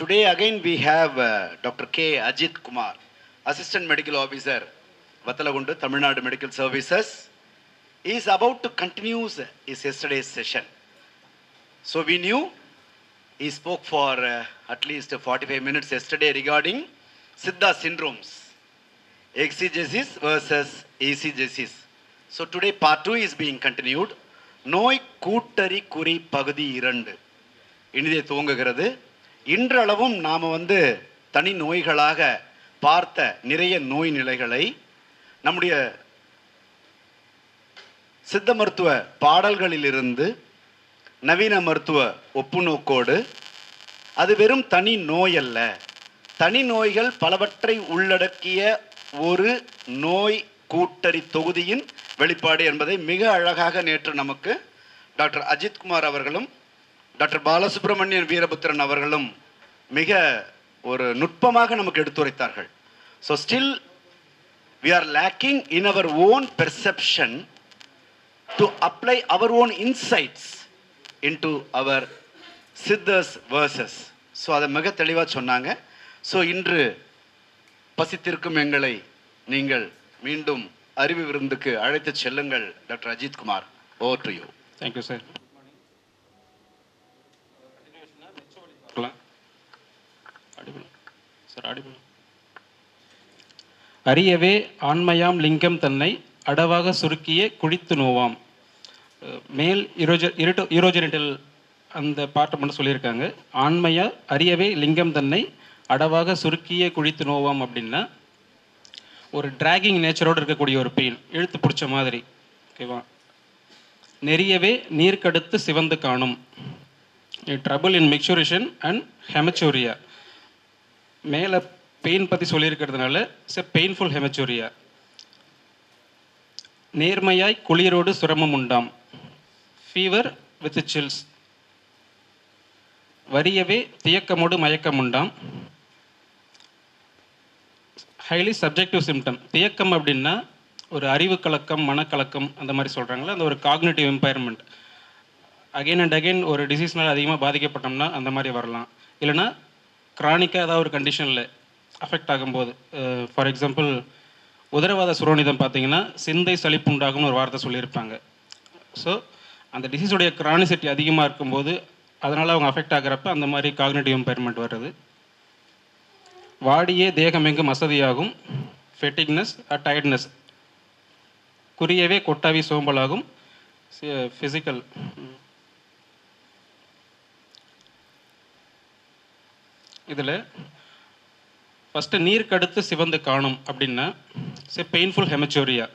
Today again we have Dr. K. Ajit Kumar, Assistant Medical Officer, Vattalagundu, Tamil Nadu Medical Services. He is about to continue his yesterday's session. So we knew he spoke for at least 45 minutes yesterday regarding Siddha syndromes, exegesis versus eisegesis. So today part 2 is being continued. நோய் கூட்டறி குறி பகுதி 2 இனிதே துவங்குகிறது. இன்றளவும் நாம் தனி நோய்களாக பார்த்த நிறைய நோய் நிலைகளை நம்முடைய சித்த மருத்துவ பாடல்களிலிருந்து நவீன மருத்துவ ஒப்புநோக்கோடு அது வெறும் தனி நோய் அல்ல, தனி நோய்கள் பலவற்றை உள்ளடக்கிய ஒரு நோய் கூட்டறி தொகுதியின் வெளிப்பாடு என்பதை மிக அழகாக நேற்று நமக்கு டாக்டர் அஜித் குமார் அவர்களும் டாக்டர் பாலசுப்ரமணியன் வீரபுத்திரன் அவர்களும் மிக ஒரு நுட்பமாக நமக்கு எடுத்துரைத்தார்கள். So still we are lacking in our own perception to apply our own insights into our siddhars verses. So அதை மிக தெளிவாக சொன்னாங்க. ஸோ இன்று பசித்திருக்கும் எங்களை நீங்கள் மீண்டும் அறிவு விருந்துக்கு அழைத்து செல்லுங்கள். Doctor Ajith Kumar, over to you. Thank you sir. அறியவே ஆண்மையாம் லிங்கம் தன்னை அடவாக சுருக்கிய குழித்து நோவாம். மேல் யூரோஜெனிட்டல் அந்த பாட்டை மட்டும் சொல்லியிருக்காங்க. ஆண்மையா அறியவே லிங்கம் தன்னை அடவாக சுருக்கிய குழித்து நோவாம் அப்படின்னா ஒரு டிராகிங் நேச்சரோடு இருக்கக்கூடிய ஒரு பெயின், இழுத்து பிடிச்ச மாதிரி. ஓகேவா? நெறியவே நீர்க்கடுத்து சிவந்து காணும். Trouble in micturition and haematuria. மேலே பெயின் பற்றி சொல்லியிருக்கிறதுனால பெயின்ஃபுல் ஹெமச்சூரியா. நேர்மையாய் குளிரோடு சுரமம் உண்டாம். Fever with chills. வறியவே தியக்கமோடு மயக்கம் உண்டாம். Highly subjective symptom. தியக்கம் அப்படின்னா ஒரு அறிவு கலக்கம், மனக்கலக்கம் அந்த மாதிரி சொல்கிறாங்களே, அந்த ஒரு காக்னிட்டிவ் எம்பயர்மெண்ட். அகெயின் அண்ட் அகெயின் ஒரு டிசீஸ்னால் அதிகமாக பாதிக்கப்பட்டோம்னா அந்த மாதிரி வரலாம். இல்லைனா க்ரானிக்காக ஏதாவது ஒரு கண்டிஷனில் அஃபெக்ட் ஆகும்போது, ஃபார் எக்ஸாம்பிள் உதரவாத சுரோனிதம் பார்த்தீங்கன்னா சிந்தை சளிப்பு உண்டாகும்னு ஒரு வார்த்தை சொல்லியிருப்பாங்க. ஸோ அந்த டிசீஸுடைய க்ரானிசிட்டி அதிகமாக இருக்கும்போது அதனால் அவங்க அஃபெக்ட் ஆகிறப்ப அந்த மாதிரி காக்னிட்டிவ் எம்பயர்மெண்ட் வருது. வாடியே தேகமெங்கும் அசதியாகும். ஃபெட்டிக்னஸ், டயர்ட்னஸ். குறியவே கொட்டாவி சோம்பலாகும். ஃபிசிக்கல். இதில் ஃபஸ்ட்டு நீர்க்கடுத்து சிவந்து காணும் அப்படின்னா பெயின்ஃபுல் ஹெமச்சூரியா.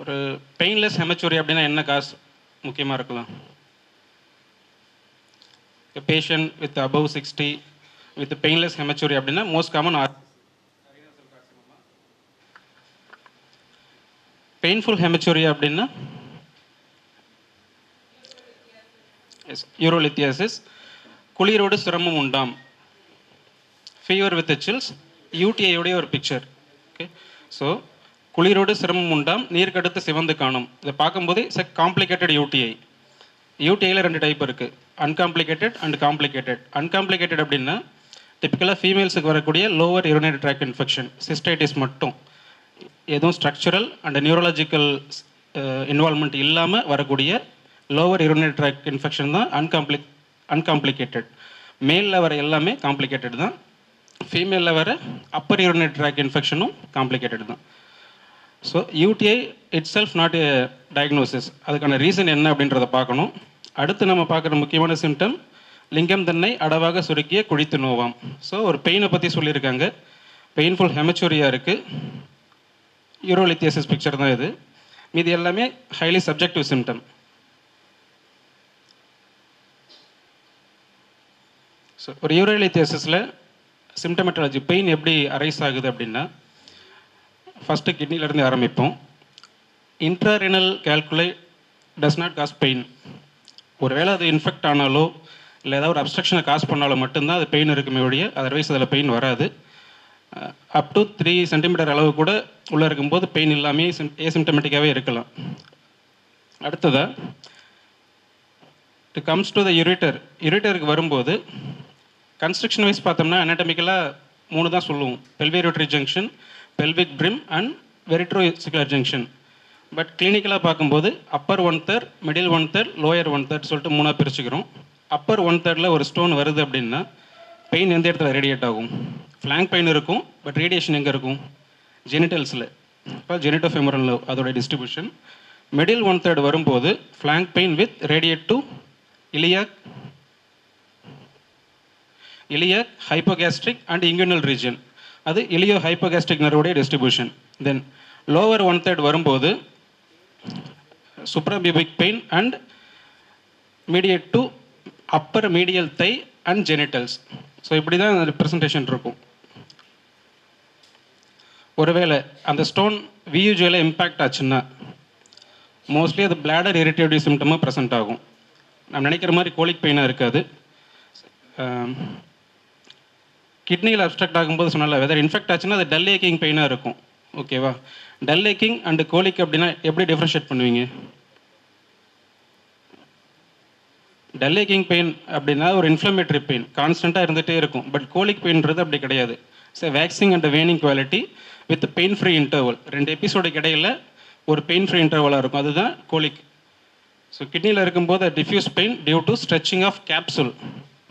ஒரு பெயின்லெஸ் ஹெமச்சூரியா அப்படின்னா என்ன காசு முக்கியமாக இருக்கலாம்? Patient with above 60 with painless haematuria அப்படின்னா மோஸ்ட் காமன் பெயின்ஃபுல் ஹெமச்சூரியா அப்படின்னா யூரோலித்தியாசிஸ். குளிரோடு சிரமம் உண்டாம். Fever with silks. யூடிஐயோடைய ஒரு பிக்சர். ஓகே, ஸோ குளிரோடு சிரமம் உண்டாம், நீர்க்கடுத்து சிவந்து காணும். இதை பார்க்கும்போது காம்ப்ளிகேட்டட் யூடிஐ. யூடிஐயில் 2 டைப் இருக்குது, அன்காம்ப்ளிகேட்டட் அண்ட் காம்ப்ளிகேட்டட். அன்காம்ப்ளிகேட்டட் அப்படின்னா டிப்பிக்கலாக ஃபீமேல்ஸுக்கு வரக்கூடிய lower urinary tract infection, cystitis மட்டும், எதுவும் ஸ்ட்ரக்சரல் அண்ட் நியூரலாஜிக்கல் இன்வால்மெண்ட் இல்லாமல் வரக்கூடிய லோவர் யூரினரி ட்ராக்ட் இன்ஃபெக்ஷன் தான் அன்காம்ப்ளிகேட்டட். மேலில் வர எல்லாமே காம்ப்ளிகேட்டட் தான். ஃபீமேலில் வர அப்பர் யூரினரி ட்ராக்ட் இன்ஃபெக்ஷனும் காம்ப்ளிகேட்டட் தான். So UTI it self not a diagnosis. அதுக்கான ரீசன் என்ன அப்படின்றத பார்க்கணும். அடுத்து நம்ம பார்க்குற முக்கியமான சிம்டம் லிங்கம் தன்னை அடவாக சுருக்கிய குழித்து நோவாம். ஸோ ஒரு பெயினை பற்றி சொல்லியிருக்காங்க. பெயின்ஃபுல் ஹெமச்சூரியா இருக்குது. யூரோலித்தியசிஸ் பிக்சர் தான் இது. மீது எல்லாமே ஹைலி சப்ஜெக்டிவ் சிம்டம். ஸோ ஒரு யூரோலித்தியசிஸில் சிம்டமெட்டாலஜி பெயின் எப்படி அரைஸ் ஆகுது அப்படின்னா ஃபஸ்ட்டு கிட்னிலேருந்து ஆரம்பிப்போம். இன்ட்ராரெனல் கேல்குலை டஸ் நாட் காஸ் பெயின். ஒரு வேளை அது இன்ஃபெக்ட் ஆனாலோ இல்லை ஏதாவது ஒரு அப்ஸ்ட்ரக்ஷனை காஸ் பண்ணாலும் மட்டும்தான் அது பெயின் இருக்குமே ஒழிய அதர்வைஸ் அதில் பெயின் வராது. அப் டு 3 சென்டிமீட்டர் அளவு கூட உள்ளே இருக்கும்போது பெயின் இல்லாமல் ஏசிம்டமெட்டிக்காகவே இருக்கலாம். அடுத்ததாக இட் கம்ஸ் டு த யூரிட்டருக்கு வரும்போது கன்ஸ்ட்ரக்ஷன் வைஸ் பார்த்தோம்னா அனாட்டமிக்கலாக 3 தான் சொல்லுவோம். Pelviureteric junction, pelvic brim and வெரிட்ரோசிகுலர் ஜங்ஷன். பட் கிளினிக்கலாக பார்க்கும்போது அப்பர் 1/3, மிடில் 1/3, லோயர் 1/3 சொல்லிட்டு 3ஆக பிரிச்சுக்கிறோம். அப்பர் 1/3 ஒரு ஸ்டோன் வருது அப்படின்னா பெயின் எந்த இடத்துல ரேடியேட் ஆகும்? ஃப்ளாங்க் பெயின் இருக்கும், பட் ரேடியேஷன் எங்கே இருக்கும்? ஜெனிட்டல்ஸில். இப்போ ஜெனிட்டோஃபெமரல் அதோட டிஸ்ட்ரிபியூஷன். மிடில் 1/3 வரும்போது flank pain with radiate to iliac, hypogastric and inguinal region. அது இலியோ ஹைப்போகாஸ்ட்ரிக் நர்வோடைய டிஸ்ட்ரிபியூஷன். தென் லோவர் 1/3 வரும்போது suprapubic pain and mediate to upper medial thigh and genitals. So இப்படி தான் ரிப்ரசன்டேஷன் இருக்கும். ஒருவேளை அந்த ஸ்டோன் வியூஜுவல இம்பேக்ட் ஆச்சுன்னா மோஸ்ட்லி அது பிளாடர் இரிட்டேட்டிவ் சிம்டமாக ப்ரெசென்ட் ஆகும். நம்ம நினைக்கிற மாதிரி கோலிக் பெயினாக இருக்காது. கிட்னியில் அப்ஸ்ட்ரக்ட் ஆகும்போது சொன்னால வெதர் இன்ஃபெக்ட் ஆச்சுன்னா அது டல் ஏக்கிங் பெயினாக இருக்கும். ஓகேவா? டல் ஏக்கிங் அண்ட் கோலிக் அப்படின்னா எப்படி டிஃப்ரென்ஷியேட் பண்ணுவீங்க? டல் ஏக்கிங் பெயின் அப்படின்னா ஒரு இன்ஃப்ளமேட்டரி பெயின் கான்ஸ்டண்ட்டாக இருந்துகிட்டே இருக்கும். பட் கோலிக் பெயின்றது அப்படி கிடையாது. Waxing and waning quality with pain free interval. 2 எபிசோடுக்கு இடையில் ஒரு பெயின் ஃப்ரீ இன்டர்வலாக இருக்கும். அதுதான் கோலிக். ஸோ கிட்னியில் இருக்கும்போது diffuse pain due to stretching of capsule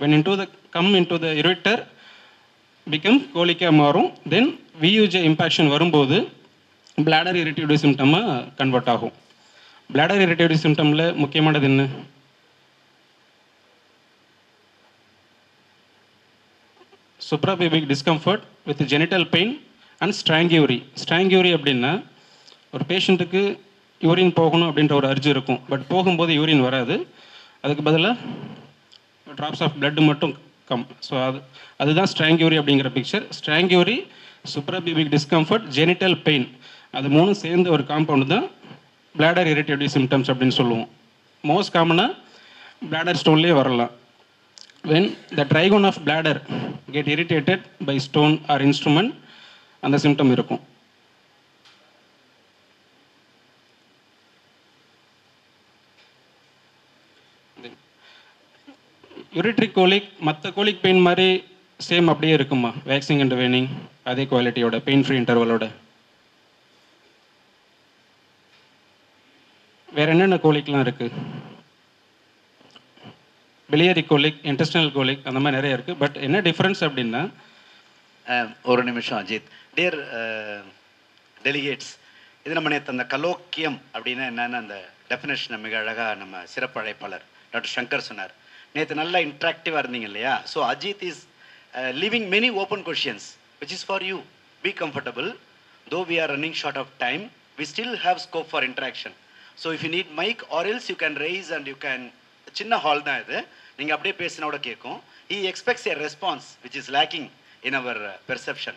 when come into the ureter become கோலிக்காக மாறும். தென் வியூஜே இம்பாக்ஷன் வரும்போது பிளாடர் இரிட்டேட்டிவ் சிம்டமாக கன்வெர்ட் ஆகும். பிளாடர் இரிட்டேட்டிவ் சிம்டமில் முக்கியமானது என்ன? Suprapubic discomfort with genital pain and strangury. Strangury அப்படின்னா ஒரு பேஷண்ட்டுக்கு யூரின் போகணும் அப்படின்ற ஒரு அர்ஜி இருக்கும். பட் போகும்போது யூரின் வராது. அதுக்கு பதிலாக ட்ராப்ஸ் ஆஃப் பிளட் மட்டும் கம். ஸோ அதுதான் ஸ்ட்ராங்கியூரி அப்படிங்கிற பிக்சர். ஸ்ட்ராங்கியூரி, சுப்ராபியூபிக் டிஸ்கம்ஃபர்ட், ஜெனிட்டல் பெயின், அது 3 சேர்ந்த ஒரு காம்பவுண்ட் தான் பிளாடர் இரிட்டேட்டிவ் சிம்டம்ஸ் அப்படின்னு சொல்லுவோம். மோஸ்ட் காமனாக பிளாடர் ஸ்டோன்லேயே வரலாம். when the trigon of bladder get irritated by stone or instrument, அந்த சிம்டம் இருக்கும். யூரிட்ரி கோலிக் மற்ற கோலிக் பெயின் மாதிரி சேம் அப்படியே இருக்குமா? வேக்சிங் அண்ட் வேனிங் அதே குவாலிட்டியோட பெயின் ஃப்ரீ இன்டர்வலோட. வேற என்னென்ன கோலிக்லாம் இருக்குது? பிலியரி கோலிக், இன்டெஸ்டினல் கோலிக், அந்த மாதிரி நிறைய இருக்குது. பட் என்ன டிஃப்ரென்ஸ் அப்படின்னா, ஒரு நிமிஷம் அஜித். டியர் டெலிகேட்ஸ், இது நம்ம நேற்று அந்த கலோக்கியம் அப்படின்னா என்னென்னு அந்த டெஃபினேஷனை மிக அழகாக நம்ம சிறப்பு அழைப்பாளர் டாக்டர் சங்கர் சொன்னார். நேற்று நல்லா இன்ட்ராக்டிவாக இருந்தீங்க இல்லையா? So Ajith is leaving many open questions which is for you. Be comfortable. Though we are running short of time, we still have scope for interaction. So if you need mic or else you can raise and you can, சின்ன hall தான் இது, நீங்கள் அப்படியே பேசினோட கேட்கும். He expects a response which is lacking in our perception.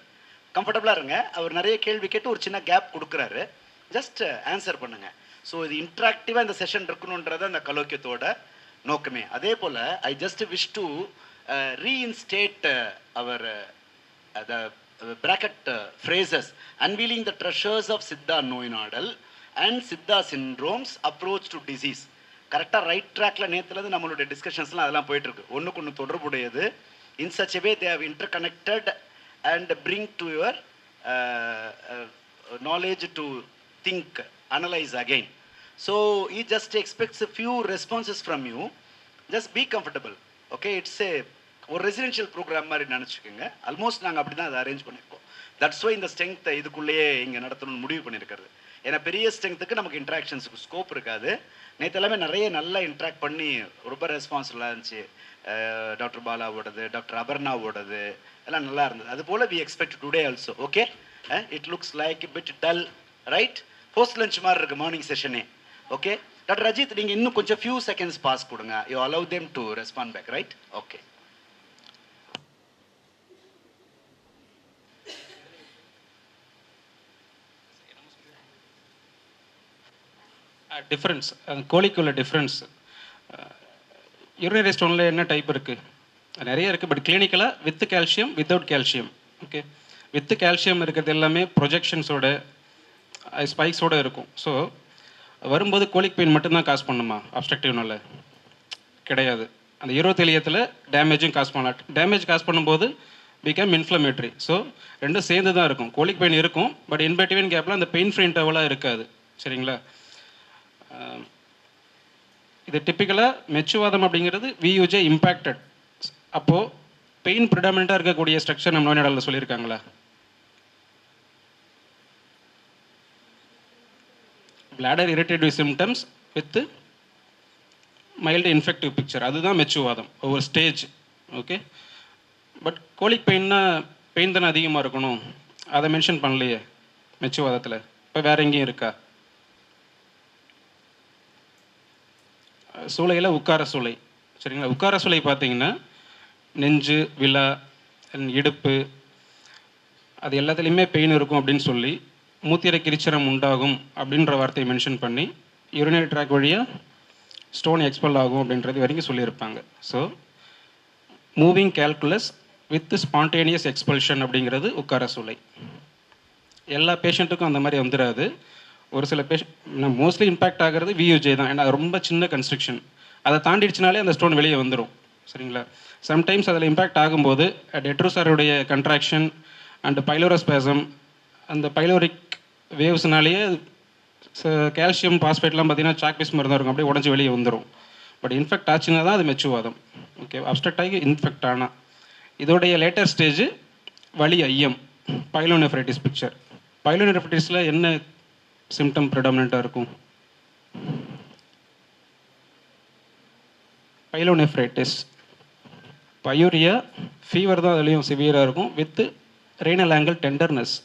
கம்ஃபர்டபுளாக இருங்க. அவர் நிறைய கேள்வி கேட்டு ஒரு சின்ன கேப் கொடுக்குறாரு. ஜஸ்ட் ஆன்சர் பண்ணுங்க. ஸோ இது இன்ட்ராக்டிவாக இந்த செஷன் இருக்கணுன்றது அந்த கலோக்கியத்தோட நோக்கமே. அதே போல் I just wish to reinstate our the bracket phrases unveiling the treasures of Siddha Noinadal and Siddha syndromes approach to disease. கரெக்டாக ரைட் ட்ராக்ல நேற்றுலேருந்து நம்மளுடைய டிஸ்கஷன்ஸ்லாம் அதெல்லாம் போயிட்டுருக்கு. ஒன்றுக்கு ஒன்று தொடர்புடையது. In such a way they have interconnected and bring to your knowledge to think, analyze again. So he just expects a few responses from you. Just be comfortable. Okay, it's ஏ ஒரு ரெசிடென்ஷியல் ப்ரோக்ராம் மாதிரி நினச்சிக்கோங்க. Almost நாங்கள் அப்படி தான் அதை arrange பண்ணியிருக்கோம். That's why இந்த ஸ்ட்ரென்த்தை இதுக்குள்ளேயே இங்கே நடத்தணும்னு முடிவு பண்ணியிருக்கிறது. ஏன்னா பெரிய ஸ்ட்ரென்த்துக்கு நமக்கு இன்ட்ராக்ஷன்ஸுக்கு ஸ்கோப் இருக்காது. நேற்று எல்லாமே நிறைய நல்லா இன்ட்ராக்ட் பண்ணி ரொம்ப ரெஸ்பான்சிபிளாக இருந்துச்சு. டாக்டர் பாலாவோடது, டாக்டர் அபர்ணாவோடது எல்லாம் நல்லா இருந்தது. அதுபோல் we expect today also. Okay, it looks like bit dull, right? Post lunch மாதிரி இருக்குது மார்னிங் செஷனே. ஓகே டாக்டர் அஜித், நீங்கள் இன்னும் கொஞ்சம் ஃபியூ செகண்ட்ஸ் பாஸ் கொடுங்க. You allow them to respond back, right? Okay. Difference, கோலிக்குள்ள டிஃப்ரென்ஸ். யூரினரி ஸ்டோனில் என்ன டைப் இருக்குது? நிறைய இருக்குது. பட் கிளினிக்கலாக with calcium, without calcium. Okay, with calcium இருக்கிறது எல்லாமே ப்ரொஜெக்ஷன்ஸோட ஸ்பைக்ஸோடு இருக்கும். ஸோ வரும்போது கோலிக் பெயின் மட்டும்தான் காசு பண்ணுமா? அப்ஸ்ட்ரக்டிவ்னால கிடையாது. அந்த ஈரோத்தெலியத்தில் டேமேஜும் காஸ் பண்ணலாம். டேமேஜ் காஸ் பண்ணும்போது பிகம் இன்ஃப்ளமேட்ரி. ஸோ ரெண்டும் சேர்ந்து தான் இருக்கும். கோலிக் பெயின் இருக்கும், பட் இன்பிட்வீன் கேப்பில் அந்த பெயின் ஃப்ரீ இன்டர்வலாக இருக்காது. சரிங்களா? இது டிப்பிக்கலாக மெச்சுவாதம் அப்படிங்கிறது வியூஜே இம்பேக்டட். அப்போது பெயின் ப்ரிடாமினண்ட்டாக இருக்கக்கூடிய ஸ்ட்ரக்சர் நம்ம நோயாளியில் சொல்லியிருக்காங்களா? bladder irritative symptoms with mild infective picture, அதுதான் மெச்சுவாதம் ஒவ்வொரு stage. Okay, but colic pain தானே அதிகமாக இருக்கணும், அதை மென்ஷன் பண்ணலையே மெச்சுவாதத்தில். இப்போ வேற எங்கேயும் இருக்கா? சூளையில் உட்கார சூளை. சரிங்களா? உட்கார சூளை பார்த்தீங்கன்னா நெஞ்சு, விலா, இடுப்பு, அது எல்லாத்துலேயுமே பெயின் இருக்கும் அப்படின்னு சொல்லி மூத்திர கிரிச்சரம் உண்டாகும் அப்படின்ற வார்த்தையை மென்ஷன் பண்ணி யூரினரி ட்ராக் வழியாக ஸ்டோன் எக்ஸ்பெல் ஆகும் அப்படின்றது வரைக்கும் சொல்லியிருப்பாங்க. So moving calculus with spontaneous expulsion அப்படிங்கிறது உட்கார சூளை. எல்லா பேஷண்ட்டுக்கும் அந்த மாதிரி வந்துடாது. ஒரு சில பேஷண்ட் மோஸ்ட்லி இம்பேக்ட் ஆகிறது வியூஜே தான். ஏன்னா அது ரொம்ப சின்ன கன்ஸ்ட்ரக்ஷன், அதை தாண்டிடுச்சுனாலே அந்த ஸ்டோன் வெளியே வந்துடும். சரிங்களா? சம்டைம்ஸ் அதில் இம்பேக்ட் ஆகும்போது டெட்ரோசாருடைய கன்ட்ராக்ஷன் அண்ட் பைலோரோஸ்பேசம், அந்த பைலோரிக் வேவ்ஸ்னாலேயே கால்சியம் பாஸ்பேட்லாம் பார்த்தீங்கன்னா சாக் பீஸ் மாதிரி தான் இருக்கும், அப்படியே உடஞ்சி வெளியே வந்துடும். பட் இன்ஃபெக்ட் ஆச்சுன்னா தான் அது மெச்சுவாதம். ஓகே, அப்ஸ்ட்ரக்ட் ஆகி இன்ஃபெக்ட் ஆனால் இதோடைய லேட்டர் ஸ்டேஜ் வலி ஐயம், பைலோனெஃப்ரைட்டிஸ் பிக்சர். பைலோனெஃப்ரைட்டிஸில் என்ன சிம்டம் ப்ரிடாமினண்ட்டாக இருக்கும்? பைலோனெஃப்ரைட்டிஸ், பயூரியா, ஃபீவர் தான் அதுலேயும் சிவியராக இருக்கும் வித் ரீனல் ஆங்கிள் டெண்டர்னஸ்.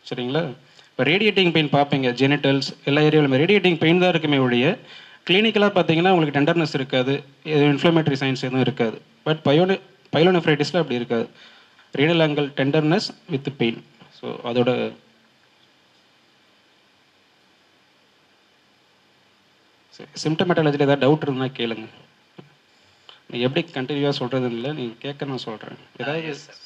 சரிங்களா? இப்போ ரேடியேட்டிங் பெயின் பார்ப்பீங்க, ஜெனிட்டல்ஸ் எல்லா ஏரியாவிலுமே ரேடியேட்டிங் பெயின் தான் இருக்குமே ஒழிய கிளினிக்கலாக பார்த்தீங்கன்னா உங்களுக்கு டெண்டர்னஸ் இருக்காது, எதுவும் இன்ஃப்ளமேட்டரி சைன்ஸ் எதுவும் இருக்காது. பட் பைலோனெஃப்ரைட்டிஸில் அப்படி இருக்காது. Renal angle tenderness with pain. So அதோட சிம்டமேட்டாலஜியில் ஏதாவது டவுட் இருந்தால் கேளுங்க. நீ எப்படி கண்டினியூவாக சொல்கிறது இல்லை, நீங்கள் கேட்க நான் சொல்கிறேன்.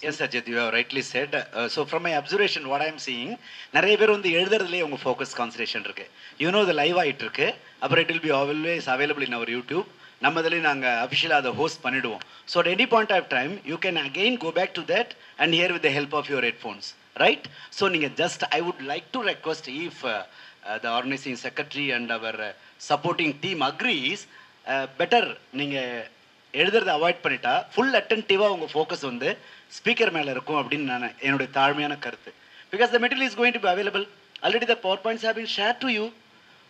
Yes Ajith, you have rightly said. So from my observation what I am seeing, நிறைய பேர் வந்து எழுதுறதுலேயே உங்கள் ஃபோக்கஸ் கான்சன்ட்ரேஷன் இருக்குது. யூனோ இது லைவ் ஆகிட்டு இருக்கு, அப்புறம் it will be always available in our YouTube. நம்ம இதில் நாங்கள் அஃபிஷியலாக அதை ஹோஸ்ட் பண்ணிவிடுவோம். So at any point of time you can again go back to that and hear with the help of your headphones, right? So நீங்கள் just I would like to request if the organising secretary and our supporting team agrees, better நீங்கள் எழுதுறதை avoid பண்ணிட்டா full அட்டென்டிவாக உங்கள் focus வந்து speaker மேலே இருக்கும் அப்படின்னு நான் என்னுடைய தாழ்மையான கருத்து. Because the material is going to be available, already the power points have been share to you.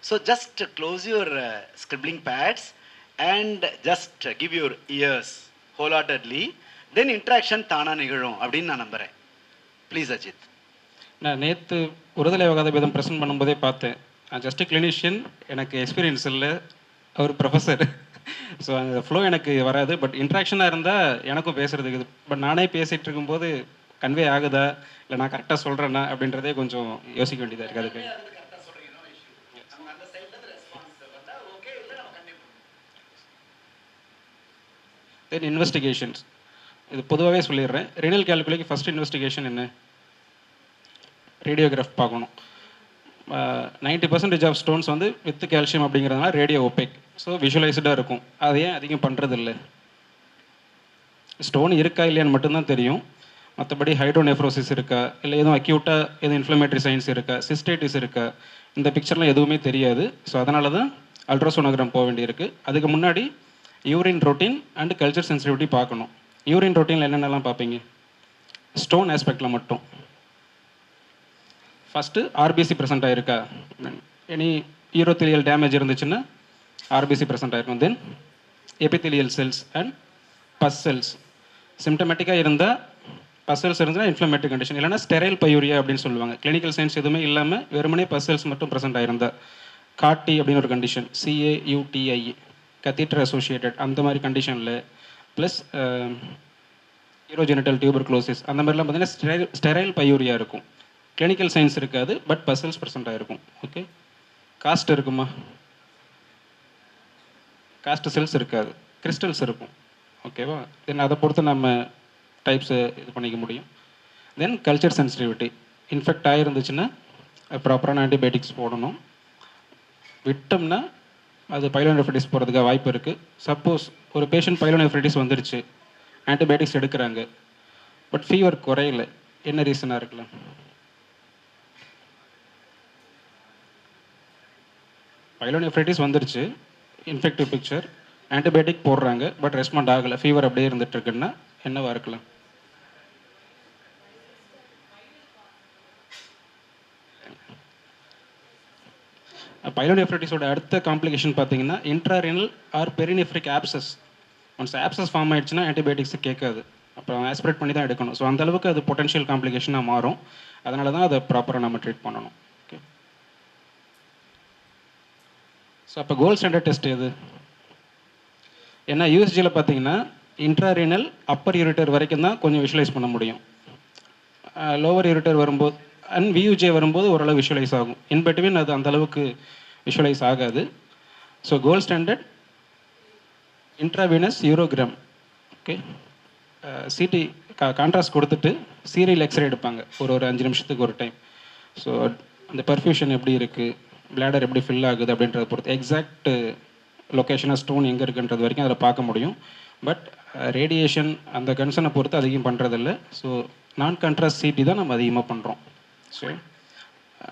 So just close your scribbling pads and just give your ears wholeheartedly, then interaction தானாக நிகழும் அப்படின்னு நான் நம்புகிறேன். Please Ajith. நான் நேற்று ஒருதலை வகாத பேதம் present பண்ணும்போதே பார்த்தேன். நான் ஜஸ்ட்டு கிளினிஷியன், எனக்கு எக்ஸ்பீரியன்ஸ் இல்லை, அவர் ப்ரொஃபஸர். ஸோ அந்த ஃப்ளோ எனக்கு வராது. பட் இன்ட்ராக்ஷனாக இருந்தால் எனக்கும் பேசுகிறதுக்கு இது. பட் நானே பேசிகிட்டு இருக்கும்போது கன்வே ஆகுதா இல்லை நான் கரெக்டாக சொல்கிறேன்னா அப்படின்றதே கொஞ்சம் யோசிக்க வேண்டியதாக இருக்குது. அதுக்கு தென் இன்வெஸ்டிகேஷன்ஸ், இது பொதுவாகவே சொல்லிடுறேன். ரீனல் கேல்குலேக்கு ஃபஸ்ட் இன்வெஸ்டிகேஷன் என்ன? ரேடியோகிராஃப் பார்க்கணும். 90% ஆஃப் ஸ்டோன்ஸ் வந்து வித் கால்சியம் அப்படிங்கிறதுனால ரேடியோ ஒபேக், ஸோ விஷுவலைஸ்டாக இருக்கும். அதை ஏன் அதிகம் பண்ணுறது இல்லை? ஸ்டோன் இருக்கா இல்லையான்னு மட்டும்தான் தெரியும். மற்றபடி ஹைட்ரோநெஃப்ரோசிஸ் இருக்கா, இல்லை எதுவும் அக்யூட்டாக எதுவும் இன்ஃப்ளமேட்டரி சைன்ஸ் இருக்கா, சிஸ்டைட்டிஸ் இருக்கா, இந்த பிக்சர்லாம் எதுவுமே தெரியாது. ஸோ அதனால தான் அல்ட்ராசோனோகிராம் போக வேண்டியிருக்கு. அதுக்கு முன்னாடி urine routine and culture sensitivity பார்க்கணும். யூரின் ரொட்டீனில் என்னென்னலாம் பார்ப்பீங்க? ஸ்டோன் ஆஸ்பெக்டில் மட்டும் ஃபஸ்ட்டு ஆர்பிசி ப்ரெசென்ட் ஆகிருக்கா, எனி ஈரோத்தெலியல் டேமேஜ் இருந்துச்சுன்னா ஆர்பிசி ப்ரெசென்ட் ஆகிருக்கும். Then epithelial cells and pus cells. சிம்டமேட்டிக்காக இருந்தால் பஸ் செல்ஸ் இருந்தால் இன்ஃப்ளமேட்டரி கண்டிஷன், இல்லைனா ஸ்டெரைல் பயூரியா அப்படின்னு சொல்லுவாங்க. கிளினிக்கல் சயின்ஸ் எதுவுமே இல்லாமல் வெறுமனே பஸ் செல்ஸ் மட்டும் ப்ரெசென்ட் ஆகிருந்தா காட்டி அப்படின்னு ஒரு கண்டிஷன், CAUTI, கத்தீட்டர் அசோசியேட்டட், அந்த மாதிரி கண்டிஷனில் ப்ளஸ் யூரோஜெனிட்டல் டியூபர்குலோசிஸ் அந்த மாதிரிலாம் பார்த்தீங்கன்னா ஸ்டெரைல் பயூரியா இருக்கும். கிளினிக்கல் சயின்ஸ் இருக்காது, பட் பசல்ஸ் ப்ரெசென்ட் ஆகிருக்கும். ஓகே, காஸ்ட் இருக்குமா? காஸ்ட் செல்ஸ் இருக்காது, கிறிஸ்டல்ஸ் இருக்கும். ஓகேவா? தென் அதை பொறுத்து நம்ம டைப்ஸை இது பண்ணிக்க முடியும். தென் கல்ச்சர் சென்சிட்டிவிட்டி, இன்ஃபெக்ட் ஆகிருந்துச்சுன்னா ப்ராப்பரான ஆன்டிபயோட்டிக்ஸ் போடணும். விட்டோம்னா அது பைலோனெஃப்ரைட்டிஸ் போகிறதுக்கு வாய்ப்பு இருக்குது. சப்போஸ் ஒரு பேஷண்ட் பைலோனெஃப்ரைட்டிஸ் வந்துருச்சு, ஆன்டிபயோட்டிக்ஸ் எடுக்கிறாங்க, பட் ஃபீவர் குறையல, என்ன ரீசனாக இருக்கலாம்? பைலோனெஃப்ரைட்டிஸ் வந்துருச்சு, இன்ஃபெக்டிவ் பிக்சர், ஆன்டிபயோட்டிக் போடுறாங்க, பட் ரெஸ்பாண்ட் ஆகலை, ஃபீவர் அப்படியே இருந்துட்டு இருக்குன்னா என்னவா இருக்கலாம்? பைலோனெஃப்ரைட்டிஸோட அடுத்த காம்ப்ளிகேஷன் பார்த்தீங்கன்னா intrarenal or perinephric abscess. Once abscess form ஆயிடுச்சுன்னா ஆன்டிபயோட்டிக்ஸ் கேட்காது, அப்புறம் ஆஸ்பிரேட் பண்ணி தான் எடுக்கணும். ஸோ அந்தளவுக்கு அது பொட்டன்ஷியல் காம்ப்ளிகேஷனாக மாறும். அதனால தான் அதை ப்ராப்பராக நம்ம ட்ரீட் பண்ணணும். ஓகே, ஸோ அப்போ கோல்ட் ஸ்டாண்டர்ட் டெஸ்ட் எது? ஏன்னா யூஎஸ்ஜியில் பார்த்தீங்கன்னா இன்ட்ராரெனல் அப்பர் யூரிட்டர் வரைக்கும் தான் கொஞ்சம் விஷுவலைஸ் பண்ண முடியும். லோவர் யூரிட்டர் வரும்போது அண்ட் வியூஜே வரும்போது ஓரளவு விஷுவலைஸ் ஆகும். இன்பிட்வீன் அது அந்த அளவுக்கு விஷுவலைஸ் ஆகாது. So gold standard intravenous urogram. Okay, CT contrast கொடுத்துட்டு சீரியல் எக்ஸ்ரே எடுப்பாங்க ஒரு 5 நிமிஷத்துக்கு ஒரு டைம். ஸோ அந்த பர்ஃபியூஷன் எப்படி இருக்குது, பிளாடர் எப்படி ஃபில் ஆகுது அப்படின்றத பொறுத்து எக்ஸாக்ட் லொக்கேஷனாக ஸ்டோன் எங்கே இருக்குன்றது வரைக்கும் அதில் பார்க்க முடியும். பட் ரேடியேஷன் அந்த கன்சர்னை பொறுத்து அதிகம் பண்ணுறதில்ல. ஸோ நான் கான்ட்ராஸ்ட் சிடி தான் நம்ம அதிகமாக பண்ணுறோம். ஸோ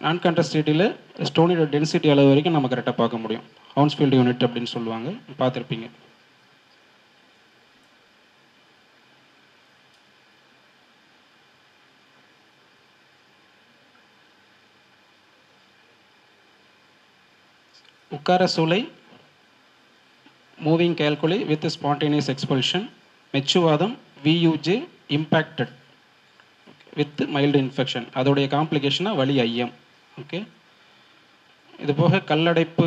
நான் கான்ட்ராஸ்ட் சிடியில் ஸ்டோனோட டென்சிட்டி அளவு வரைக்கும் நம்ம கரெக்டாக பார்க்க முடியும். ஹவுன்ஸ்ஃபீல்டு யூனிட் அப்படின்னு சொல்லுவாங்க, பார்த்துருப்பீங்க. உட்கார சூளை, moving calculi with spontaneous expulsion, மெச்சுவாதம், VUJ, impacted with mild infection. அதோடைய காம்ப்ளிகேஷனாக வலி ஐயம். ஓகே, இது போக கல்லடைப்பு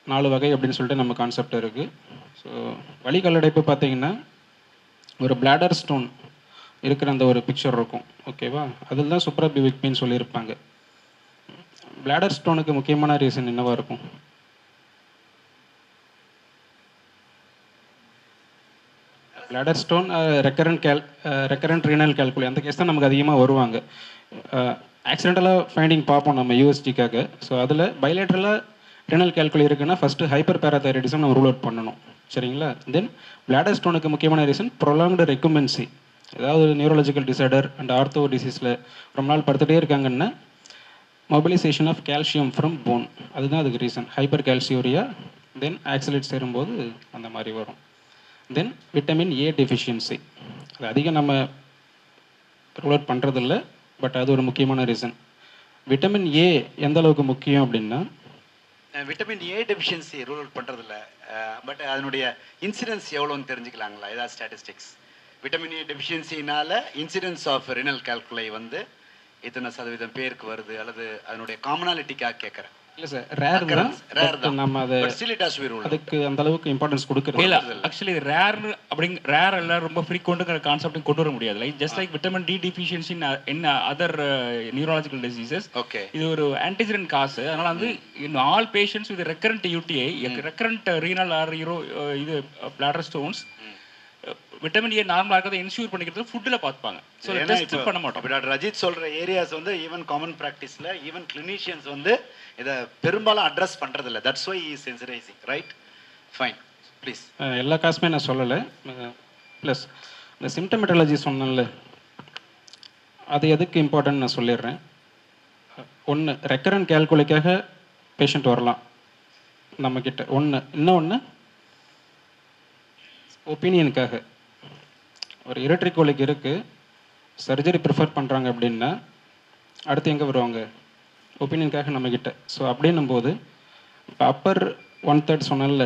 4 வகை அப்படின்னு சொல்லிட்டு நம்ம கான்செப்ட் இருக்குது. ஸோ வலி கல்லடைப்பு பார்த்தீங்கன்னா ஒரு பிளாடர் ஸ்டோன் இருக்கிற அந்த ஒரு பிக்சர் இருக்கும். ஓகேவா, அதில் தான் சூப்ராபியூபிக் பெயின் சொல்லியிருப்பாங்க. பிளாடர் ஸ்டோனுக்கு முக்கியமான ரீசன் என்னவாக இருக்கும்? பிளாடர் ஸ்டோன், ரெக்கரண்ட் ரீனல் கேல்குலி, அந்த கேஸ் தான் நமக்கு அதிகமாக வருவாங்க. ஆக்சிடென்டலாக ஃபைண்டிங் பார்ப்போம் நம்ம யூஎஸ்டிக்காக. ஸோ அதில் பைலேட்ரலாக ரீனல் கேல்குலி இருக்குன்னா ஃபஸ்ட்டு ஹைப்பர் பேராதைராய்டிசம் நம்ம ரூல் அவுட் பண்ணணும். சரிங்களா? தென் பிளாடர் ஸ்டோனுக்கு முக்கியமான ரீசன் ப்ரொலாங்டு ரெக்குமென்சி. ஏதாவது நியூரலாஜிக்கல் டிசார்டர் அண்ட் ஆர்த்தோ டிசீஸில் ரொம்ப நாள் படுத்துகிட்டே இருக்காங்கன்னா mobilisation of calcium from bone, அதுதான் அதுக்கு ரீசன். ஹைப்பர் கால்சியூரியா, தென் ஆக்சிலேட் சேரும்போது அந்த மாதிரி வரும். தென் விட்டமின் ஏ டெஃபிஷியன்சி, அது அதிகம் நம்ம ரூல் அவுட் பண்ணுறதில்ல, பட் அது ஒரு முக்கியமான ரீசன். விட்டமின் ஏ எந்த அளவுக்கு முக்கியம் அப்படின்னா, vitamin A deficiency rule out பண்ணுறதில்ல, பட் அதனுடைய இன்சிடென்ஸ் எவ்வளோன்னு தெரிஞ்சுக்கலாங்களா? ஏதாவது ஸ்டாட்டிஸ்டிக்ஸ்? விட்டமின் ஏ டெஃபிஷியன்சினால இன்சிடென்ஸ் ஆஃப் ரினல் கால்குலை வந்து இத்தனை சதவீதம் பேருக்கு வருது, அல்லது அதனுடைய காமனாலிட்டிக்காக கேட்குறேன். இல்லை சார், ரேர் தான். நம்ம அதை அதுக்கு அந்த அளவுக்கு இம்பார்ட்டன்ஸ் கொடுக்குறது இல்லை. ஆக்சுவலி ரேர் எல்லாம் ரொம்ப ஃப்ரீக்வெண்ட்டுங்கிற கான்செப்டையும் கொண்டு வர முடியாது. Like just like vitamin D deficiency in other neurological diseases. Okay, இது ஒரு ஆன்டிஜெனன் காசு. அதனால வந்து in all patients with recurrent UTI, recurrent renal or இது பிளாடர் ஸ்டோன்ஸ், விட்டமின் ஏ நார்மலாக இருக்கிறத இன்சூர் பண்ணிக்கிறது ஃபுட்டில் பார்த்துப்பாங்க. ஸோ டெஸ்ட் பண்ண மாட்டோம். டாக்டர் ரஜித் சொல்கிற ஏரியாஸ் வந்து ஈவன் காமன் ப்ராக்டிஸில் ஈவன் கிளினிஷியன்ஸ் வந்து இதை பெரும்பாலும் அட்ரஸ் பண்ணுறதில்ல. That's why is sensitising, right? Fine, please. எல்லா காசுமே நான் சொல்லலை. ப்ளஸ் இந்த சிம்டமெட்டாலஜி சொன்னேன்ல, அது எதுக்கு இம்பார்ட்டன்ட் நான் சொல்லிடுறேன். ஒன்று, ரெக்கரண்ட் கேல்குலிக்காக பேஷண்ட் வரலாம் நம்மக்கிட்ட. இன்னொன்று ஒப்பீனியனுக்காக. ஒரு யூரிட்ரிக் கோலிக் இருக்குது, சர்ஜரி ப்ரிஃபர் பண்ணுறாங்க அப்படின்னா அடுத்து எங்கே வருவாங்க? ஒப்பீனியனுக்காக நம்மக்கிட்ட. ஸோ அப்படின்னும் போது இப்போ அப்பர் 1/3 சொன்னல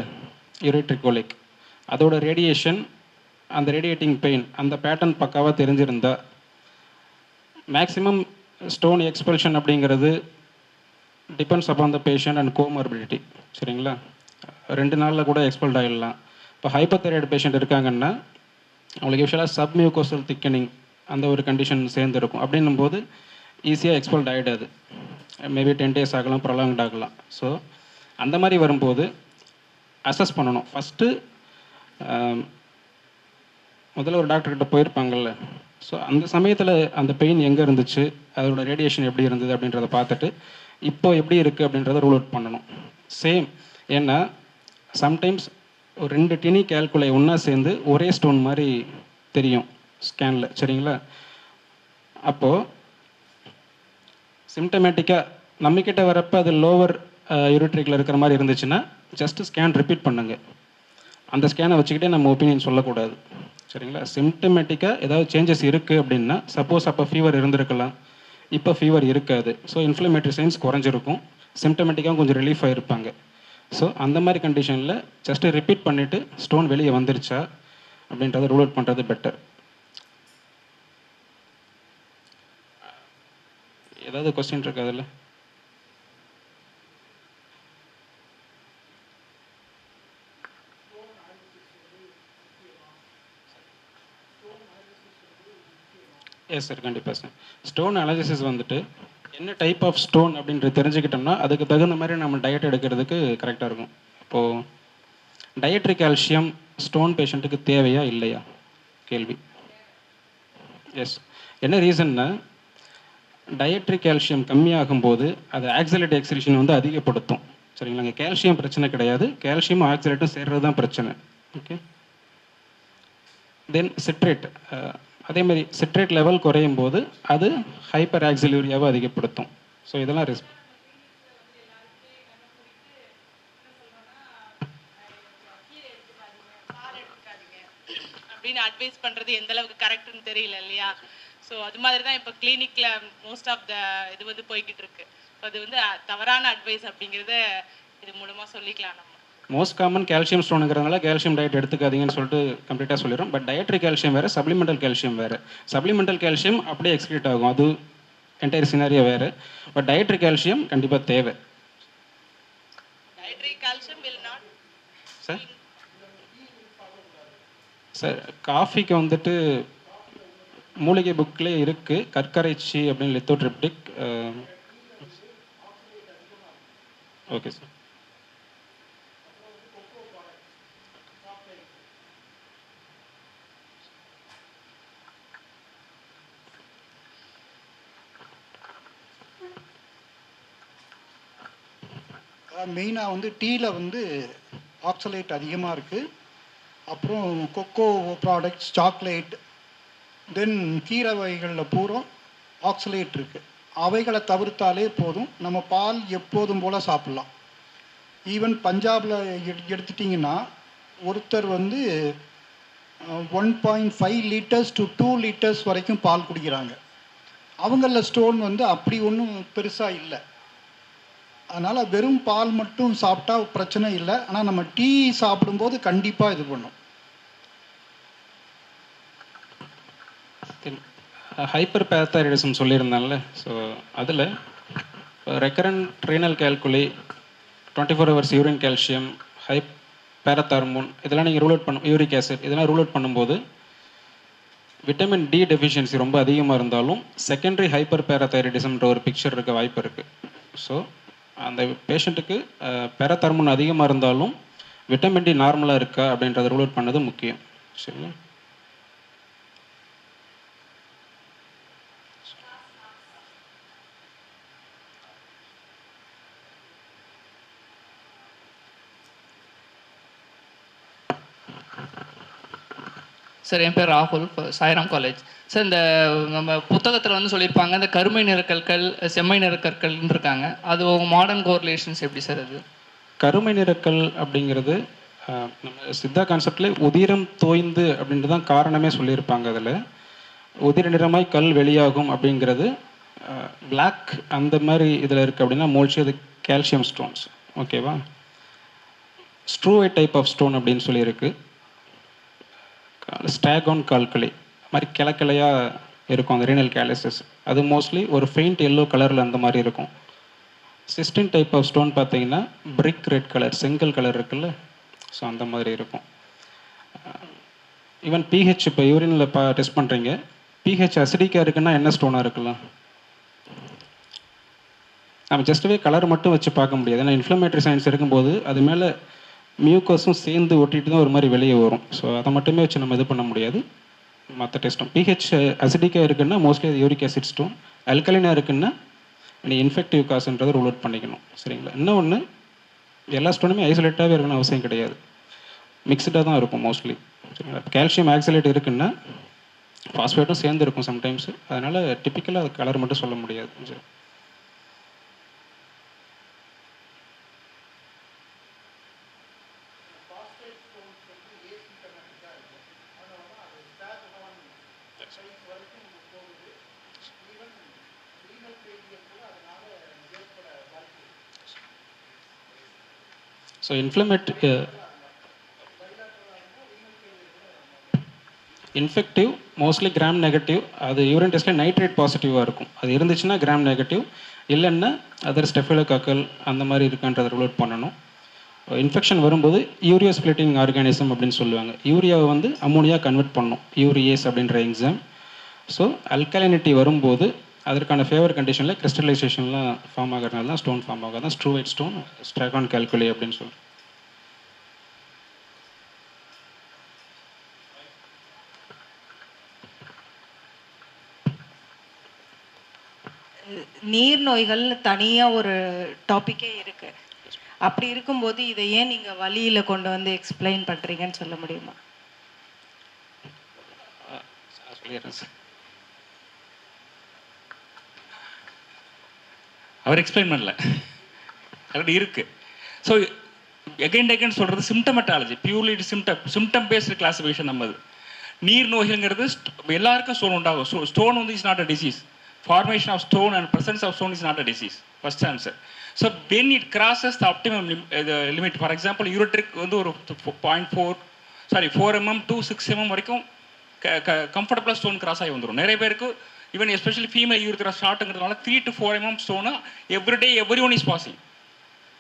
யூரிட்ரிக் கோலிக், அதோட ரேடியேஷன், அந்த ரேடியேட்டிங் பெயின், அந்த பேட்டர்ன் பக்காவாக தெரிஞ்சிருந்தா மேக்ஸிமம் ஸ்டோன் எக்ஸ்பல்ஷன் அப்படிங்கிறது depends upon the patient and comorbidity. சரிங்களா? 2 நாளில் கூட எக்ஸ்பல்ட் ஆகிடலாம். இப்போ ஹைப்போதைராய்டு பேஷண்ட் இருக்காங்கன்னா அவங்களுக்கு யூஸ்வலாக சப்மியூகோசல் திக்கனிங் அந்த ஒரு கண்டிஷன் சேர்ந்துருக்கும். அப்படின்னும் போது ஈஸியாக எக்ஸ்பல்ட் ஆகிடாது. மேபி 10 days ஆகலாம், ப்ரொலாங்ட் ஆகலாம். ஸோ அந்த மாதிரி வரும்போது அசஸ் பண்ணணும். ஃபஸ்ட்டு முதல்ல ஒரு டாக்டர்கிட்ட போயிருப்பாங்கள்ல, ஸோ அந்த சமயத்தில் அந்த பெயின் எங்கே இருந்துச்சு, அதோட ரேடியேஷன் எப்படி இருந்தது அப்படின்றத பார்த்துட்டு இப்போ எப்படி இருக்குது அப்படின்றத ரூல் அவுட் பண்ணணும். சேம். ஏன்னா சம்டைம்ஸ் ஒரு 2 டினி கேல்குலை ஒன்றா சேர்ந்து ஒரே ஸ்டோன் மாதிரி தெரியும் ஸ்கேனில், சரிங்களா? அப்போது சிம்டமேட்டிக்காக நம்மக்கிட்ட வரப்போ அது லோவர் யூரிட்ரிக்கில் இருக்கிற மாதிரி இருந்துச்சுன்னா ஜஸ்ட்டு ஸ்கேன் ரிப்பீட் பண்ணுங்கள். அந்த ஸ்கேனை வச்சுக்கிட்டே நம்ம ஒப்பீனியன் சொல்லக்கூடாது, சரிங்களா? சிம்டமேட்டிக்காக ஏதாவது சேஞ்சஸ் இருக்குது அப்படின்னா, சப்போஸ் அப்போ ஃபீவர் இருந்திருக்கலாம், இப்போ ஃபீவர் இருக்காது. ஸோ இன்ஃப்ளமேட்டரி சைன்ஸ் குறைஞ்சிருக்கும், சிம்டமேட்டிக்காக கொஞ்சம் ரிலீஃப் ஆகிருப்பாங்க. ஸோ அந்த மாதிரி கண்டிஷனில் ஜஸ்ட்டு ரிப்பீட் பண்ணிவிட்டு ஸ்டோன் வெளியே வந்துருச்சா அப்படின்றத ரூல் அவுட் பண்ணுறது பெட்டர். ஏதாவது கொஸ்டின் இருக்கு அதில்? எஸ் சார், கண்டிப்பாக சார். ஸ்டோன் அனாலிசிஸ் வந்துட்டு என்ன டைப் ஆஃப் ஸ்டோன் அப்படின்றது தெரிஞ்சுக்கிட்டோம்னா அதுக்கு தகுந்த மாதிரி நம்ம டயட் எடுக்கிறதுக்கு கரெக்டாக இருக்கும். இப்போது டயட்ரி கால்சியம் ஸ்டோன் பேஷண்ட்டுக்கு தேவையா இல்லையா கேள்வி. எஸ், என்ன ரீசன்னா டயட்ரி கால்சியம் கம்மியாகும்போது அது ஆக்சலேட் எக்ஸிலேஷன் வந்து அதிகப்படுத்தும், சரிங்களா? அங்கே கால்சியம் பிரச்சனை கிடையாது, கால்சியமும் ஆக்சலேட்டும் சேர்றது தான் பிரச்சனை. ஓகே, தென் சிட்ரேட், அதே மாதிரி சிட்ரேட் லெவல் குறையும் போது அது ஹைப்பர் ஆக்சிலூரியாவை அதிகப்படுத்தும். ஸோ இதெல்லாம் ரிஸ்க். அப்படின்னு அட்வைஸ் பண்ணுறது எந்த அளவுக்கு கரெக்டுன்னு தெரியல இல்லையா? ஸோ அது மாதிரி தான் இப்போ கிளினிக்கில் மோஸ்ட் ஆஃப் த இது வந்து போய்கிட்டு இருக்கு. அது வந்து தவறான அட்வைஸ் அப்படிங்கிறத இது மூலமாக சொல்லிக்கலாம். நம்ம மோஸ்ட் காமன் கால்சியம் ஸ்டோனுங்கிறதுனால கால்சியம் டயட் எடுத்துக்காதீங்கன்னு சொல்லிட்டு கம்ப்ளீட்டாக சொல்லிடுறோம். பட் டயட்ரி கால்சியம் வேறு, சப்ளிமெண்டல் கால்சியம் வேறு. சப்ளிமெண்டல் கால்சியம் அப்படியே எக்ஸ்க்ரீட் ஆகும், அது என்டையர் சினாரியோ வேறு. பட் டயட்ரி கால்சியம் கண்டிப்பாக தேவை. Dietary calcium will not sir sir காஃபிக்கு வந்துட்டு மூலிகை புக்லேயே இருக்குது, கற்கரைச்சி அப்படின்னு லித்தோட்ரிப்டிக். Okay sir. மெயினாக வந்து டீயில் வந்து ஆக்சலேட் அதிகமாக இருக்குது. அப்புறம் கொக்கோ ப்ராடக்ட்ஸ், சாக்லேட், தென் கீரை வகைகளில் பூரா ஆக்சலேட் இருக்குது. அவைகளை தவிர்த்தாலே போதும், நம்ம பால் எப்போதும் போல் சாப்பிட்லாம். ஈவன் பஞ்சாபில் எடுத்துட்டிங்கன்னா ஒருத்தர் வந்து 1.5 லிட்டர்ஸ் டு 2 லிட்டர்ஸ் வரைக்கும் பால் குடிக்கிறாங்க. அவங்களில் ஸ்டோன் வந்து அப்படி ஒன்றும் பெருசாக இல்லை. அதனால் வெறும் பால் மட்டும் சாப்பிட்டா பிரச்சனை இல்லை. ஆனால் நம்ம டீ சாப்பிடும்போது கண்டிப்பாக இது பண்ணும். ஹைப்பர் பேரதைராய்டிசம் சொல்லியிருந்தாங்கல்ல, ஸோ அதில் recurrent renal calculi, 24 hours urine calcium, high parathormone, இதெல்லாம் நீங்கள் ரூல் அவுட் பண்ண, யூரிக் ஆசிட், இதெல்லாம் ரூல் அவுட் பண்ணும்போது விட்டமின் டி டெஃபிஷியன்சி ரொம்ப அதிகமாக இருந்தாலும் செகண்டரி ஹைப்பர் பேரதைராய்டிசம்ன்ற ஒரு பிக்சர் இருக்க வாய்ப்பு இருக்குது. ஸோ அந்த பேஷண்ட்டுக்கு பேரத்தார்மோன் அதிகமாக இருந்தாலும் விட்டமின் டி நார்மலாக இருக்கா அப்படின்றத ரூல் அவுட் பண்ணது முக்கியம், சரிங்களா? சார், என் பேர் ராகுல், சாய்ராம் காலேஜ். சார், இந்த நம்ம புத்தகத்தில் வந்து சொல்லியிருப்பாங்க இந்த கருமை நிறக்கற்கள், செம்மை நிறக்கற்கள்னு இருக்காங்க. அது உங்கள் மாடர்ன் கோரிலேஷன்ஸ் எப்படி சார்? அது கருமை நிறக்கல் அப்படிங்கிறது நம்ம சித்தா கான்செப்டில் உதிரம் தோய்ந்து அப்படின்ட்டு தான் காரணமே சொல்லியிருப்பாங்க. அதில் உதிர நிறமாய் கல் வெளியாகும் அப்படிங்கிறது பிளாக் அந்த மாதிரி இதில் இருக்குது அப்படின்னா மோஸ்ட்லி அது கால்சியம் ஸ்டோன்ஸ், ஓகேவா? ஸ்ட்ரூவைட் டைப் ஆஃப் ஸ்டோன் அப்படின்னு சொல்லியிருக்கு. ஸ்டாகான் கால்களி மாதிரி கிளக்கிளையாக இருக்கும் அந்த ரீனல் கேலிசஸ், அது மோஸ்ட்லி ஒரு ஃபெயிண்ட் எல்லோ கலரில் அந்த மாதிரி இருக்கும். சிஸ்டின் டைப் ஆஃப் ஸ்டோன் பார்த்தீங்கன்னா பிரிக் ரெட் கலர், செங்கல் கலர் இருக்குல்ல, ஸோ அந்த மாதிரி இருக்கும். ஈவன் பிஹெச் இப்போ யூரினில் டெஸ்ட் பண்ணுறீங்க, பிஹெச் அசிடிக்காக இருக்குன்னா என்ன ஸ்டோனாக இருக்கலாம்? நம்ம ஜஸ்ட்வே கலர் மட்டும் வச்சு பார்க்க முடியாது, ஏன்னா இன்ஃப்ளமேட்டரி சைன்ஸ் இருக்கும்போது அது மேலே மியூக்கஸும் சேர்ந்து ஒட்டிட்டு தான் ஒரு மாதிரி வெளியே வரும். ஸோ அதை மட்டுமே வச்சு நம்ம இது பண்ண முடியாது. மற்ற டெஸ்ட்டும் பிஹெச் அசிடிக்காக இருக்குன்னா மோஸ்ட்லி அது யூரிக் ஆசிட் ஸ்டோன், அல்கலைனாக இருக்குன்னா நீ இன்ஃபெக்டிவ் காசுன்றதை ரூல் அவுட் பண்ணிக்கணும், சரிங்களா? இன்னொன்று எல்லா ஸ்டோனுமே ஐசோலேட்டாகவே இருக்கணும்னு அவசியம் கிடையாது, மிக்சடாக தான் இருக்கும் மோஸ்ட்லி. கால்சியம் ஆக்சலேட் இருக்குன்னா ஃபாஸ்பேட்டும் சேர்ந்து இருக்கும் சம்டைம்ஸ். அதனால் டிப்பிக்கலாக அது கலர் மட்டும் சொல்ல முடியாது. So infective mostly gram negative. அது யூரின் டெஸ்ட்டில் நைட்ரேட் பாசிட்டிவாக இருக்கும். அது இருந்துச்சுன்னா கிராம் நெகட்டிவ், இல்லைன்னா அதர் ஸ்டெஃபிலோகாக்கல் அந்த மாதிரி இருக்கான்றதை ரூல் பண்ணணும். இன்ஃபெக்ஷன் வரும்போது யூரியோ ஸ்பிளிட்டிங் ஆர்கானிசம் அப்படின்னு சொல்லுவாங்க. யூரியாவை வந்து அமோனியா கன்வெர்ட் பண்ணும், யூரியேஸ் அப்படின்ற என்சைம். ஸோ அல்கலினிட்டி வரும்போது அதற்கான ஃபேவர் கண்டிஷனில் கிறிஸ்டலைசேஷன்லாம் ஃபார்ம் ஆகிறதுனால தான் ஸ்டோன் ஃபார்ம் ஆகாது. தான் ஸ்ட்ரூவைட் ஸ்டோன், ஸ்ட்ராகான் கால்குலி அப்படின்னு சொல்லுவோம். நீர்நோய்கள் தனியாக ஒரு டாப்பிக்கே இருக்கு. அப்படி இருக்கும்போது இதை ஏன் நீங்கள் வழியில் கொண்டு வந்து எக்ஸ்பிளைன் பண்ணுறீங்கன்னு சொல்ல முடியுமா? சொல்லிடுறேன் சார். அவர் எக்ஸ்பிளைன் பண்ணல, ஆல்ரெடி இருக்கு. ஸோ எகைன் சொல்கிறது சிம்டமெட்டாலஜி, பியூர்லி சிம்டம் பேஸ்டு கிளாசிஃபிகேஷன் நம்மது. நீர் நோய்கள்ங்கிறது எல்லாருக்கும் ஸ்டோன் உண்டாகும். ஸ்டோன் வந்து is not a disease. Formation of stone and presence of stone is not a disease. First answer. So when it crosses the optimum limit, for example, ureteric வந்து ஒரு 4 mm to 6 mm வரைக்கும் கம்ஃபர்டபுளாக stone cross ஆகி வந்துடும். நிறைய பேருக்கு even especially female urethra ஷார்ட்டுங்கிறதுனால 3 to 4 mm stone everyday every one is passing.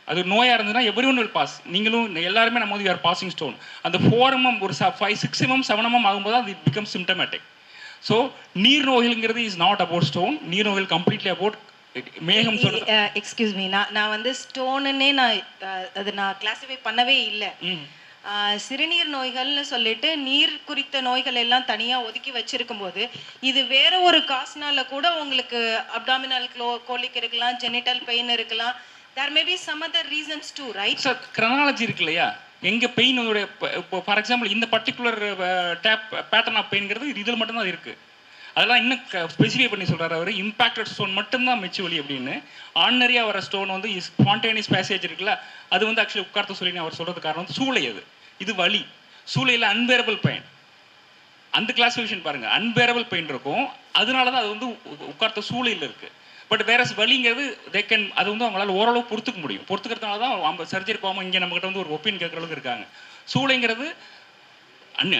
அது நோயாக இருந்ததுன்னா எவ்ரி ஒன் வில் பாஸ். நீங்களும் எல்லாருமே நம்ம வந்து யூஆர் பாசிங் ஸ்டோன். அந்த 4 mm ஒரு 5, 6 mm 7 mm ஆகும்போது அது இட் பிகம் சிம்டமேட்டிக். ஸோ நீர் நோய்கள்ங்கிறது இஸ் நாட் அபவுட் ஸ்டோன். நீர் நோய்கள் கம்ப்ளீட்லி அபவுட் மேகம். எக்ஸ்கியூஸ் மீ, நான் வந்து ஸ்டோனுன்னே நான் கிளாஸிஃபை பண்ணவே இல்லை. சிறுநீர் நோய்கள்னு சொல்லிட்டு நீர் குறித்த நோய்கள் எல்லாம் தனியாக ஒதுக்கி வச்சிருக்கும் போது இது வேற ஒரு காசுனால கூட உங்களுக்கு அப்டாமினல் கோலிக் இருக்கலாம், ஜெனிட்டல் பெயின் இருக்கலாம். There may be some other reasons too, right? Sir chronology இருக்கு இல்லையா, எங்கே பெயின் இப்போ ஃபார் எக்ஸாம்பிள் இந்த பர்டிகுலர் பேட்டர்ன் ஆஃப் பெயின்ங்கிறது இதில் மட்டும்தான் இருக்குது. அதெல்லாம் இன்னும் ஸ்பெசிஃபை பண்ணி சொல்கிறார் அவர். இம்பாக்டட் ஸ்டோன் மட்டும்தான் மெச்சு வலி அப்படின்னு. ஆர்டினரியாக வர ஸ்டோன் வந்து ஸ்பான்டேனியஸ் பேசேஜ் இருக்குல்ல, அது வந்து ஆக்சுவலி உட்கார்த்த சொல்லி அவர் சொல்கிறது காரணம் வந்து சூளை. இது வலி. சூளையில் அன்பேரபிள் பெயின், அந்த கிளாஸிஃபிகேஷன் பாருங்கள். அன்பேரபிள் பெயின் இருக்கும், அதனால தான் அது வந்து உட்கார்த்த சூளையில் இருக்குது. பட் வேற வலிங்கிறது அது வந்து அவங்களால ஓரளவு பொறுத்துக்க முடியும். பொறுத்துக்கிறதுனால தான் அவங்க சர்ஜரி போகாமல் இங்கே நம்மகிட்ட வந்து ஒரு ஒப்பீனியன் கேட்குற அளவுக்கு இருக்காங்க. சூளைங்கிறது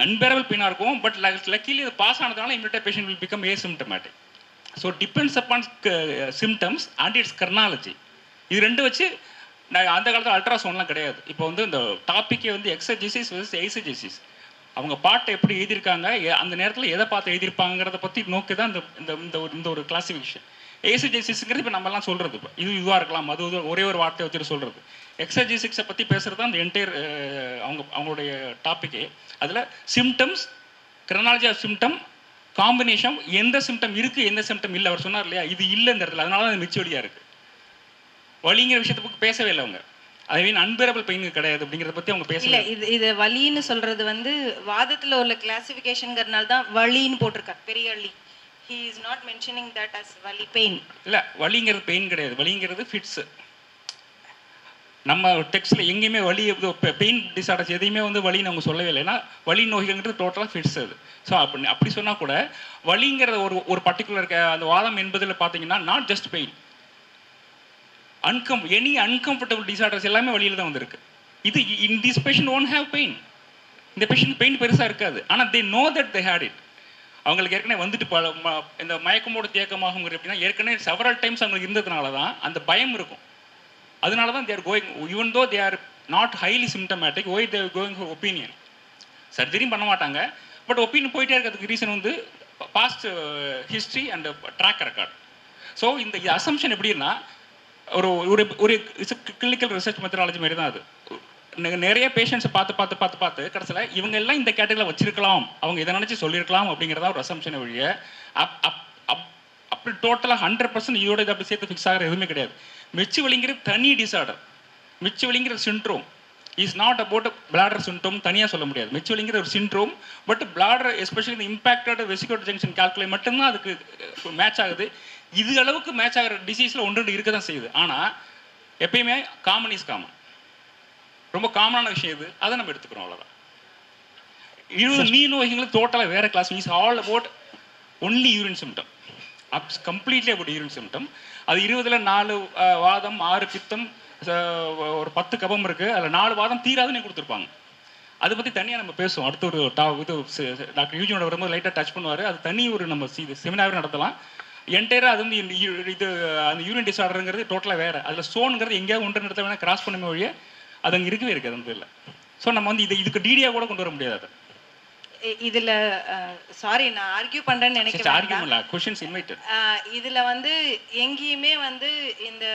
அன்பேரபிள் பெயினாக இருக்கும், பட் லக்கிலி அது பாஸ் ஆனதுனால immediate patient will become asymptomatic. So depends upon symptoms and it's chronology. இது ரெண்டு வச்சு அந்த காலத்தில் அல்ட்ராசவுண்ட்லாம் கிடையாது. இப்போ வந்து இந்த டாப்பிக்கே வந்து எக்ஸஜிசிஸ் வெர்சஸ் எய்சஜிசிஸ். அவங்க பாட்டை எப்படி எழுதியிருக்காங்க, அந்த நேரத்தில் எதை பார்த்து எழுதியிருப்பாங்கிறத பற்றி நோக்கி தான் இந்த ஒரு கிளாசிஃபிகேஷன். ஏசிஜெசிஸ்ங்கிறது இப்போ நம்மலாம் சொல்கிறது, இப்போ இதுவாக இருக்கலாம், அது ஒரே ஒரு வார்த்தையை வச்சுட்டு சொல்கிறது. எக்ஸஜிசிக்ஸை பற்றி பேசுகிறது தான் அந்த என்டையர் அவங்களுடைய டாப்பிக்கே. அதில் symptoms, chronology of symptom, combination, எந்த சிம்டம் இருக்குது எந்த சிம்டம் இல்லை. அவர் சொன்னார் இல்லையா, இது இல்லை இந்த இடத்துல, அதனால தான் மிச்ச வழியாக இருக்குது. வலிங்கிற விஷயத்தை பற்றி பேசவே இல்லை அவங்க. ஐ மீன் அன்பேரபிள் பெயின் கிடையாது அப்படிங்கிறத பற்றி அவங்க பேசல. இது வலின்னு சொல்கிறது வந்து வாதத்தில் உள்ள கிளாசிஃபிகேஷன்ங்கிறதுனால தான் வலின்னு போட்டிருக்காரு, பெரிய வலி. He is not mentioning that as வலி பெயின். இல்லை, வலிங்கிறது பெயின் கிடையாது, வலிங்கிறது ஃபிட்ஸு. நம்ம டெக்ஸ்ட்டில் எங்கேயுமே வலி பெயின் டிஸார்டர்ஸ் எதையுமே வந்து வலின்னு அவங்க சொல்லவே இல்லை. ஏன்னா வலி நோய்கள்ங்கிறது டோட்டலாக ஃபிட்ஸ் அது. ஸோ அப்படி சொன்னால் கூட வலிங்கிற ஒரு பர்டிகுலர் அந்த வாதம் என்பதில் பார்த்தீங்கன்னா not just pain, any uncomfortable disorders எல்லாமே வழியில் தான் வந்திருக்கு. இது in this patient won't have pain. இந்த பேஷண்ட் பெயின் பெருசாக இருக்காது, ஆனால் they know that they had it. அவங்களுக்கு ஏற்கனவே வந்துட்டு இந்த மயக்கமோட தேக்கமாகும் அப்படின்னா ஏற்கனவே செவரல் டைம்ஸ் அவங்களுக்கு இருந்ததுனால தான் அந்த பயம் இருக்கும். அதனால தான் தேர் going, even though they are not highly symptomatic, why they're going for opinion. சர்ஜரியும் பண்ண மாட்டாங்க, பட் ஒப்பீனியன் போயிட்டே இருக்கிறதுக்கு ரீசன் வந்து past history and track record. So இந்த அசம்ஷன் எப்படின்னா ஒரு ஒரு கிளினிக்கல் ரிசர்ச் மெத்தடாலஜி மாதிரி தான் அது. நிறைய பேஷண்ட்ஸை பார்த்து கடைசியில் இவங்க எல்லாம் இந்த கேட்டகரியில் வச்சிருக்கலாம், அவங்க இதை நினச்சி சொல்லியிருக்கலாம் அப்படிங்கிறதா ஒரு அசம்ஷனை வழிய அப்படி டோட்டலாக 100% இதோட இதை அப்படி சேர்த்து ஃபிக்ஸ் ஆகிற எதுவுமே கிடையாது. மெச்சு வலிங்கிறது தனி டிஸார்டர். மிச்சுவலிங்கிற syndrome is not about bladder syndrome தனியாக சொல்ல முடியாது. மிச்சுவலிங்கிற ஒரு சிண்ட்ரோம், பட் பிளாடர் எஸ்பெஷலி இந்த இம்பாக்டட் வெசிகோட் ஜங்ஷன் கால்குலை மட்டும்தான் அதுக்கு மேட்ச் ஆகுது. இது அளவுக்கு மேட்ச் ஆகிற டிசீஸில் ஒன்று இருக்க தான் செய்யுது. ஆனால் எப்பயுமே காமன் இஸ் காமன், ரொம்ப காமனான விஷயம் இது, அதை நம்ம எடுத்துக்கிறோம், அவ்வளோதான். 20 நீர் நோய்களுக்கு டோட்டலாக வேறு class. Is all about only urine symptom, completely about urine symptom. அது 20ல் 4 வாதம், 6 பித்தம், ஒரு 10 கபம் இருக்குது. அதில் 4 வாதம் தீராதுன்னு கொடுத்துருப்பாங்க. அதை பற்றி தனியாக நம்ம பேசுவோம். அடுத்த ஒரு இது டாக்டர் யூஜினோட வரும்போது லைட்டாக டச் பண்ணுவார். அது தனி ஒரு நம்ம செமினார் நடத்தலாம். என்டையராக அது வந்து இது அந்த யூரின் டிஸார்டருங்கிறது டோட்டலாக வேறு. அதில் ஸ்டோனுங்கிறது எங்கேயாவது ஒன்று இடத்துல வேணால் கிராஸ் பண்ண வழியே அது அங்கே இருக்கவே இருக்காது அந்த இல்லை. ஸோ நம்ம வந்து இதுக்கு டிடியாக கூட கொண்டு வர முடியாது. அது இதுல சாரி நான் ஆர்கியூ பண்றேன்னு நினைக்கிறேன். Questions invited. இதுல வந்து எங்கேயுமே வந்து இந்த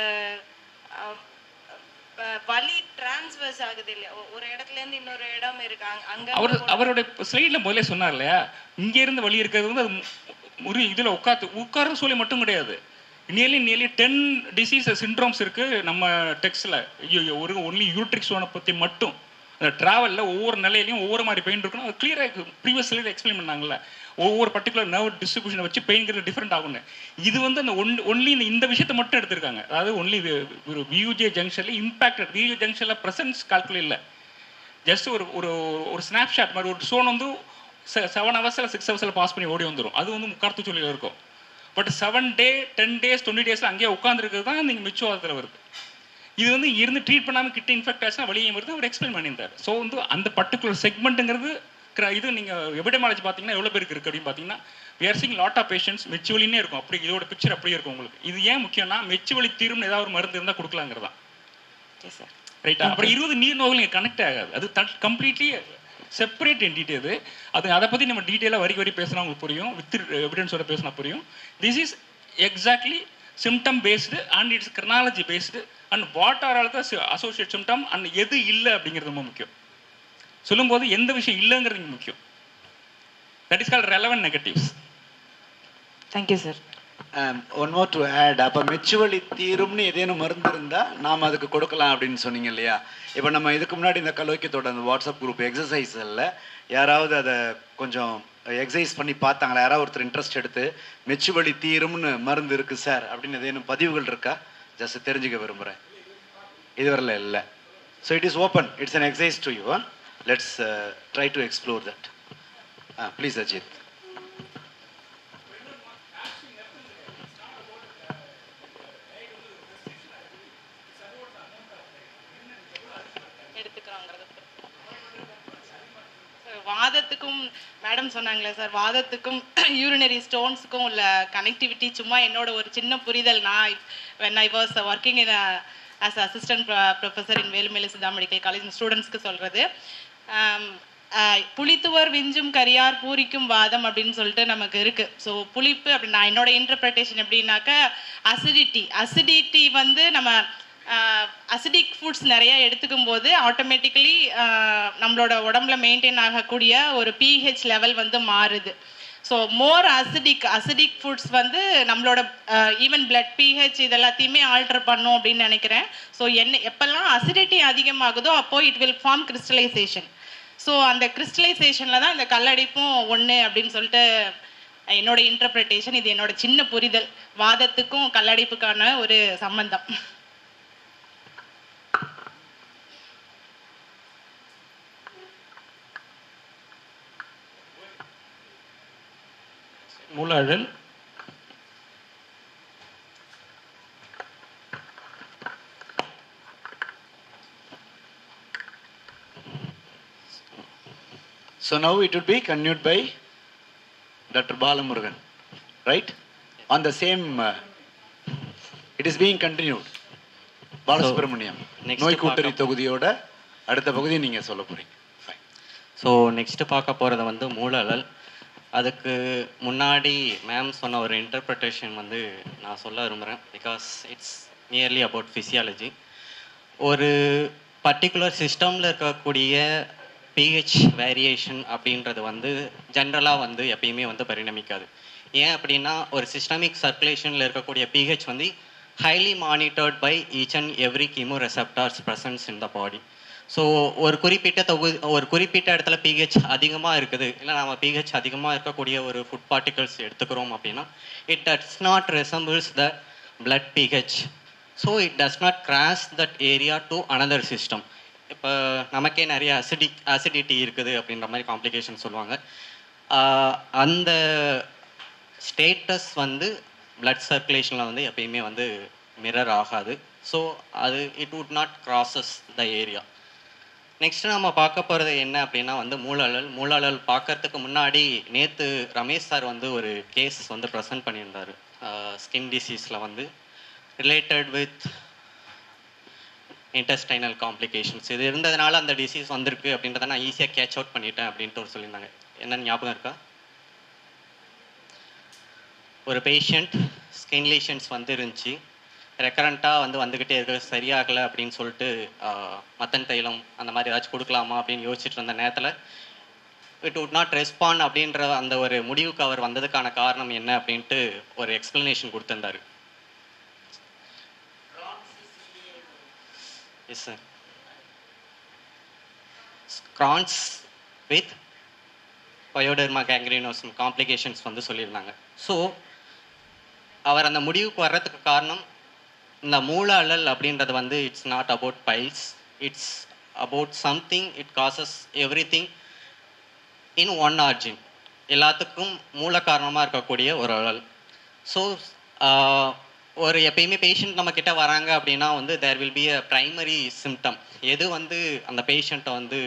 வலி டிரான்ஸ்வர்ஸ் ஆகுது இல்லையா, ஒரு இடத்துல இருந்து இன்னொரு இடம் இருக்காங்க. அங்க அவருடைய ஸ்லைட்ல முதல்ல சொன்னார் இல்லையா, இங்க இருந்து வலி இருக்கிறது வந்து அது இதுல உட்கார சொல்லி மட்டும் கிடையாது. நியர்லி 10 டிசீஸ் சிண்ட்ரோம்ஸ் இருக்கு நம்ம டெக்ஸ்ட்ல. ஒரு ஒன்லி யூட்ரிக் ஸ்டோனை பத்தி மட்டும் அந்த ட்ராவலில் ஒவ்வொரு நிலையிலையும் ஒவ்வொரு மாதிரி பெயின் இருக்கணும். அது கிளியராக ப்ரீவியஸ் ஸ்லைடில் எக்ஸ்பிளைன் பண்ணாங்கல்ல, ஒவ்வொரு பர்டிகுலர் நர்வ் டிஸ்ட்ரிபியூஷனை வச்சு பெயின்கிறது டிஃப்ரெண்ட் ஆகும்னு. இது வந்து அந்த ஒன்லி இந்த விஷயத்தை மட்டும் எடுத்திருக்காங்க. அதாவது ஒன்லி ஒரு வியூஜே ஜங்ஷனில் இம்பாக்டட் வியூஜே ஜங்ஷனில் ப்ரெசன்ஸ் கால்குலேட் இல்லை, ஜஸ்ட் ஒரு ஸ்னாப்ஷாட் மாதிரி. ஒரு ஸ்டோன் வந்து 7 ஹவர்ஸில் 6 ஹவர்ஸில் பாஸ் பண்ணி ஓடி வந்துடும். அது வந்து முக்கார்த்து சொல்லியில் இருக்கும். பட் 7 டே 10 டேஸ் 20 டேஸில் அங்கேயே உட்காந்துருக்கிறது தான் நீங்கள் மிச்சவாதத்தில் வருது. இது வந்து இருந்து ட்ரீட் பண்ணாமல் கிட்ட இன்ஃபெக்ட் ஆச்சுன்னா வழியே வருது. அவர் எக்ஸ்பிளைன் பண்ணியிருந்தார். ஸோ வந்து அந்த பர்டிகுலர் செக்மெண்ட்டுங்கிறது இது நீங்கள் எபிடமாலஜி பார்த்தீங்கன்னா எவ்வளோ பேருக்கு இருக்குது அப்படின்னு பார்த்தீங்கன்னா, we are seeing lot of patients மெச்சுவலின்னே இருக்கும். அப்படி இதோட பிக்சர் அப்படியே இருக்கும் உங்களுக்கு. இது ஏன் முக்கியம்னா, மெச்சுவலி தீரும்னு ஏதாவது ஒரு மருந்து இருந்தால் கொடுக்கலாங்கிறதா, ரைட்டா? அப்புறம் 20 நீர் நோய்கள் நீங்கள் கனெக்ட் ஆகாது. அது கம்ப்ளீட்லி செப்பரேட் என்டிட்டி. அது அதை பற்றி நம்ம டீட்டெயிலாக வரி பேசினா உங்களுக்கு புரியும், வித் எவிடன்ஸோட பேசினா புரியும். This is exactly symptom based and it's chronology based and what are all the associate symptom and எது இல்லை அப்படிங்கிறது ரொம்ப முக்கியம். சொல்லும்போது எந்த விஷயம் இல்லைங்கிறது முக்கியம். That is called relevant negatives. Thank you sir. One more to add. அப்போ மெச்சுவலி தீரும்னு ஏதேனும் மருந்து இருந்தால் நாம் அதுக்கு கொடுக்கலாம் அப்படின்னு சொன்னீங்க இல்லையா? இப்போ நம்ம இதுக்கு முன்னாடி இந்த கலோக்கியத்தோட அந்த வாட்ஸ்அப் குரூப் எக்ஸசைஸில் யாராவது அதை கொஞ்சம் எக்ஸசைஸ் பண்ணி பார்த்தாங்களா? யாராவது ஒருத்தர் இன்ட்ரெஸ்ட் எடுத்து மெச்சுவலி தீரும்னு மருந்து இருக்குது சார் அப்படின்னு ஏதேனும் பதிவுகள் இருக்கா? ஜஸ்ட் தெரிஞ்சுக்க விரும்புகிறேன். இதுவரையில் இல்லை. So it is open, it's an exercise to you. Let's try to explore that. Please Ajith. வாதத்துக்கும் மேடம் சொன்னாங்களே சார், வாதத்துக்கும் யூரினரி ஸ்டோன்ஸுக்கும் உள்ள கனெக்டிவிட்டி சும்மா என்னோட ஒரு சின்ன புரிதல். நான் when I was working in as assistant professor in Velumailu Siddha medical college ஸ்டூடெண்ட்ஸ்க்கு சொல்கிறது, புளித்துவர் விஞ்சும் கரியார் பூரிக்கும் வாதம் அப்படின்னு சொல்லிட்டு நமக்கு இருக்குது. ஸோ புளிப்பு அப்படி நான் என்னோட இன்டர்பிரிட்டேஷன் எப்படின்னாக்கா, அசிடிட்டி வந்து நம்ம அசிடிக் ஃபுட்ஸ் நிறையா எடுத்துக்கும் போது ஆட்டோமேட்டிக்கலி நம்மளோட உடம்புல மெயின்டைன் ஆகக்கூடிய ஒரு pH லெவல் வந்து மாறுது. ஸோ மோர் அசிடிக் ஃபுட்ஸ் வந்து நம்மளோட ஈவன் பிளட் pH இது எல்லாத்தையுமே ஆல்டர் பண்ணும் அப்படின்னு நினைக்கிறேன். ஸோ எப்பெல்லாம் அசிடிட்டி அதிகமாகுதோ அப்போது it will form crystallization. So அந்த கிறிஸ்டலைசேஷனில் தான் இந்த கல்லடைப்பும் ஒன்று அப்படின்னு சொல்லிட்டு என்னோட இன்டர்பிரிட்டேஷன். இது என்னோட சின்ன புரிதல், வாதத்துக்கும் கல்லடைப்புக்கான ஒரு சம்பந்தம். மூலாழல், So now it would be continued by Dr. Balamurugan, right? On the same, it is being continued. Balasubramaniam, நோய் கூட்டறி தொகுதியோட அடுத்த பகுதி நீங்கள் சொல்ல போகிறீங்க. ஸோ நெக்ஸ்ட்டு பார்க்க போகிறது வந்து மூலழல். அதுக்கு முன்னாடி மேம் சொன்ன ஒரு இன்டர்பிரிட்டேஷன் வந்து நான் சொல்ல விரும்புகிறேன். Because it's nearly about physiology. ஒரு பர்டிகுலர் சிஸ்டமில் இருக்கக்கூடிய pH வேரியேஷன் அப்படின்றது வந்து ஜென்ரலாக வந்து எப்பயுமே வந்து பரிணமிக்காது. ஏன் அப்படின்னா, ஒரு சிஸ்டமிக் சர்க்குலேஷனில் இருக்கக்கூடிய pH வந்து highly monitored by each and every chemoreceptors present in the body. So ஒரு குறிப்பிட்ட இடத்துல பிஹெச் அதிகமாக இருக்குது, இல்லை நம்ம பிஹெச் அதிகமாக இருக்கக்கூடிய ஒரு ஃபுட் பார்ட்டிகல்ஸ் எடுத்துக்கிறோம் அப்படின்னா it does not resembles the blood pH. So it does not cross that area to another system. இப்போ நமக்கே நிறைய அசிடிட்டி இருக்குது அப்படின்ற மாதிரி காம்ப்ளிகேஷன் சொல்லுவாங்க. அந்த ஸ்டேட்டஸ் வந்து பிளட் சர்க்குலேஷனில் வந்து எப்பயுமே வந்து மிரர் ஆகாது. ஸோ அது it would not crosses the area. Next நம்ம பார்க்க போகிறது என்ன அப்படின்னா வந்து மூலழல் பார்க்கறதுக்கு முன்னாடி நேற்று ரமேஷ் சார் வந்து ஒரு கேஸ் வந்து ப்ரெசென்ட் பண்ணியிருந்தார். ஸ்கின் டிசீஸில் வந்து ரிலேட்டட் வித் இன்டெஸ்டைனல் காம்ப்ளிகேஷன்ஸ் இது இருந்ததுனால அந்த டிசீஸ் வந்திருக்கு அப்படின்றத நான் ஈஸியாக கேட்ச் அவுட் பண்ணிட்டேன் அப்படின்ட்டு ஒரு சொல்லியிருந்தாங்க. என்னென்னு ஞாபகம் இருக்கா? ஒரு பேஷண்ட் ஸ்கின் லீஷன்ஸ் வந்து இருந்துச்சு, ரெக்கரண்ட்டாக வந்து வந்துக்கிட்டே இருக்க, சரியாகலை அப்படின்னு சொல்லிட்டு மத்தன் தைலம் அந்த மாதிரி ஏதாச்சும் கொடுக்கலாமா அப்படின்னு யோசிச்சுட்டு இருந்த நேரத்தில் இட் வுட் நாட் ரெஸ்பாண்ட் அப்படின்ற அந்த ஒரு முடிவுக்கு அவர் வந்ததுக்கான காரணம் என்ன அப்படின்ட்டு ஒரு எக்ஸ்பிளனேஷன் கொடுத்துருந்தாரு. Yes sir, Crohn's with pyoderma gangrenosum complications வந்து சொல்லியிருந்தாங்க. ஸோ அவர் அந்த முடிவுக்கு வர்றதுக்கு காரணம் இந்த மூல அழல் அப்படின்றது வந்து it's not about piles, it's about something, it causes everything in one origin. எல்லாத்துக்கும் மூல காரணமாக இருக்கக்கூடிய ஒரு அழல். ஸோ ஒரு எப்பயுமே பேஷண்ட் நம்ம கிட்ட வராங்க அப்படின்னா வந்து there will be a primary symptom. எது வந்து அந்த பேஷண்ட்டை வந்து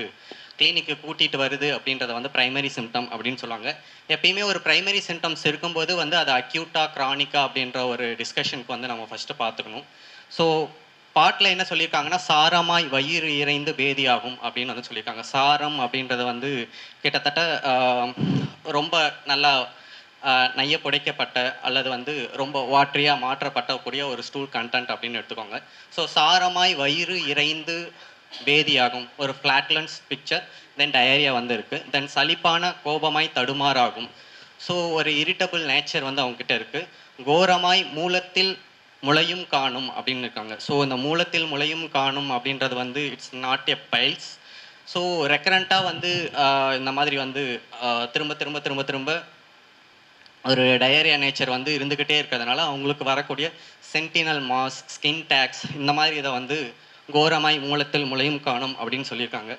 கிளினிக்கு கூட்டிகிட்டு வருது அப்படின்றத வந்து ப்ரைமரி சிம்டம் அப்படின்னு சொல்லுவாங்க. எப்பயுமே ஒரு ப்ரைமரி சிம்டம்ஸ் இருக்கும்போது வந்து அது அக்யூட்டா க்ரானிக்கா அப்படின்ற ஒரு டிஸ்கஷனுக்கு வந்து நம்ம ஃபஸ்ட்டு பார்த்துக்கணும். ஸோ பாட்டில் என்ன சொல்லியிருக்காங்கன்னா சாரமாய் வயிறு இறைந்து பேதியாகும் அப்படின்னு வந்து சொல்லியிருக்காங்க. சாரம் அப்படின்றது வந்து கிட்டத்தட்ட ரொம்ப நல்லா நைய புடைக்கப்பட்ட அல்லது வந்து ரொம்ப வாட்டரியாக மாற்றப்பட்டக்கூடிய ஒரு ஸ்டூல் கண்டென்ட் அப்படின்னு எடுத்துக்கோங்க. ஸோ சாரமாய் வயிறு இறைந்து பேதியாகும் ஒரு ஃப்ளாட்லன்ஸ் பிக்சர். தென் டயரியா வந்து இருக்குது. தென் சலிப்பான கோபமாய் தடுமாறாகும். ஸோ ஒரு இரிட்டபிள் நேச்சர் வந்து அவங்ககிட்ட இருக்குது. கோரமாய் மூலத்தில் முளையும் காணும் அப்படின்னு இருக்காங்க. ஸோ இந்த மூலத்தில் முளையும் காணும் அப்படின்றது வந்து it's not a piles. So ரெக்கரண்ட்டாக வந்து இந்த மாதிரி வந்து திரும்ப திரும்ப திரும்ப திரும்ப ஒரு டயரியா நேச்சர் வந்து இருந்துக்கிட்டே இருக்கிறதுனால அவங்களுக்கு வரக்கூடிய சென்டினல் மாஸ், ஸ்கின் டேக்ஸ் இந்த மாதிரி இதை வந்து கோரமாய் மூலத்தில் முளையும் காணும் அப்படின்னு சொல்லியிருக்காங்க.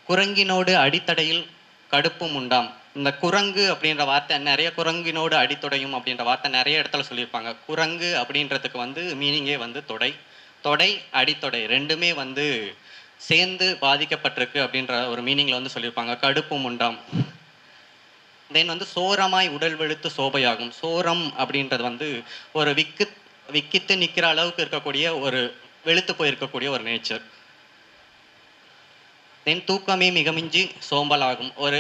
குரங்கினோடு அடித்தடையில் கடுப்பும் உண்டாம். இந்த குரங்கு அப்படின்ற வார்த்தை நிறைய, குரங்கினோடு அடித்தொடையும் அப்படின்ற வார்த்தை நிறைய இடத்துல சொல்லியிருப்பாங்க. குரங்கு அப்படின்றதுக்கு வந்து மீனிங்கே வந்து தொடை, தொடை அடித்தொடை ரெண்டுமே வந்து சேர்ந்து பாதிக்கப்பட்டிருக்கு அப்படின்ற ஒரு மீனிங்கில் வந்து சொல்லியிருப்பாங்க. கடுப்பும் உண்டாம். தென் வந்து சோரமாய் உடல் வெளுத்து சோபையாகும். சோரம் அப்படின்றது வந்து ஒரு விக்கித்து நிற்கிற அளவுக்கு இருக்கக்கூடிய ஒரு வெளுத்து போயிருக்கக்கூடிய ஒரு நேச்சர். தென் தூக்கமே மிகமிஞ்சி சோம்பலாகும். ஒரு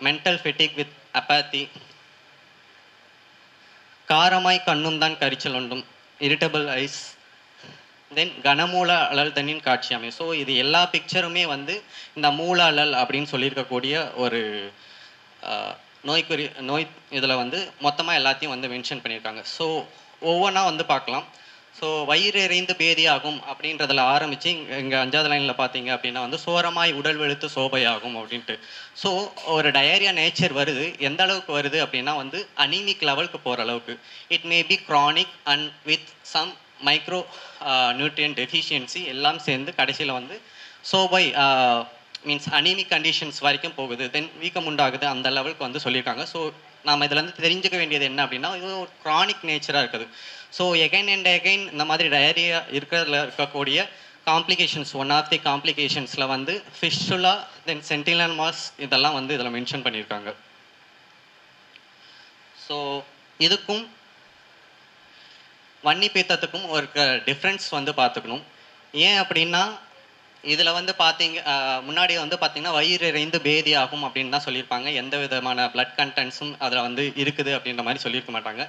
மென்டல் ஃபெட்டிக் வித் அப்பாத்தி. காரமாய் கண்ணும் தான் கரிச்சல் உண்டும். Irritable ice. தென் கனமூல அழல் தண்ணின் காட்சியாமை. ஸோ இது எல்லா பிக்சருமே வந்து இந்த மூல அழல் அப்படின்னு சொல்லியிருக்கக்கூடிய ஒரு நோய் இதில் வந்து மொத்தமாக எல்லாத்தையும் வந்து மென்ஷன் பண்ணியிருக்காங்க. ஸோ ஒவ்வொன்றா வந்து பார்க்கலாம். ஸோ வயிறு எறிந்து பேதியாகும் அப்படின்றதில் ஆரம்பித்து இங்கே 5வது லைனில் பார்த்தீங்க அப்படின்னா வந்து சோரமாய் உடல் வெளுத்து சோபையாகும் அப்படின்ட்டு. ஸோ ஒரு டயரியா நேச்சர் வருது. எந்த அளவுக்கு வருது அப்படின்னா வந்து அனீமிக் லெவலுக்கு போகிற அளவுக்கு. It may be chronic and with some micronutrient deficiency எல்லாம் சேர்ந்து கடைசியில் வந்து சோபை மீன்ஸ் அனீமிக் கண்டிஷன்ஸ் வரைக்கும் போகுது. தென் வீக்கம் உண்டாகுது அந்த லெவலுக்கு வந்து சொல்லியிருக்காங்க. ஸோ நம்ம இதில் வந்து தெரிஞ்சுக்க வேண்டியது என்ன அப்படின்னா இது ஒரு க்ரானிக் நேச்சராக இருக்குது. ஸோ எகைன் அண்ட் எகைன் இந்த மாதிரி டயரியா இருக்கிறதுல இருக்கக்கூடிய காம்ப்ளிகேஷன்ஸ், ஒன் ஆஃப் தி காம்ப்ளிகேஷன்ஸில் வந்து ஃபிஷுலா, தென் சென்டினல் மாஸ் இதெல்லாம் வந்து இதில் மென்ஷன் பண்ணியிருக்காங்க. ஸோ இதுக்கும் வன்னி பீத்தத்துக்கும் ஒரு டிஃப்ரென்ஸ் வந்து பார்த்துக்கணும். ஏன் அப்படின்னா இதில் வந்து பார்த்தீங்க முன்னாடி வந்து பார்த்தீங்கன்னா வயிறு எறிந்து பேதி ஆகும் அப்படின்னு தான் சொல்லியிருப்பாங்க. எந்த விதமான பிளட் கண்டென்ட்ஸும் அதில் வந்து இருக்குது அப்படின்ற மாதிரி சொல்லியிருக்க மாட்டாங்க.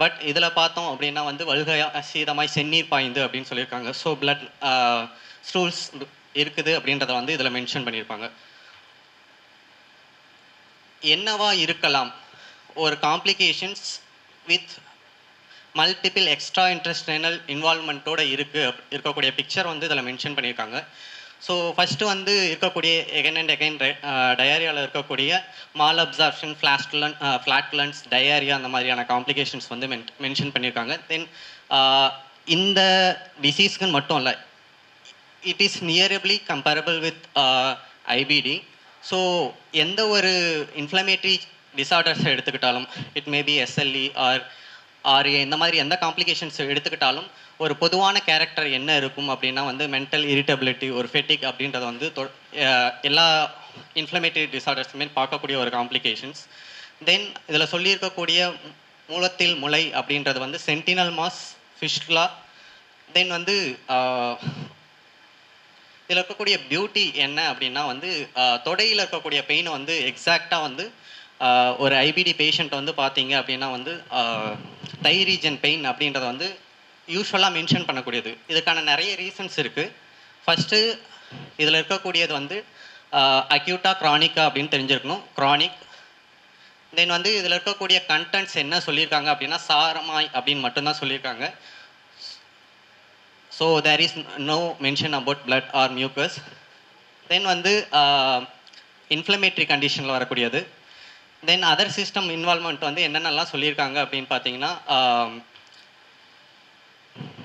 பட் இதில் பார்த்தோம் அப்படின்னா வந்து வல்கையா சீதமாய் செந்நீர் பாய்ந்து அப்படின்னு சொல்லியிருக்காங்க. ஸோ பிளட் ஸ்டூல்ஸ் இருக்குது அப்படின்றத வந்து இதில் மென்ஷன் பண்ணியிருப்பாங்க. என்னவா இருக்கலாம் ஒரு complications with multiple extra intestinal இன்வால்மெண்ட்டோட இருக்கக்கூடிய பிக்சர் வந்து இதில் மென்ஷன் பண்ணியிருக்காங்க. ஸோ ஃபஸ்ட்டு வந்து இருக்கக்கூடிய எகைன் அண்ட் எகைன் டயரியாவில் இருக்கக்கூடிய மால் அப்சார்ப்ஷன், ஃப்ளாட்லன்ஸ், டயரியா அந்த மாதிரியான காம்ப்ளிகேஷன்ஸ் வந்து மென்ஷன் பண்ணியிருக்காங்க. தென் இந்த டிசீஸ்க்குன்னு மட்டும் இல்லை, it is nearly comparable with IBD. So எந்த ஒரு இன்ஃப்ளமேட்டரி டிசார்டர்ஸை எடுத்துக்கிட்டாலும், it maybe SLE or RA, இந்த மாதிரி எந்த காம்ப்ளிகேஷன்ஸ் எடுத்துக்கிட்டாலும் ஒரு பொதுவான கேரக்டர் என்ன இருக்கும் அப்படின்னா வந்து மென்டல் இரிட்டபிலிட்டி, ஒரு ஃபெட்டிக் அப்படின்றத வந்து எல்லா இன்ஃப்ளமேட்டரி டிசார்டர்ஸுமே பார்க்கக்கூடிய ஒரு காம்ப்ளிகேஷன்ஸ். தென் இதில் சொல்லியிருக்கக்கூடிய மூலத்தில் முளை அப்படின்றது வந்து சென்டினல் மாஸ், ஃபிஷ்லா. தென் வந்து இதில் இருக்கக்கூடிய பியூட்டி என்ன அப்படின்னா வந்து தொடையில் இருக்கக்கூடிய பெயினை வந்து எக்ஸாக்டாக வந்து ஒரு ஐபிடி பேஷண்ட் வந்து பார்த்தீங்க அப்படின்னா வந்து தை ரீஜன் பெயின் அப்படின்றத வந்து யூஸ்வலாக மென்ஷன் பண்ணக்கூடியது. இதுக்கான நிறைய ரீசன்ஸ் இருக்குது. ஃபஸ்ட்டு இதில் இருக்கக்கூடியது வந்து அக்யூட்டா க்ரானிக்கா அப்படின்னு தெரிஞ்சிருக்கணும், க்ரானிக். தென் வந்து இதில் இருக்கக்கூடிய கண்டென்ட்ஸ் என்ன சொல்லியிருக்காங்க அப்படின்னா சாரமாய் அப்படின்னு மட்டும்தான் சொல்லியிருக்காங்க. So there is no mention about blood or mucus. Then வந்து இன்ஃப்ளமேட்டரி கண்டிஷனில் வரக்கூடியது. தென் அதர் சிஸ்டம் இன்வால்மெண்ட் வந்து என்னென்னலாம் சொல்லியிருக்காங்க அப்படின்னு பார்த்தீங்கன்னா,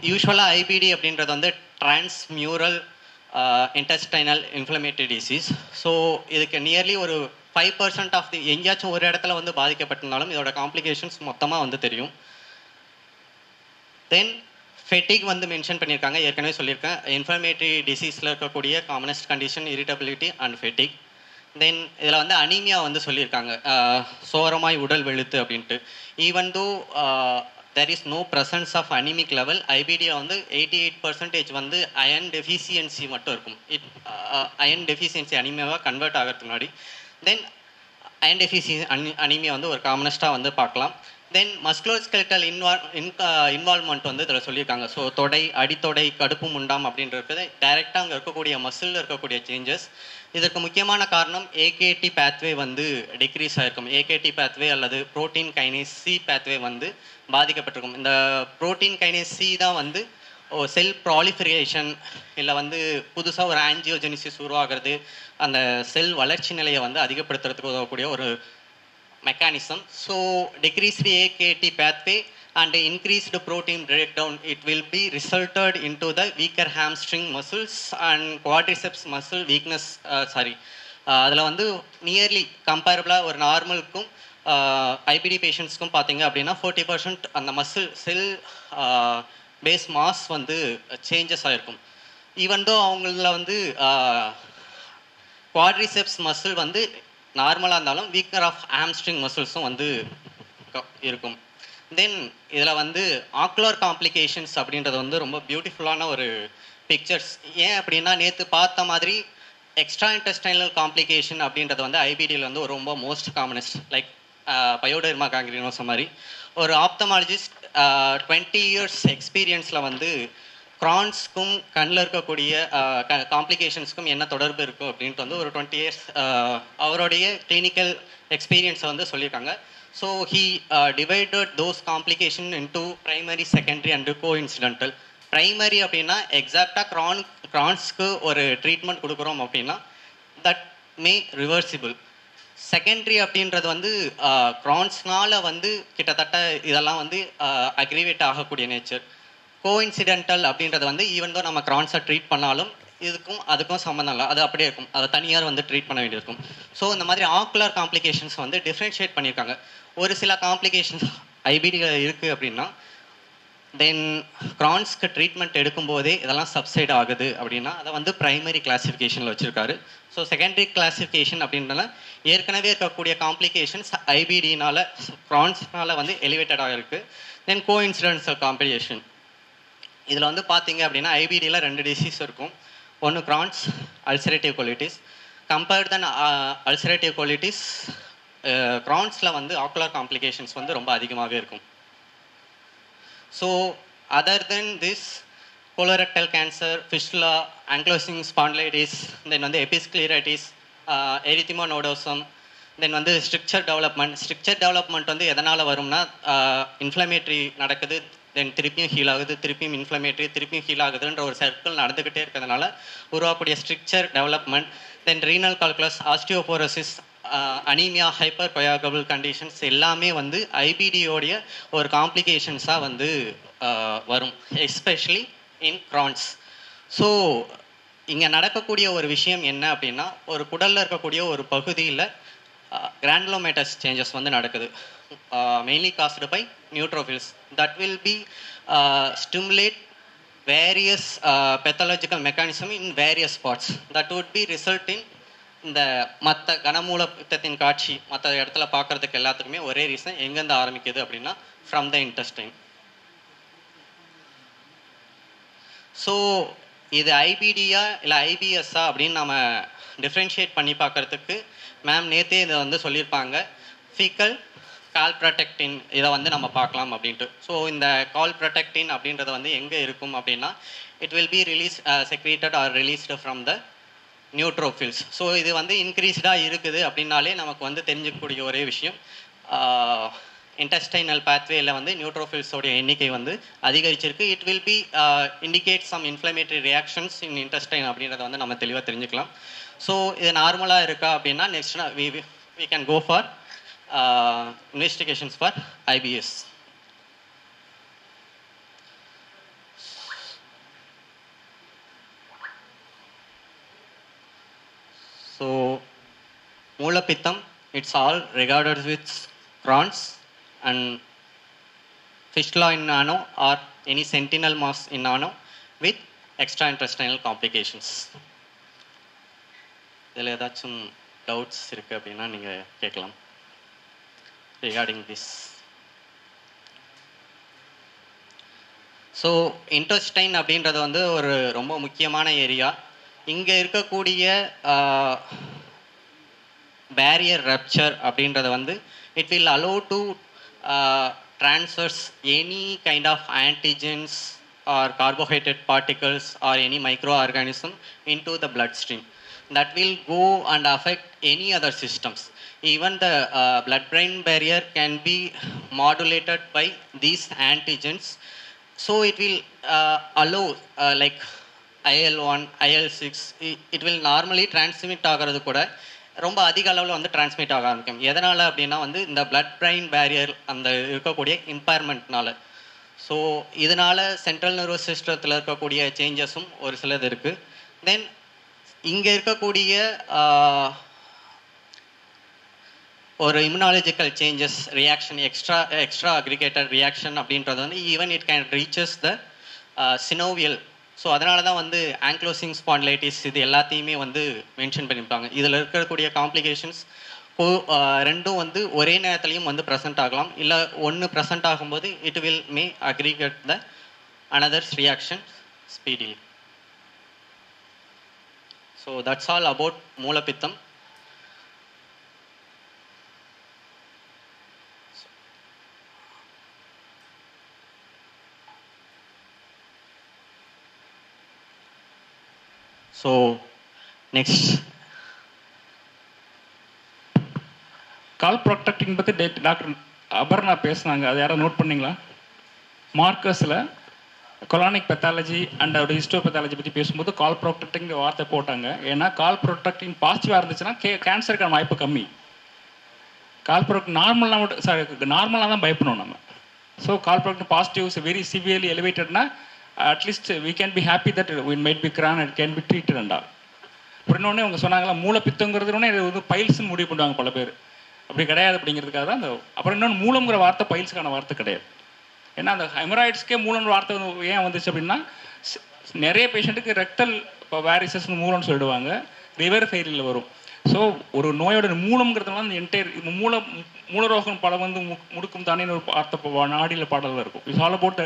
யூஸ்வலாக ஐபிடி அப்படின்றது வந்து transmural intestinal inflammatory disease. So இதுக்கு நியர்லி ஒரு 5% ஆஃப் தி எங்கேயாச்சும் ஒரு இடத்துல வந்து பாதிக்கப்பட்டிருந்தாலும் இதோட காம்ப்ளிகேஷன்ஸ் மொத்தமாக வந்து தெரியும். தென் ஃபெட்டிக் வந்து மென்ஷன் பண்ணியிருக்காங்க, ஏற்கனவே சொல்லியிருக்கேன். இன்ஃப்ளமேட்டரி டிசீஸில் இருக்கக்கூடிய commonest condition irritability and fatigue. Then இதில் வந்து அனீமியா வந்து சொல்லியிருக்காங்க, சோரமாய் உடல் வெளுத்து அப்படின்ட்டு. Even though there is no presence of anemic level, IBD வந்து 88% வந்து அயன் டெஃபிஷியன்சி மட்டும் இருக்கும். அயன் டெஃபிஷியன்சி அனிமியாவாக கன்வெர்ட் ஆகிறதுக்கு முன்னாடி. தென் அயன் டெஃபிஷியன்சி அனிமியா வந்து ஒரு காமனஸ்ட்டாக வந்து பார்க்கலாம். தென் மஸ்குலோஸ்கெலட்டல் இன்வால்வ்மெண்ட் வந்து இதில் சொல்லியிருக்காங்க. ஸோ தொடை, அடித்தொடை, கடுப்பு முண்டாம் அப்படின்றது டைரெக்டாக அங்கே இருக்கக்கூடிய மசிலில் இருக்கக்கூடிய சேஞ்சஸ். இதற்கு முக்கியமான காரணம் ஏகேடி பேத்வே வந்து டிக்ரீஸ் ஆகிருக்கும். ஏகேடி பேத்வே அல்லது புரோட்டீன் கைனேஸ் சி பேத்வே வந்து பாதிக்கப்பட்டிருக்கும். இந்த புரோட்டீன் கைனேஸ் சி தான் வந்து செல் ப்ராலிஃபரேஷன் இல்லை வந்து புதுசாக ஒரு ஆன்ஜியோஜெனிசிஸ் உருவாகிறது, அந்த செல் வளர்ச்சி நிலையை வந்து அதிகப்படுத்துறதுக்கு உதவக்கூடிய ஒரு mechanism. So decreased AKT pathway and increased protein breakdown, it will be resulted into the weaker hamstring muscles and quadriceps muscle weakness. அதில் வந்து நியர்லி கம்பேரபிளாக ஒரு நார்மலுக்கும் ஐபிடி பேஷண்ட்ஸ்க்கும் பார்த்தீங்க அப்படின்னா 40% அந்த மசில் செல் பேஸ் மாஸ் வந்து சேஞ்சஸ் ஆகிருக்கும். ஈவன் தோ அவங்கள வந்து குவாட்ரிசெப்ஸ் மசில் வந்து நார்மலாக இருந்தாலும் வீக்கர் ஆஃப் ஹாம்ஸ்ட்ரிங் மசில்ஸும் வந்து இருக்கும். தென் இதில் வந்து ஆக்குலர் காம்ப்ளிகேஷன்ஸ் அப்படின்றது வந்து ரொம்ப பியூட்டிஃபுல்லான ஒரு பிக்சர்ஸ். ஏன் அப்படின்னா நேற்று பார்த்த மாதிரி எக்ஸ்ட்ரா இன்டெஸ்டைனல் காம்ப்ளிகேஷன் அப்படின்றது வந்து ஐபிடியில் வந்து ஒரு ரொம்ப மோஸ்ட் காமனஸ்ட், லைக் பயோடெர்மா காங்கிரினோஸ் மாதிரி. ஒரு ஆப்தமாலஜிஸ்ட் 20 years எக்ஸ்பீரியன்ஸில் வந்து க்ரான்ஸ்க்கும் கண்ணில் இருக்கக்கூடிய காம்ப்ளிகேஷன்ஸ்க்கும் என்ன தொடர்பு இருக்கும் அப்படின்ட்டு வந்து ஒரு 20 years அவருடைய கிளினிக்கல் எக்ஸ்பீரியன்ஸை வந்து சொல்லியிருக்காங்க. So he divided those complication into primary, secondary and coincidental. Primary அப்படின்னா எக்ஸாக்டாக க்ரான்ஸ்க்கு ஒரு ட்ரீட்மெண்ட் கொடுக்குறோம் அப்படின்னா தட் மே ரிவர்சிபிள். செகண்டரி அப்படின்றது வந்து க்ரான்ஸ்னால் வந்து கிட்டத்தட்ட இதெல்லாம் வந்து அக்ரிவேட் ஆகக்கூடிய நேச்சர். கோஇன்சிடென்டல் அப்படின்றது வந்து ஈவன் தான் நம்ம க்ரான்ஸை ட்ரீட் பண்ணாலும் இதுக்கும் அதுக்கும் சம்மந்தம் இல்லை, அது அப்படியே இருக்கும், அதை தனியார் வந்து ட்ரீட் பண்ண வேண்டியிருக்கும். ஸோ இந்த மாதிரி ஆக்குலர் காம்ப்ளிகேஷன்ஸ் வந்து டிஃப்ரென்ஷியேட் பண்ணியிருக்காங்க. ஒரு சில காம்ப்ளிகேஷன்ஸ் ஐபிடியில் இருக்குது அப்படின்னா தென் க்ரான்ஸ்க்கு ட்ரீட்மெண்ட் எடுக்கும்போதே இதெல்லாம் சப்சைட் ஆகுது அப்படின்னா அதை வந்து ப்ரைமரி கிளாஸிஃபிகேஷனில் வச்சுருக்காரு. ஸோ செகண்டரி கிளாஸிஃபிகேஷன் அப்படின்றத ஏற்கனவே இருக்கக்கூடிய காம்ப்ளிகேஷன்ஸ் ஐபிடினால் க்ரான்ஸ்னால் வந்து எலிவேட்டடாக இருக்குது. தென் கோஇன்சிடென்டல் காம்ப்ளிகேஷன் இதில் வந்து பார்த்தீங்க அப்படின்னா ஐபிடியில் 2 டிசீஸ் இருக்கும். ஒன்று க்ரான்ஸ், அல்சரேட்டிவ் கொலிட்டிஸ். கம்பேர்ட் தன் அல்சரேட்டிவ் கொலிட்டிஸ் க்ரான்ஸில் வந்து ஆக்குலர் காம்ப்ளிகேஷன்ஸ் வந்து ரொம்ப அதிகமாகவே இருக்கும். So other then this colorectal cancer, fistula, ankylosing spondylitis, then வந்து episcleritis, erythema nodosum, தென் வந்து ஸ்ட்ரக்சர் டெவலப்மெண்ட் வந்து எதனால் வரும்னா இன்ஃப்ளமேட்ரி நடக்குது, தென் திருப்பியும் ஹீல் ஆகுது, திருப்பியும் இன்ஃப்ளமேட்ரி, திருப்பியும் ஹீல் ஆகுதுன்ற ஒரு சர்க்கிள் நடந்துக்கிட்டே இருக்கிறதுனால உருவாக்கக்கூடிய structure development, then renal calculus, osteoporosis, anaemia, hyper coagulable conditions எல்லாமே வந்து ஐபிடியோடைய ஒரு காம்ப்ளிகேஷன்ஸாக வந்து வரும், எஸ்பெஷலி இன் கிரான்ஸ். ஸோ இங்கே நடக்கக்கூடிய ஒரு விஷயம் என்ன அப்படின்னா, ஒரு குடலில் இருக்கக்கூடிய ஒரு பகுதியில் கிராண்டுலோமேட்டஸ் சேஞ்சஸ் வந்து நடக்குது, mainly caused by neutrophils that will be stimulate various pathological mechanism in various parts that would be result in இந்த மற்ற கனமூல பித்தத்தின் காட்சி மற்ற இடத்துல பார்க்குறதுக்கு எல்லாத்துக்குமே ஒரே ரீசன் எங்கேருந்து ஆரம்பிக்குது அப்படின்னா ஃப்ரம் த இன்டெஸ்டைன். ஸோ இது ஐபிடியா இல்லை ஐபிஎஸ்ஸா அப்படின்னு நம்ம டிஃப்ரென்ஷியேட் பண்ணி பார்க்குறதுக்கு மேம் நேற்றே இதை வந்து சொல்லியிருப்பாங்க, ஃபீக்கல் கால்ப்ரோடெக்டின் இதை வந்து நம்ம பார்க்கலாம் அப்படின்ட்டு. ஸோ இந்த கால்ப்ரோடெக்டின் அப்படின்றது வந்து எங்கே இருக்கும் அப்படின்னா, it will be secreted or released from the neutrophils. So இது வந்து இன்க்ரீஸ்டாக இருக்குது அப்படின்னாலே நமக்கு வந்து தெரிஞ்சிக்கக்கூடிய ஒரே விஷயம், இன்டெஸ்டைனல் பாத்வேல வந்து நியூட்ரோஃபில்ஸோடைய எண்ணிக்கை வந்து அதிகரிச்சிருக்கு. It will be indicate some inflammatory reactions in intestine அப்படின்றத வந்து நம்ம தெளிவாக தெரிஞ்சுக்கலாம். ஸோ இது நார்மலாக இருக்கா அப்படின்னா next we can go for investigations for IBS. So மூலப்பித்தம், it's all regarded with Crohn's and fistula in nano or any sentinel mass in nano with extraintestinal complications. இதில் ஏதாச்சும் டவுட்ஸ் இருக்குது அப்படின்னா நீங்கள் கேட்கலாம் ரிகார்டிங் திஸ். ஸோ இன்டெஸ்டைன் அப்படின்றது வந்து ஒரு ரொம்ப முக்கியமான ஏரியா. இங்கே இருக்கக்கூடிய பேரியர் ரப்சர் அப்படின்றத வந்து it will allow to transfers any kind of antigens or carbohydrate particles or any microorganism into the bloodstream that will go and affect any other systems. Even the blood-brain barrier can be modulated by these antigens. So it will allow like IL-1, IL-6, it will normally transmit ஆகிறது கூட ரொம்ப அதிக அளவில் வந்து transmit ஆக ஆரம்பிக்கும். எதனால் அப்படின்னா வந்து இந்த பிளட் பிரெயின் பேரியர் அந்த இருக்கக்கூடிய இம்பேர்மெண்ட்னால. ஸோ இதனால் சென்ட்ரல் நர்வஸ் சிஸ்டத்தில் இருக்கக்கூடிய சேஞ்சஸும் ஒரு சிலது இருக்குது. தென் இங்கே இருக்கக்கூடிய ஒரு immunological changes reaction extra aggregated reaction அப்படின்றது வந்து even it can reaches the synovial. So அதனால தான் வந்து ஆங்க்லோசிங் ஸ்பாண்டிலைட்டிஸ் இது எல்லாத்தையுமே வந்து மென்ஷன் பண்ணியிருப்பாங்க. இதில் இருக்கக்கூடிய காம்ப்ளிகேஷன்ஸ் ரெண்டும் வந்து ஒரே நேரத்துலையும் வந்து ப்ரெசென்ட் ஆகலாம், இல்லை ஒன்று ப்ரெசென்ட் ஆகும்போது it will may aggregate the anothers reaction speedily. So that's all about மூலப்பித்தம். ஸோ நெக்ஸ்ட் கால்ப்ரோடெக்டின் பற்றி டாக்டர் அபர்ணா பேசுனாங்க, அது யாரும் நோட் பண்ணிங்களா? மார்க்கஸில் கொலானிக் பெத்தாலஜி அண்ட் அவருடைய ஹிஸ்டோபெத்தாலஜி பற்றி பேசும்போது கால்ப்ரோடெக்டிங்கிற வார்த்தை போட்டாங்க. ஏன்னா கால்ப்ரோடெக்டின் பாசிட்டிவாக இருந்துச்சுன்னா கேன்சருக்கான வாய்ப்பு கம்மி. நார்மலாக மட்டும் நார்மலாக தான் பயப்படணும் நம்ம. So calprotectin positives very severely எலிவேட்டட்னா at least we can be happy that it might be Crohn and can be treated and all. அப்புறம் இன்னொன்று அவங்க சொன்னாங்களா மூலப்பித்தங்கிறதுனே இது வந்து பைல்ஸ்ன்னு முடிவு பண்ணுவாங்க பல பேர். அப்படி கிடையாது அப்படிங்கிறதுக்காக தான் அந்த. அப்புறம் இன்னொன்று மூலங்கிற வார்த்தை பைல்ஸுக்கான வார்த்தை கிடையாது. ஏன்னா அந்த ஹெமராய்ட்ஸ்க்கே மூலம்னு வார்த்தை ஏன் வந்துச்சு அப்படின்னா நிறைய பேஷண்ட்டுக்கு ரெக்டல் இப்போ வேரிசஸ் மூலம்னு சொல்லிடுவாங்க, ரிவர் ஃபெயிலில் வரும். ஸோ ஒரு நோயோட மூலம்ங்கிறதுனால அந்த என்டையர் மூலரோகம் படம் வந்து முடுக்கும் தானே ஒரு வார்த்தை நாடியில் பாடலில் இருக்கும். இட்ஸ் ஆல் அபவுட்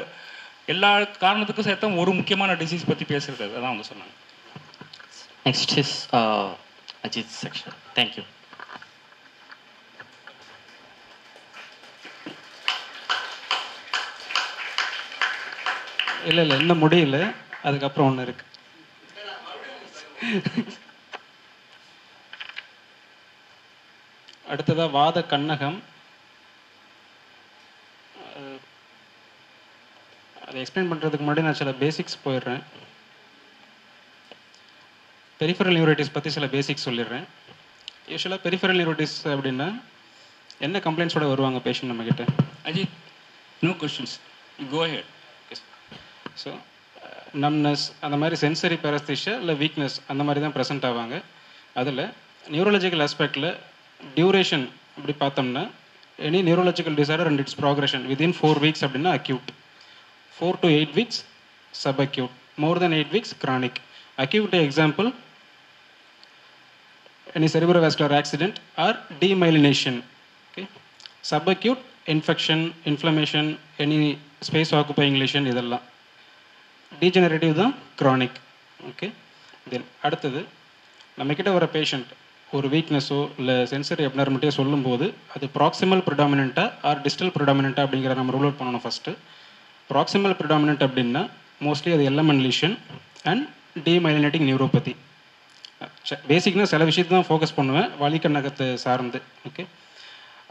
எல்லா காரணத்துக்கும் சேர்த்தா ஒரு முக்கியமான டிசீஸ் பற்றி பேசுறது அதான் அவங்க சொன்னாங்க. Next is Ajith section. Thank you. இல்லை இன்னும் முடியல. அதுக்கப்புறம் ஒன்று இருக்குது. அடுத்ததாக வாத கண்ணகம். அதை எக்ஸ்பிளைன் பண்ணுறதுக்கு முன்னாடி நான் சில பேசிக்ஸ் போயிடுறேன். பெரிஃபரல் நியூரைட்டிஸ் பற்றி சில பேசிக்ஸ் சொல்லிடுறேன். யூஸ்வலாக பெரிஃபரல் நியூரைட்டிஸ் அப்படின்னா என்ன கம்ப்ளைண்ட்ஸோட வருவாங்க பேஷண்ட் நம்மக்கிட்ட? அஜித், நோ கொஸ்டின்ஸ், கோ ஹெட். ஸோ நம்னஸ், அந்த மாதிரி சென்சரி பேரஸ்தீஷியா இல்லை வீக்னஸ் அந்த மாதிரி தான் ப்ரெசென்ட் ஆவாங்க. அதில் நியூரலஜிக்கல் ஆஸ்பெக்டில் டியூரேஷன் அப்படி பார்த்தோம்னா any neurological disorder and it's progression within 4 weeks அப்படின்னா acute, 4 to 8 weeks subacute, more than 8 weeks chronic. Acute example, any cerebrovascular accident or demyelination. Okay. Subacute, infection, inflammation, any space occupying lesion இதெல்லாம். Degenerative தான் chronic. Okay. Then அடுத்தது நம்மக்கிட்ட வர patient ஒரு வீக்னஸோ இல்லை sensory அப்நார்மலிட்டியோ சொல்லும்போது அது ப்ராக்சிமல் ப்ரிடாமினண்ட்டாக ஆர் டிஸ்டல் ப்ரிடாமினண்ட்டாக அப்படிங்கிற நம்ம ரூல் அவுட் பண்ணணும் ஃபஸ்ட்டு. ப்ராக்சிமல் ப்ரிடாமினண்ட் அப்படின்னா மோஸ்ட்லி அது எல்எம்என் லீஷன் அண்ட் டீமைலினேட்டிங் நியூரோபதி. பேசிக்னா சில விஷயத்தை தான் ஃபோக்கஸ் பண்ணுவேன் வலிக்கண்ணகத்தை சார்ந்து. ஓகே.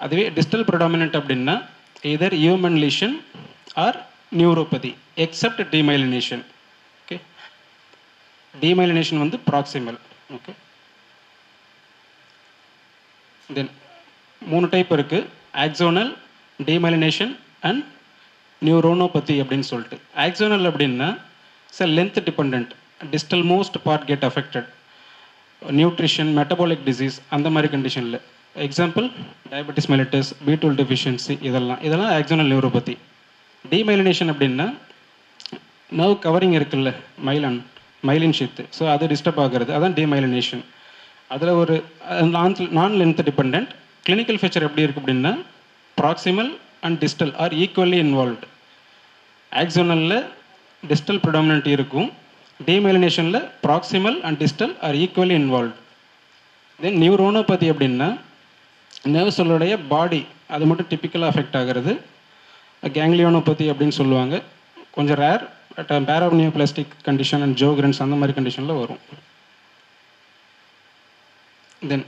அதுவே டிஸ்டல் ப்ரிடாமினண்ட் அப்படின்னா either human lesion or neuropathy except demyelination. Okay. Demyelination வந்து ப்ராக்சிமல். ஓகே. தென் 3 டைப் இருக்குது: ஆக்சோனல், டீமைலினேஷன் அண்ட் நியூரோனோபதி அப்படின்னு சொல்லிட்டு. ஆக்சோனல் அப்படின்னா length depend, distal most part get affected, nutrition, metabolic disease அந்த மாதிரி கண்டிஷனில். Example diabetes mellitus, B12 deficiency, இதெல்லாம் ஆக்சோனல் நியூரோபதி. டீமைலினேஷன் அப்படின்னா நர்வ் கவரிங் இருக்குல்ல, மைலின் ஷீத்து, ஸோ அது டிஸ்டர்ப் ஆகிறது, அதான் டீமைலினேஷன். அதில் ஒரு நான் லென்த் டிபெண்ட். கிளினிக்கல் ஃபீச்சர் எப்படி இருக்குது அப்படின்னா proximal and distal are equally involved. ஆக்சோனலில் டிஸ்டல் ப்ரிடாமினன்ட் இருக்கும், டீமைலினேஷனில் proximal and distal are equally involved. Then neuronopathy அப்படின்னா நர்வ்ஸோடைய பாடி அது மட்டும் டிப்பிக்கலாக அஃபெக்ட் ஆகிறது. கேங்லியோனோபதி அப்படின்னு சொல்லுவாங்க, கொஞ்சம் rare, but paraneoplastic condition and Sjogren's அந்த மாதிரி கண்டிஷனில் வரும். தென்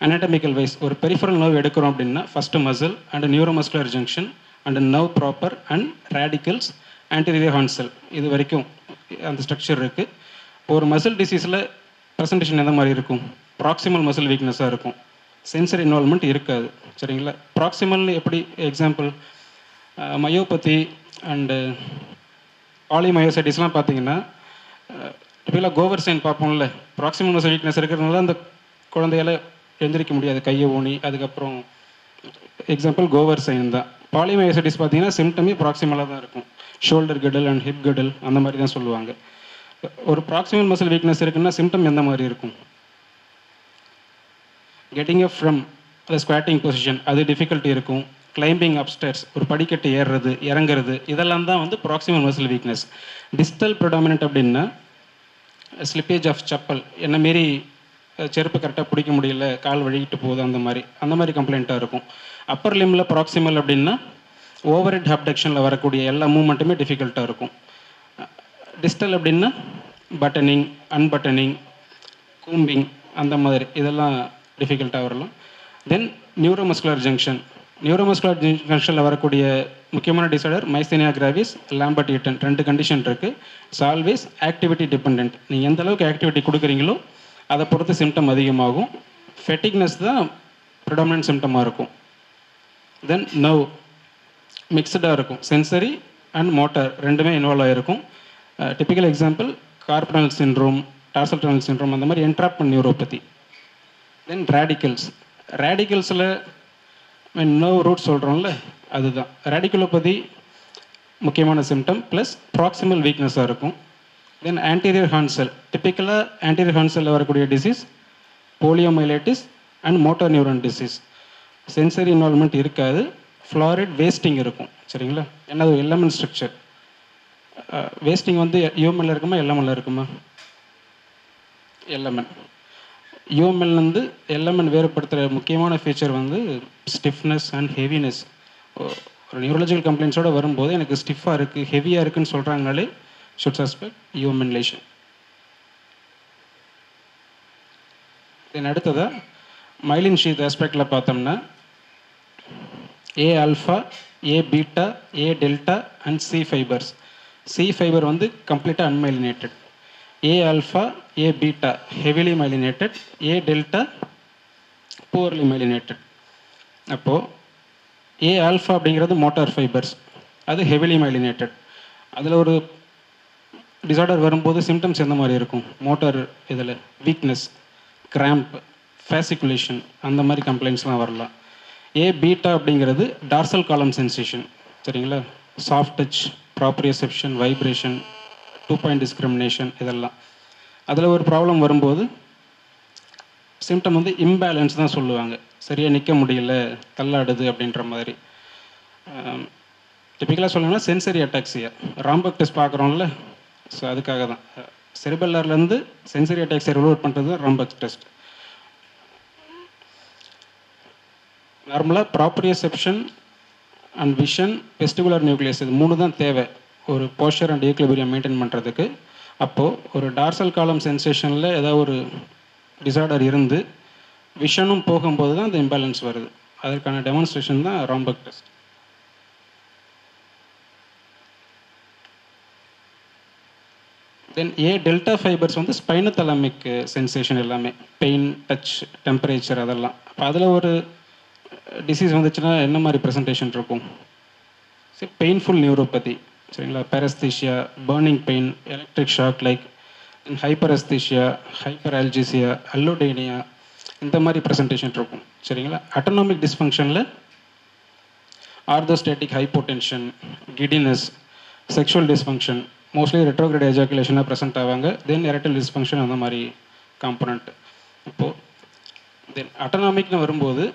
anatomical வைஸ் ஒரு பெரிஃபரல் நர்வ் எடுக்கிறோம் அப்படின்னா first muscle and neuromuscular junction and nerve proper and radicals anterior horn cell, இது வரைக்கும் அந்த ஸ்ட்ரக்சர் இருக்குது. ஒரு மசில் டிசீஸில் ப்ரெசன்டேஷன் எந்த மாதிரி இருக்கும்? ப்ராக்சிமல் மசில் வீக்னஸாக இருக்கும், சென்சரி இன்வால்மெண்ட் இருக்காது. சரிங்களா? ப்ராக்சிமல் எப்படி எக்ஸாம்பிள் மயோபதி அண்டு பாலிமயோசைட்டிஸ்லாம் பார்த்தீங்கன்னா இப்போலாம் கோவர் சைன் பார்ப்போம்ல, ப்ராக்சிமல் மசில் வீக்னஸ் இருக்கிறதுனால அந்த குழந்தையால் எழுந்திரிக்க முடியாது, கையை ஊனி. அதுக்கப்புறம் எக்ஸாம்பிள் கோவர் சைன் தான். பாலிமயோசைட்டிஸ் பார்த்தீங்கன்னா சிம்டமே ப்ராக்சிமலாக தான் இருக்கும், ஷோல்டர் கெடல் அண்ட் ஹிப் கெடல் அந்த மாதிரி தான் சொல்லுவாங்க. ஒரு ப்ராக்சிமல் மசில் வீக்னஸ் இருக்குன்னா சிம்டம் எந்த மாதிரி இருக்கும்? Getting up from the squatting position அது டிஃபிகல்ட்டி இருக்கும், கிளைம்பிங் அப்ஸ்டேர்ஸ் ஒரு படிக்கட்டு ஏறுறது இறங்குறது, இதெல்லாம் தான் வந்து proximal muscle weakness. Distal predominant அப்படின்னா ஸ்லிப்பேஜ் ஆஃப் செப்பல், என்ன மாரி செருப்பு கரெக்டாக பிடிக்க முடியல, கால் வழிகிட்டு போகுது, அந்த மாதிரி கம்ப்ளைண்ட்டாக இருக்கும். அப்பர் லிம்பில் ப்ராக்சிமல் அப்படின்னா ஓவர் ஹெட் அப்டக்ஷனில் வரக்கூடிய எல்லா மூமெண்ட்டுமே டிஃபிகல்ட்டாக இருக்கும். டிஸ்டல் அப்படின்னா பட்டனிங், அன்பட்டனிங், கூம்பிங் அந்த மாதிரி இதெல்லாம் டிஃபிகல்ட்டாக வரலாம். தென் நியூரோமஸ்குலர் ஜங்ஷன், நியூரோமஸ்குலர் ஜங்ஷனில் வரக்கூடிய முக்கியமான disorder myasthenia gravis, Lambert Eaton, 2 condition இருக்குது. It's always activity depend. நீங்கள் எந்த அளவுக்கு ஆக்டிவிட்டி கொடுக்குறீங்களோ அதை பொறுத்து சிம்டம் அதிகமாகும். ஃபெட்டிக்னஸ் தான் ப்ரிடாமினன்ட் சிம்டமாக இருக்கும். தென் நர்வ் மிக்சடாக இருக்கும், சென்சரி அண்ட் மோட்டார் ரெண்டுமே இன்வால்வ் ஆகிருக்கும். Typical example carpal syndrome, tarsal tunnel syndrome அந்த மாதிரி என்ட்ராப்மென்ட் நியூரோபதி. தென் ரேடிக்கல்ஸில் நர்வ் ரூட் சொல்கிறோம்ல, அதுதான் ரேடிகுலோபதி முக்கியமான சிம்டம் ப்ளஸ் ப்ராக்சிமல் வீக்னஸாக இருக்கும். தென் ஆன்டீரியர் ஹார்ன் செல், டிப்பிக்கலாக ஆன்டீரியர் ஹார்ன் செல்லில் வரக்கூடிய disease poliomyelitis and motor neuron disease. Sensory involvement இருக்காது, ஃப்ளாரிட் வேஸ்டிங் இருக்கும். சரிங்களா? ஏன்னா அது எல்எம்என் ஸ்ட்ரக்சர். வேஸ்டிங் வந்து யூஎம்எல்ல இருக்குமா எல்எம்எல்ல இருக்குமா? எல்எம்என். யூஎம்எல்லேருந்து எல்எம்என் வேறுபடுத்துகிற முக்கியமான ஃபீச்சர் வந்து ஸ்டிஃப்னஸ் அண்ட் ஹெவினஸ். ஒரு நியூரலஜிக்கல் கம்ப்ளைண்ட்ஸோடு வரும்போது எனக்கு ஸ்டிஃபாக இருக்குது, ஹெவியாக இருக்குதுன்னு சொல்கிறாங்கனாலே should suspect evominylation. தென் அடுத்ததாக மைலின் ஷீத் ஆஸ்பெக்டில் பார்த்தோம்னா A alpha, A beta, A delta and C fibres. C fibre வந்து கம்ப்ளீட்டாக unmyelinated. A alpha, A beta heavily myelinated, A delta poorly myelinated. அப்போது ஏ ஆல்ஃபா அப்படிங்கிறது மோட்டார் ஃபைபர்ஸ், அது heavily myelinated. அதில் ஒரு டிசார்டர் வரும்போது சிம்டம்ஸ் எந்த மாதிரி இருக்கும்? மோட்டார் இதில் வீக்னஸ், கிராம்ப், ஃபேசிகுலேஷன் அந்த மாதிரி கம்ப்ளைண்ட்ஸ்லாம் வரலாம். ஏ பீட்டா அப்படிங்கிறது டார்சல் காலம் சென்சேஷன், சரிங்களா? Soft touch, proprioception, vibration, 2 point discrimination இதெல்லாம். அதில் ஒரு ப்ராப்ளம் வரும்போது சிம்டம் வந்து இம்பேலன்ஸ் தான் சொல்லுவாங்க, சரியாக நிற்க முடியல, தள்ளாடுது அப்படின்ற மாதிரி. டிப்பிக்கலாக சொல்லணும்னா சென்சரி அட்டாக்சியா, ராம்பக் டெஸ்ட் பார்க்குறோம்ல, ஸோ அதுக்காக தான் செரிபெல்லர்லேருந்து சென்சரி அட்டாக்சியா ரிலோட் பண்ணுறது தான் ராம்பக் டெஸ்ட். நார்மலாக proprioception and vision, vestibular nucleus இது 3 தான் தேவை ஒரு போஸ்டர் அண்ட் ஈக்லிபிரியம் மெயின்டைன் பண்ணுறதுக்கு. அப்போது ஒரு டார்சல் காலம் சென்சேஷனில் ஏதாவது ஒரு டிசார்டர் இருந்து விஷனும் போகும்போது தான் அந்த இம்பேலன்ஸ் வருது. அதற்கான டெமான்ஸ்ட்ரேஷன் தான் Romberg test. Then A delta fibres வந்து ஸ்பைனோதலாமிக் சென்சேஷன் எல்லாமே, பெயின், டச், டெம்பரேச்சர் அதெல்லாம். அப்போ அதில் ஒரு டிசீஸ் வந்துச்சுன்னா என்ன மாதிரி ப்ரெசன்டேஷன் இருக்கும்? சரி, பெயின்ஃபுல் நியூரோபதி, சரிங்களா? Paraesthesia, burning pain, electric shock like, hyperaesthesia, hyper algesia, allodynia இந்த மாதிரி ப்ரெசன்டேஷன் இருக்கும், சரிங்களா? அட்டானமிக் டிஸ்ஃபங்க்ஷனில் orthostatic hypotension, giddiness, sexual dysfunction, mostly retrograde எஜாகுலேஷனாக ப்ரெசென்ட் ஆவாங்க. தென் எரக்டைல் டிஸ்ஃபங்க்ஷன் அந்த மாதிரி காம்பனண்ட். இப்போது தென் அட்டானமிக்னு வரும்போது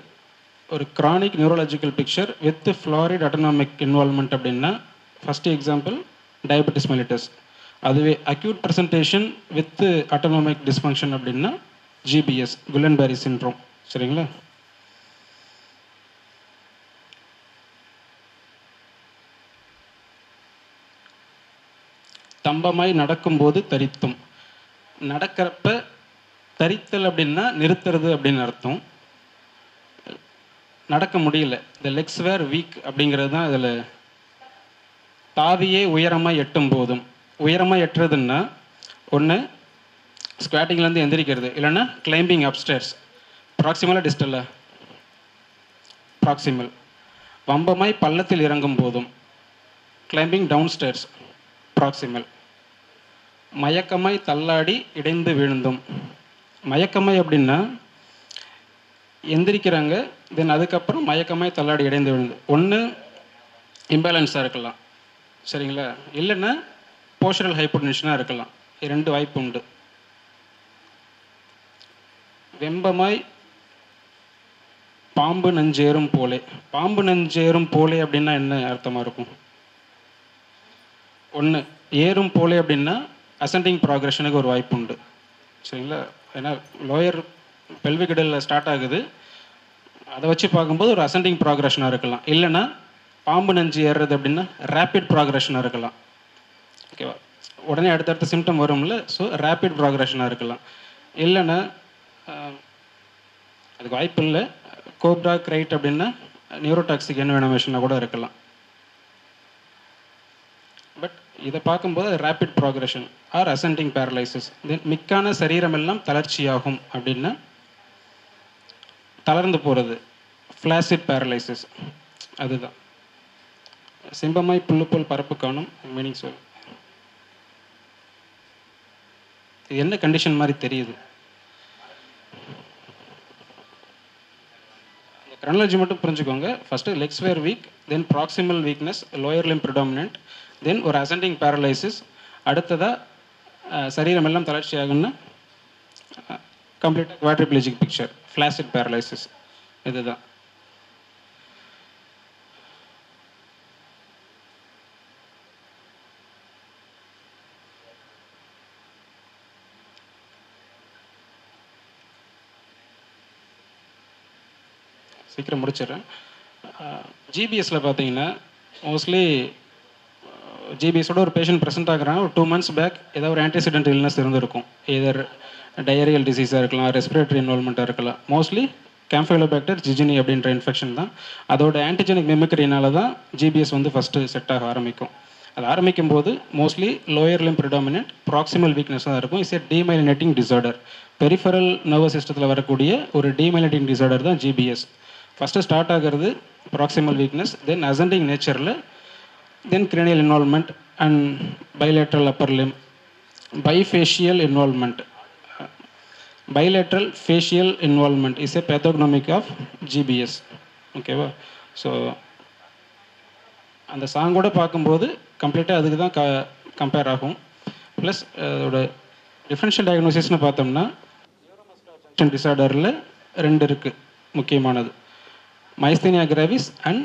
ஒரு chronic neurological picture with florid autonomic involvement அப்படின்னா ஃபஸ்ட்டு எக்ஸாம்பிள் டயபெட்டிஸ் மெலிட்டஸ். அதுவே acute presentation with autonomic dysfunction அப்படின்னா ஜிபிஎஸ், குலன்பேரி சிண்ட்ரோம், சரிங்களா? தம்பமாய் நடக்கும்போது தரித்தும், நடக்கிறப்ப தரித்தல் அப்படின்னா நிறுத்துறது அப்படின்னு அர்த்தம். நடக்க முடியல, இந்த லெக்ஸ் வேர் வீக் அப்படிங்கிறது தான் இதில். தாவியே உயரமாக எட்டும் போதும், உயரமாக எட்டுறதுன்னா ஒன்று ஸ்குவாட்டிங்லேருந்து எந்திரிக்கிறது, இல்லைன்னா கிளைம்பிங் அப்ஸ்டேர்ஸ். ப்ராக்சிமலாக டிஸ்டலாக? ப்ராக்சிமல். வம்பமாய் பள்ளத்தில் இறங்கும் போதும், கிளைம்பிங் டவுன் ஸ்டேர்ஸ், ப்ராக்சிமல். மயக்கமாய் தள்ளாடி இடைந்து விழுந்தும், மயக்கமாய் அப்படின்னா எந்திரிக்கிறாங்க, தென் அதுக்கப்புறம் மயக்கமாய் தள்ளாடி இடைந்து விழுந்து. ஒன்று இம்பேலன்ஸாக இருக்கலாம், சரிங்களா? இல்லைன்னா போஸ்டரல் ஹைப்போடென்ஷனாக இருக்கலாம். 2 வாய்ப்பு உண்டு. வெம்பமாய் பாம்பு நஞ்சேறும் போலே, பாம்பு நஞ்சேறும் போலே அப்படின்னா என்ன அர்த்தமாக இருக்கும்? ஒன்று ஏறும் போலே அப்படின்னா அசெண்டிங் ப்ராக்ரெஷனுக்கு ஒரு வாய்ப்பு உண்டு, சரிங்களா? ஏன்னா லோயர் பெல்விக் இடலில் ஸ்டார்ட் ஆகுது, அதை வச்சு பார்க்கும்போது ஒரு அசெண்டிங் ப்ராக்ரெஷனாக இருக்கலாம். இல்லைன்னா பாம்பு நஞ்சு ஏறுறது அப்படின்னா ரேப்பிட் ப்ராக்ரெஷனாக இருக்கலாம், ஓகேவா? உடனே அடுத்தடுத்த சிம்டம் வரும்ல, ஸோ ரேப்பிட் ப்ராக்ரெஷனாக இருக்கலாம். இல்லைன்னா அதுக்கு வாய்ப்பு இல்லை. கோப்ரா கிரைட் அப்படின்னா நியூரோடாக்சிக் என்வெனமேஷனாக கூட இருக்கலாம். பட் இதை பார்க்கும்போது அது rapid progression or ascending paralysis. Then மிக்கான சரீரமெல்லாம் தளர்ச்சியாகும் அப்படின்னா தளர்ந்து போகிறது, ஃப்ளாசிட் பேரலைசிஸ், அதுதான். சிம்பமாய் புல்லு போல் பரப்பு காணும் மீனிங் சொல். இது என்ன கண்டிஷன் மாதிரி தெரியுது? கிரானலஜி மட்டும் புரிஞ்சுக்கோங்க. First legs were weak, then proximal weakness, lower limb predominant, then ஒரு அசெண்டிங் பேரலைசிஸ், அடுத்ததாக சரீரம் எல்லாம் தளர்ச்சி ஆகுன்னா கம்ப்ளீட்டாக குவாட்ரிப்ளெஜிக் பிக்சர், ஃப்ளாசிட் பேரலைசிஸ், இதுதான். சீக்கிரம் முடிச்சிடுறேன். ஜிபிஎஸ்சில் பார்த்தீங்கன்னா மோஸ்ட்லி ஜிபிஎஸோட ஒரு பேஷண்ட் ப்ரெசென்ட் ஆகுறாங்க, ஒரு 2 months பேக் ஏதாவது ஒரு ஆன்டிசிடென்ட் இல்னஸ் இருந்திருக்கும். இதர் டயரியல் டிசீஸாக இருக்கலாம், ரெஸ்பிரேட்டரி இன்வால்மெண்ட்டாக இருக்கலாம். மோஸ்ட்லி கேம்ஃபைலோபாக்டர் ஜிஜினி அப்படின்ற இன்ஃபெக்ஷன் தான். அதோட ஆன்டிஜெனிக் மிமிக்ரினால தான் ஜிபிஎஸ் வந்து ஃபஸ்ட்டு செட் ஆக ஆரம்பிக்கும். அது ஆரம்பிக்கும் போது mostly lower limb predominant proximal weakness தான் இருக்கும். It's a demyelinating disorder. Peripheral nervous சிஸ்டத்தில் வரக்கூடிய ஒரு டீமைலினேட்டிங் டிசார்டர் தான் ஜிபிஎஸ். ஃபஸ்ட்டு ஸ்டார்ட் ஆகிறது ப்ராக்சிமல் வீக்னஸ், தென் அசெண்டிங் நேச்சரில், then cranial involvement and bilateral upper limb, bifacial involvement. bilateral facial involvement is a pathognomic of GBS. ஓகேவா? So அந்த சாங்கோட பார்க்கும்போது கம்ப்ளீட்டாக அதுக்கு தான் கம்பேர் ஆகும். ப்ளஸ் அதோட டிஃப்ரென்ஷியல் டயக்னோசிஸ்னு பார்த்தோம்னா டிசார்டரில் 2 இருக்குது முக்கியமானது, myasthenia gravis and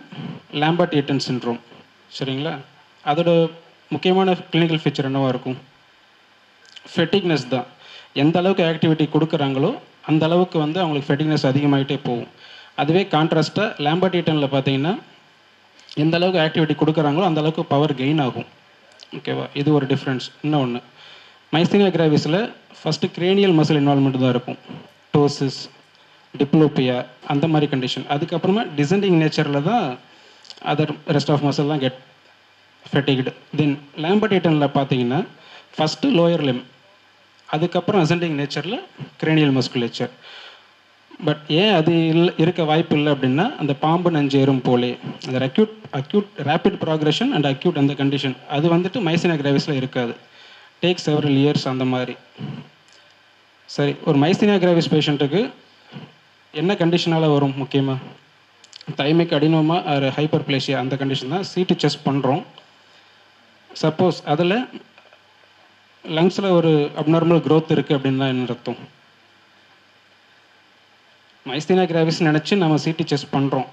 Lambert Eaton syndrome. சரிங்களா? அதோட முக்கியமான கிளினிக்கல் ஃபீச்சர் என்னவாக இருக்கும்? ஃபெட்டிக்னஸ் தான். எந்த அளவுக்கு ஆக்டிவிட்டி கொடுக்குறாங்களோ அந்த அளவுக்கு வந்து அவங்களுக்கு ஃபெட்டிக்னஸ் அதிகமாகிட்டே போகும். அதுவே கான்ட்ராஸ்ட்டாக லாம்பர்ட் ஈட்டனில் பார்த்தீங்கன்னா எந்த அளவுக்கு ஆக்டிவிட்டி கொடுக்குறாங்களோ அந்த அளவுக்கு பவர் கெயின் ஆகும். ஓகேவா? இது ஒரு டிஃப்ரென்ஸ். இன்னொன்று, மைஸ்தீனியா கிராவிஸில் ஃபஸ்ட்டு கிரேனியல் மசில் இன்வால்மெண்ட் தான் இருக்கும், டோசிஸ், டிப்ளோபியா அந்த மாதிரி கண்டிஷன். அதுக்கப்புறமா டிசெண்டிங் நேச்சரில் தான் அதர் ரெஸ்ட் ஆஃப் மசில் தான் கெட் ஃபெட்டிக்டு. தென் லாம்பர்ட் ஈட்டனில் பார்த்தீங்கன்னா ஃபஸ்ட்டு லோயர் லிம், அதுக்கப்புறம் அசெண்டிங் நேச்சரில் கிரேனியல் மஸ்குலேச்சர். பட் ஏன் அது இருக்க வாய்ப்பு இல்லை அப்படின்னா அந்த பாம்பு நஞ்சேறும் போலே அந்த acute rapid progression and acute அந்த கண்டிஷன் அது வந்துட்டு மைஸ்தீனியா கிராவிஸில் இருக்காது. டேக் செவரல் இயர்ஸ் அந்த மாதிரி. சரி, ஒரு மைஸ்தீனியா கிராவிஸ் பேஷண்ட்டுக்கு என்ன கண்டிஷனால் வரும்? முக்கியமாக தைமிக் அடினோமா ஆர் ஹைப்பர்பிளேசியா அந்த கண்டிஷன் தான் சிடி செஸ்ட் பண்ணுறோம். சப்போஸ் அதில் லங்ஸில் ஒரு அப்நார்மல் க்ரோத் இருக்குது அப்படின்னா என்ன அர்த்தம்? மைஸ்தீனியா கிராவிஸ் நினச்சி நம்ம சிடி செஸ்ட் பண்ணுறோம்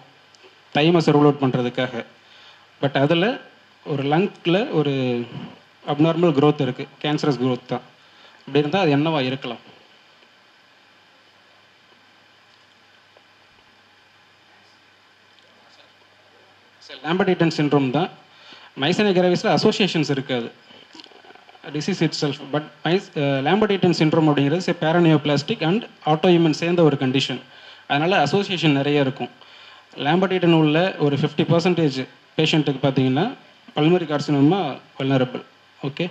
தைமஸை ரூல் அவுட் பண்ணுறதுக்காக. பட் அதில் ஒரு லங்கில் ஒரு அப்நார்மல் க்ரோத் இருக்குது, கேன்சரஸ் க்ரோத் தான். அப்படி இருந்தால் அது என்னவா இருக்கலாம்? லாம்பர்ட் ஈட்டன் சிண்ட்ரோம் தான். மைஸ்தீனியா கிராவிஸில் அசோசியேஷன்ஸ் இருக்காது, disease it self. But Lampard Eaton syndrome அப்படிங்கிறது பேரானியோபிளாஸ்டிக் அண்ட் ஆட்டோஇம்யூன் சேர்ந்த ஒரு கண்டிஷன். அதனால் அசோசியேஷன் நிறைய இருக்கும். லாம்பர்ட் ஈட்டன் உள்ள ஒரு 50% பேஷண்ட்டுக்கு பார்த்தீங்கன்னா பல்மரி கார்சினோமா வல்னரபிள். ஓகே,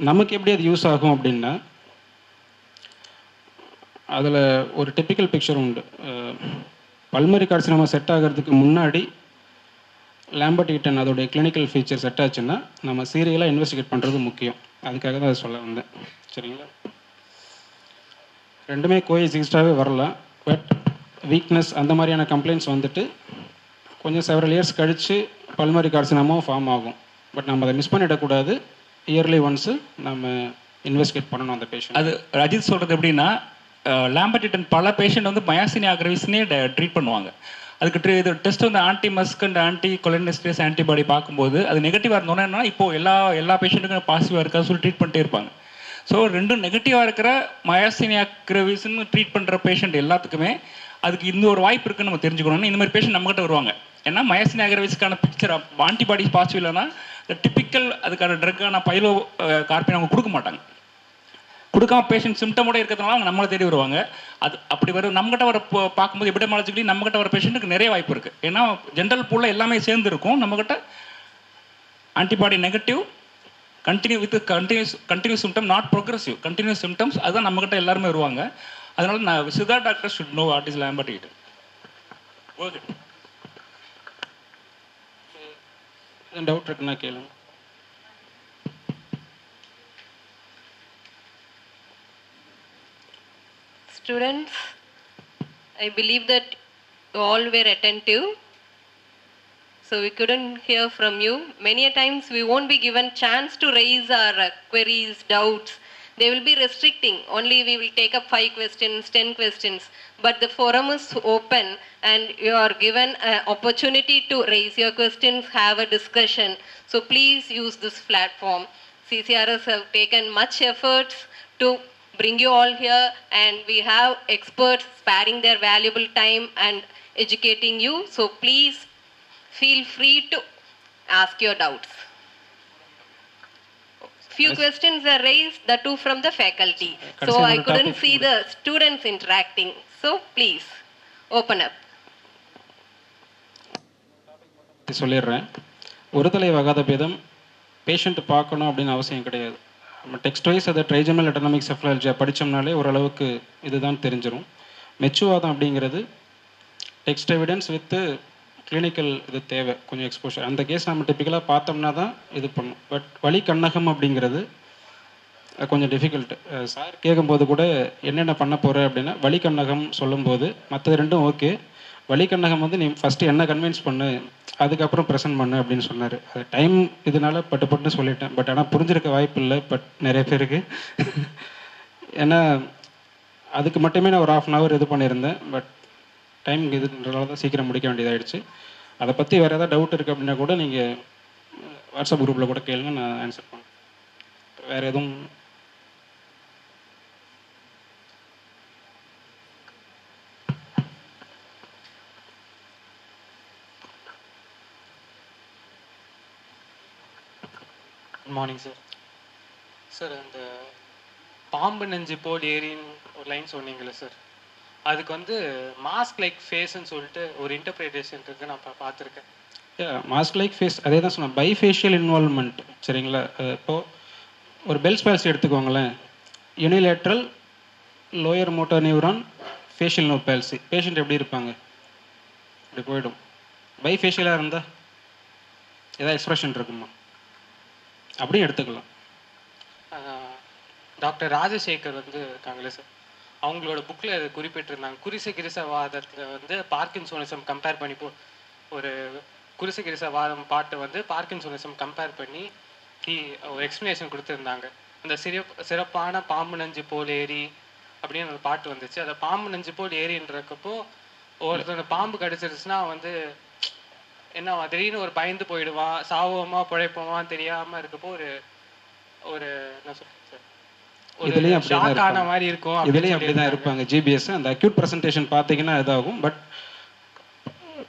நமக்கு எப்படி அது யூஸ் ஆகும் அப்படின்னா அதில் ஒரு டிப்பிக்கல் பிக்சர் உண்டு. பல்மரி கார்சினோமா செட் ஆகிறதுக்கு முன்னாடி லாம்பர்ட் ஈட்டன் அதோடைய கிளினிக்கல் ஃபீச்சர் செட் ஆச்சுன்னா நம்ம சீரியலாக இன்வெஸ்டிகேட் பண்ணுறது முக்கியம். அதுக்காக தான் அதை சொல்ல வந்தேன். சரிங்களா? ரெண்டுமே கோஎக்ஸிஸ்டாகவே வரலாம். பட் வீக்னஸ் அந்த மாதிரியான கம்ப்ளைண்ட்ஸ் வந்துட்டு கொஞ்சம் செவரல் இயர்ஸ் கழித்து பல்மரி கார்சினோமாவும் ஃபார்ம் ஆகும். பட் நம்ம அதை மிஸ் பண்ணிடக்கூடாது. இயர்லி ஒன்ஸு நம்ம இன்வெஸ்டிகேட் பண்ணணும் அந்த பேஷண்ட். அது அஜித் சொல்கிறது எப்படின்னா, லாம்பர்ட் ஈட்டன் பல பேஷண்ட் வந்து மயாசினியா கிராவிஸ்னே ட்ரீட் பண்ணுவாங்க. அதுக்கு இது டெஸ்ட் வந்து anti MuSK and anti cholinesterase antibody பார்க்கும்போது அது நெகட்டிவாக இருந்தோன்னா இப்போது எல்லா பேஷண்ட்டுக்கும் பாசிட்டிவாக இருக்காது சொல்லி ட்ரீட் பண்ணிட்டே இருப்பாங்க. ஸோ ரெண்டும் நெகட்டிவாக இருக்கிற மயாசினியா கிராவிஸ்ன்னு ட்ரீட் பண்ணுற பேஷண்ட் எல்லாத்துக்குமே அதுக்கு இந்த ஒரு வாய்ப்பு இருக்குன்னு நம்ம தெரிஞ்சுக்கணும்னா இந்த மாதிரி பேஷண்ட் நம்மகிட்ட வருவாங்க. ஏன்னா மயாசினியா கிராவிஸ்க்கான பிக்சர் ஆன்டிபாடிஸ் பாசிட்டிவ் இல்லைன்னா இந்த டிப்பிக்கல் அதுக்கான ட்ரக்கான பைலோ கார்பின் அவங்க கொடுக்க மாட்டாங்க. கொடுக்காம பேஷண்ட் சிம்டமோட இருக்கிறதுனால அவங்க நம்மளை தேடி வருவாங்க. அது அப்படி வரும். நம்மகிட்ட வர பார்க்கும்போது எபிடமாலஜிக்கலி நம்மகிட்ட வர பேஷண்ட்டுக்கு நிறைய வாய்ப்பு இருக்குது. ஏன்னா ஜென்ரல் பூலில் எல்லாமே சேர்ந்து இருக்கும். நம்மகிட்ட antibody negative continuous symptom, not progressive continuous symptoms, அதுதான் நம்மகிட்ட எல்லாருமே வருவாங்க. அதனால நான் Siddha doctor should know what is Lambert Eaton. Okay, doubt இருக்குன்னா கேளுங்க. Students, I believe that you all were attentive, so we couldn't hear from you. Many a times we won't be given chance to raise our queries, doubts. They will be restricting. Only we will take up 5 questions, 10 questions. But the forum is open and you are given an opportunity to raise your questions, have a discussion. So please use this platform. CCRS have taken much efforts to bring you all here, and we have experts sparing their valuable time and educating you. So please feel free to ask your doubts. few questions were raised, the two from the faculty. So Kadasi I oru couldn't topic see the students interacting. So please, open up. சொல்லிடுறேன். ஒரு தலை வகாத பேதம் patient பார்க்கணும் அப்படின்னு அவசியம் கிடையாது. நம்ம text wise அதை ட்ரைஜமல் எட்டனாமிக் செஃபலாலஜியா படித்தோம்னாலே ஓரளவுக்கு இதுதான் தெரிஞ்சிடும். மெச்சுவாதம் அப்படிங்கிறது டெக்ஸ்ட் எவிடன்ஸ் வித்து கிளினிக்கல் இது தேவை, கொஞ்சம் எக்ஸ்போஷர். அந்த கேஸ் நம்ம டிப்பிக்கலாக பார்த்தோம்னா தான் இது பண்ணும். பட் வலி கண்ணகம் அப்படிங்கிறது கொஞ்சம் டிஃபிகல்ட்டு. சார் கேட்கும்போது கூட என்னென்ன பண்ண போகிற அப்படின்னா வலி கண்ணகம் சொல்லும்போது மற்றது ரெண்டும் ஓகே, வலி கண்ணகம் வந்து நீ ஃபஸ்ட்டு என்ன கன்வின்ஸ் பண்ணு, அதுக்கப்புறம் ப்ரெசென்ட் பண்ணு அப்படின்னு சொன்னார். அது டைம் இதனால பட்டு சொல்லிட்டேன். பட் ஆனால் புரிஞ்சிருக்க வாய்ப்பு இல்லை பட் நிறைய பேருக்கு. ஏன்னா அதுக்கு மட்டுமே நான் ஒரு 1/2 hour இது பண்ணியிருந்தேன். பட் டைம் இதுன்றதால தான் சீக்கிரம் முடிக்க வேண்டியதாகிடுச்சு. அதை பற்றி வேறு ஏதாவது டவுட் இருக்குது அப்படின்னா கூட நீங்கள் வாட்ஸ்அப் குரூப்பில் கூட கேளுங்க, நான் ஆன்சர் பண்ணேன். வேறு எதுவும் மார்னிங் சார். சார் அந்த பாம்பு நெஞ்சு போல் ஏரின்னு ஒரு லைன் சொன்னீங்களே சார், அதுக்கு வந்து மாஸ்க் லைக் ஃபேஸ்ன்னு சொல்லிட்டு ஒரு இன்டர்பிரேட்டேஷன் இருக்குது, நான் பார்த்துருக்கேன். மாஸ்க் லைக் ஃபேஸ் அதே தான் சொன்னேன், பைஃபேஷியல் இன்வால்வ்மெண்ட். சரிங்களா? இப்போது ஒரு பெல்ஸ் பால்சி எடுத்துக்கோங்களேன், unilateral lower motor neuron facial no palsy, patient எப்படி இருப்பாங்க? இப்படி போயிடும். பைஃபேஷியலாக இருந்தால் ஏதாவது எக்ஸ்ப்ரெஷன் இருக்குமா? அப்படியும் எடுத்துக்கலாம். டாக்டர் ராஜசேகர் வந்து இருக்காங்களே சார், அவங்களோட புக்கில் அதை குறிப்பிட்டிருந்தாங்க. குருசகிரிசவாதத்தில் வந்து பார்க்கின்சோனிசம் கம்பேர் பண்ணி ஒரு குருசகிரிசவாதம் பாட்டை வந்து பார்க்கின்சோனிசம் கம்பேர் பண்ணி ஒரு எக்ஸ்ப்ளனேஷன் கொடுத்துருந்தாங்க. அந்த சிறப்பான பாம்பு நஞ்சு போல் ஏரி அப்படின்னு ஒரு பாட்டு வந்துச்சு. அதை பாம்பு நஞ்சு போல் ஏரின்றக்கப்போ ஒருத்தர் பாம்பு கடிச்சிருச்சுன்னா வந்து என்ன திடீர்னு ஒரு பயந்து போயிடுவான், சாவோமா பிழைப்போமான்னு தெரியாமல் இருக்கப்போ ஒரு ஒரு என்ன சொல்றது, இதுலேயும் அப்படி மாதிரி இருக்கும். இதுலேயும் அப்படி தான் இருப்பாங்க. ஜிபிஎஸ் அந்த அக்யூட் ப்ரெசன்டேஷன் பார்த்தீங்கன்னா இதாகும். பட்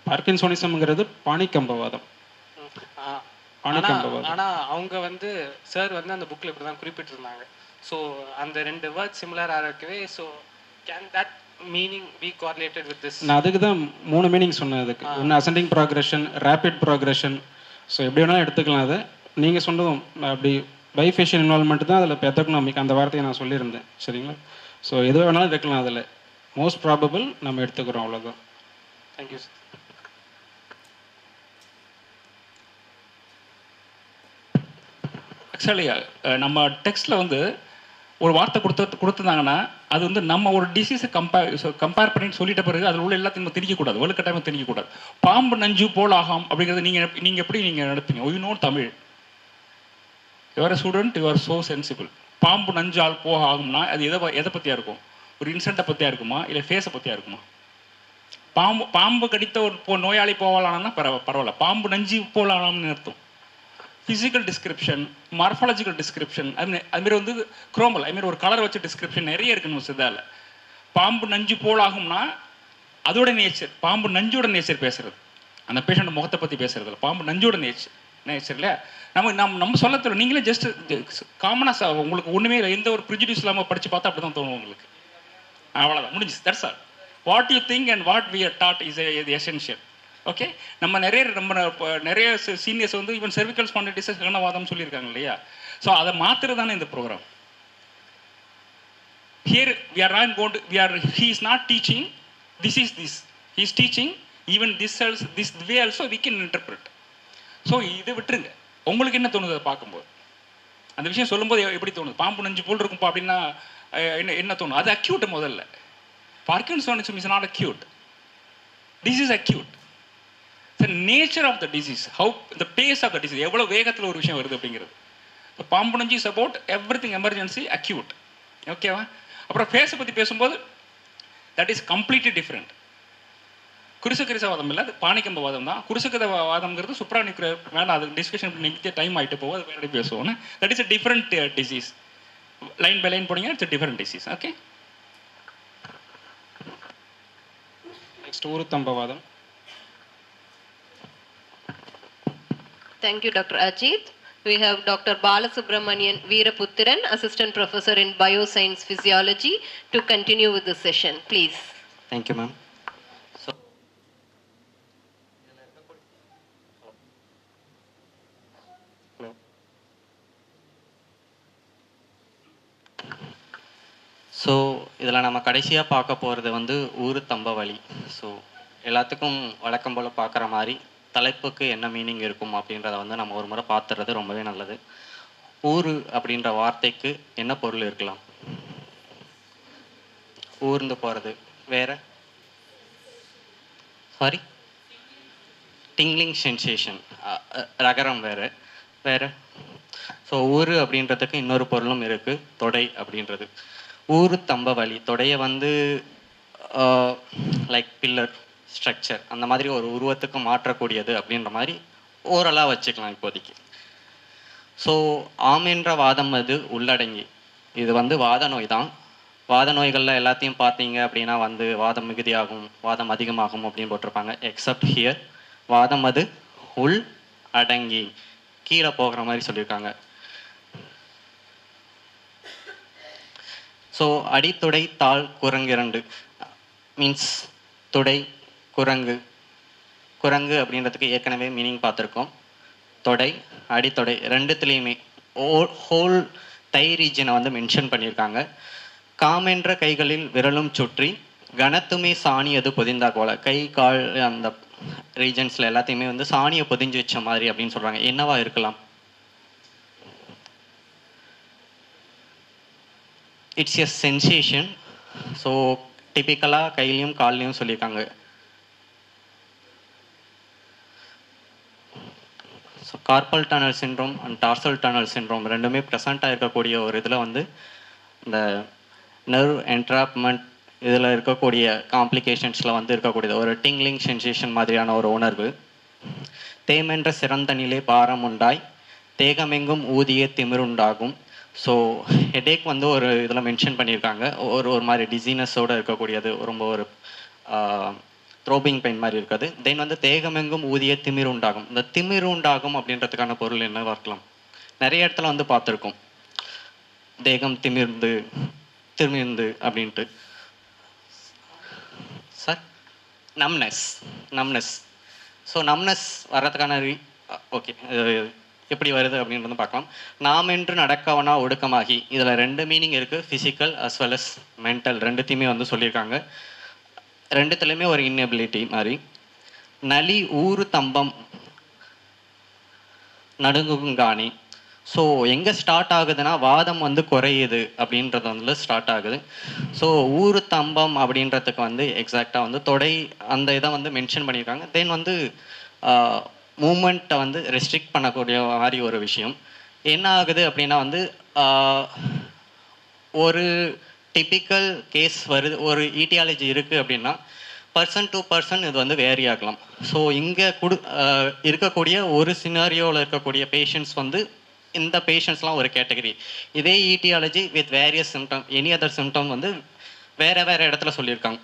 பார்க்கின்சோனிசம்ங்கிறது பாணிக்கம்பவாதம். ஆனா அவங்க வந்து சார் வந்து அந்த புக்ல இப்படி தான் குறிப்பிட்டிருந்தாங்க. ஸோ அந்த 2 வேர்ட் சிமிலராக இருக்கவே, so can that meaning be correlated with this? நான் அதுக்கு தான் 3 மீனிங் சொன்னேன். அதுக்கு ஒன்று ascending progression, rapid progression. So எப்படி வேணாலும் எடுத்துக்கலாம். அதை நீங்கள் சொன்னதும் அப்படி பைஃபேஷியல் இன்வால்மெண்ட் தான் அதில் பெத்தக்னாமிக் அந்த வார்த்தையை நான் சொல்லியிருந்தேன். சரிங்களா? ஸோ எது வேணாலும் எடுக்கலாம். அதில் மோஸ்ட் ப்ராபபிள் நம்ம எடுத்துக்கிறோம், அவ்வளோதான். Thank you sir. ஆக்சுவலி நம்ம டெக்ஸ்ட்டில் வந்து ஒரு வார்த்தை கொடுத்துருந்தாங்கன்னா அது வந்து நம்ம ஒரு டிசீஸை கம்பேர் பண்ணி சொல்லிட்ட பிறகு அதில் உள்ள எல்லாத்தையும் நம்ம திணிக்கக்கூடாது, வலுக்கட்டாயமாக திணிக்கக்கூடாது. பாம்பு நஞ்சு போல் ஆகாம் அப்படிங்கிறது நீங்கள் எப்படி நீங்கள் நடப்பீங்க? You know Tamil, your student, your so sensible. பாம்பு நஞ்சால் போக ஆகும்னா அது எதை பற்றியாக இருக்கும்? ஒரு இன்சிடெண்ட்டை பற்றியாக இருக்குமா, இல்லை ஃபேஸை பற்றியாக இருக்குமா? பாம்பு கடித்த ஒரு நோயாளி போகலான்னா பரவாயில்ல, பாம்பு நஞ்சு போலானாம்னு அர்த்தம். ஃபிசிக்கல் டிஸ்கிரிப்ஷன், மார்ஃபாலஜிக்கல் டிஸ்கிரிப்ஷன், அதுமாரி வந்து குரோமல், அதுமாரி ஒரு கலர் வச்ச டிஸ்கிரிப்ஷன் நிறைய இருக்குன்னு சித்தால. பாம்பு நஞ்சு போலாகும்னா அதோட நேச்சர், பாம்பு நஞ்சோட நேச்சர் பேசுறது, அந்த பேஷண்ட் முகத்தை பற்றி பேசுறது இல்லை, பாம்பு நஞ்சோட நேச்சர் இல்லை. நம்ம சொல்ல தெரியல. நீங்களே ஜஸ்ட் காமனாக உங்களுக்கு ஒன்றுமே இல்லை, எந்த ஒரு ப்ரிஜுடியூஸ் இல்லாமல் படித்து பார்த்தா அப்படி தான் தோணும் உங்களுக்கு. அவ்வளோதான், முடிஞ்சு. That's all. What you think and what we are taught is essential. Okay, நம்ம நிறைய சீனியர்ஸ் வந்து ஈவன் செர்விக்கல் ஸ்பாண்டிலைட்டிஸ் கனவாதம் சொல்லியிருக்காங்க இல்லையா? ஸோ அதை மாற்றுறது தானே இந்த program. Here we are not going to, he is not teaching this is this, he is teaching even this way also we can interpret. So இதை விட்டுருங்க. உங்களுக்கு என்ன தோணுது அதை பார்க்கும்போது? அந்த விஷயம் சொல்லும்போது எப்படி தோணுது? பாம்பு நஞ்சு போல் இருக்கும்ப்பா அப்படின்னா என்ன தோணும்? அது அக்யூட். முதல்ல parkinsonism is not acute, this is acute. The nature of the disease, how the pace of the disease, எவ்வளோ வேகத்தில் ஒரு விஷயம் வருது அப்படிங்கிறது. பாம்பு நஞ்சு is about everything emergency, acute. ஓகேவா? அப்புறம் ஃபேஸை பற்றி பேசும்போது தட் இஸ் கம்ப்ளீட்லி டிஃப்ரெண்ட். குருசகிரிசவாதம் இல்லை, அது பாணிக்கம்பவாதம் தான். குருசகிரிசவாதம்ங்கிறது சுப்ராநியூக்ளியர் மேலே அது டிஸ்கஷன் நிமித்த டைம் ஆகிட்டு போகும், அது வேறு பேசுவோம். That is a different disease. Line by line போனீங்கன்னா it's different disease. Okay, next ஊருத்தம்பவாதம். Thank you, Dr. Ajit. we have Dr. Balasubramanian Veeraputhiran, Assistant Professor in Bioscience Physiology, to continue with the session. Please. Thank you, ma'am. So, so இதில் நம்ம கடைசியாக பார்க்க போகிறது வந்து ஊரு தம்ப வழி. ஸோ எல்லாத்துக்கும் வழக்கம் போல் பார்க்குற மாதிரி தலைப்புக்கு என்ன மீனிங் இருக்கும் அப்படின்றத வந்து நம்ம ஒரு முறை பார்த்துறது ரொம்பவே நல்லது. ஊரு அப்படின்ற வார்த்தைக்கு என்ன பொருள் இருக்கலாம்? ஊர்ந்து போகிறது, வேற சாரி டிங்லிங் சென்சேஷன், ரகரம் வேற. ஸோ ஊரு அப்படின்றதுக்கு இன்னொரு பொருளும் இருக்குது, தொடை அப்படின்றது. ஊரு தம்ப வழி, தொடையை வந்து லைக் பில்லர் ஸ்ட்ரக்சர் அந்த மாதிரி ஒரு உருவத்துக்கு மாற்றக்கூடியது அப்படின்ற மாதிரி ஓரலாக வச்சுக்கலாம் இப்போதைக்கு. ஸோ ஆமென்ற வாதம் அது உள்ளடங்கி, இது வந்து வாத நோய் தான். வாத நோய்களில் எல்லாத்தையும் பார்த்தீங்க அப்படின்னா வந்து வாதம் மிகுதியாகும், வாதம் அதிகமாகும் அப்படின்னு போட்டிருப்பாங்க. எக்ஸப்ட் ஹியர் வாதம் அது உள் அடங்கி கீழே போகிற மாதிரி சொல்லியிருக்காங்க. ஸோ அடித்தொடை தாழ் குரங்கு இரண்டு மீன்ஸ் தொடை குரங்கு. குரங்கு அப்படின்றதுக்கு ஏற்கனவே மீனிங் பார்த்துருக்கோம். தொடை அடித்தொடை ரெண்டுத்துலேயுமே ஹோல் தை ரீஜனை வந்து மென்ஷன் பண்ணியிருக்காங்க. காமென்ற கைகளில் விரலும் சுற்றி கனத்துமே சாணியது பொதிந்தா போல, கை கால் அந்த ரீஜன்ஸில் எல்லாத்தையுமே வந்து சாணியை பொதிஞ்சு வச்ச மாதிரி அப்படின்னு சொல்கிறாங்க. என்னவா இருக்கலாம்? It's a sensation. ஸோ டிப்பிக்கலாக கையிலையும் கால்லையும் சொல்லியிருக்காங்க. So carpal tunnel syndrome and tarsal tunnel syndrome ரெண்டுமே ப்ரெசண்ட்டாக இருக்கக்கூடிய ஒரு இதில் வந்து இந்த நர்வ் என்ட்ராப்மெண்ட் இதில் இருக்கக்கூடிய காம்ப்ளிகேஷன்ஸில் வந்து இருக்கக்கூடியது ஒரு டிங்லிங் சென்சேஷன் மாதிரியான ஒரு உணர்வு. தேமென்ற சிறந்த நிலை பாரம் உண்டாய் தேகமெங்கும் ஊதிய திமிருண்டாகும். ஸோ ஹெடேக் வந்து ஒரு இதில் மென்ஷன் பண்ணியிருக்காங்க. ஒரு மாதிரி டிசீனஸோடு இருக்கக்கூடியது, ரொம்ப ஒரு த்ரோபிங் பெயின் மாதிரி இருக்காது. தென் வந்து தேகமெங்கும் ஊதிய திமிர் உண்டாகும். இந்த திமிர் உண்டாகும் அப்படின்றதுக்கான பொருள் என்னவா இருக்கலாம்? நிறைய இடத்துல வந்து பார்த்துருக்கோம், தேகம் திமிர்ந்து அப்படின்ட்டு. Sir numbness. ஸோ நம்னஸ் வர்றதுக்கான ஓகே எப்படி வருது அப்படின்றது பார்க்கலாம். நாம் என்று நடக்கவனா ஒடுக்கமாகி, இதில் ரெண்டு மீனிங் இருக்குது, physical as well as mental ரெண்டுத்தையுமே வந்து சொல்லியிருக்காங்க. ரெண்டுத்துலேயுமே ஒரு இன்னெபிலிட்டி மாதிரி. நலி ஊரு தம்பம் நடுங்குங்காணி. ஸோ எங்கே ஸ்டார்ட் ஆகுதுன்னா வாதம் வந்து குறையுது அப்படின்றது வந்து ஸ்டார்ட் ஆகுது. ஸோ ஊரு தம்பம் அப்படின்றதுக்கு வந்து எக்ஸாக்டாக வந்து தொடை அந்த இதை வந்து மென்ஷன் பண்ணியிருக்காங்க. தென் வந்து மூமெண்ட்டை வந்து ரெஸ்ட்ரிக்ட் பண்ணக்கூடிய மாதிரி ஒரு விஷயம். என்ன ஆகுது அப்படின்னா வந்து ஒரு டிப்பிக்கல் கேஸ் வருது, ஒரு ஈட்டியாலஜி இருக்குது அப்படின்னா பர்சன் டு பர்சன் இது வந்து வேரி ஆகலாம். ஸோ இங்கே இருக்கக்கூடிய ஒரு சினாரியோவில் இருக்கக்கூடிய பேஷண்ட்ஸ் வந்து இந்த பேஷண்ட்ஸ்லாம் ஒரு கேட்டகரி. இதே etiology with various symptom, any other symptom வந்து வேறு இடத்துல சொல்லியிருக்காங்க.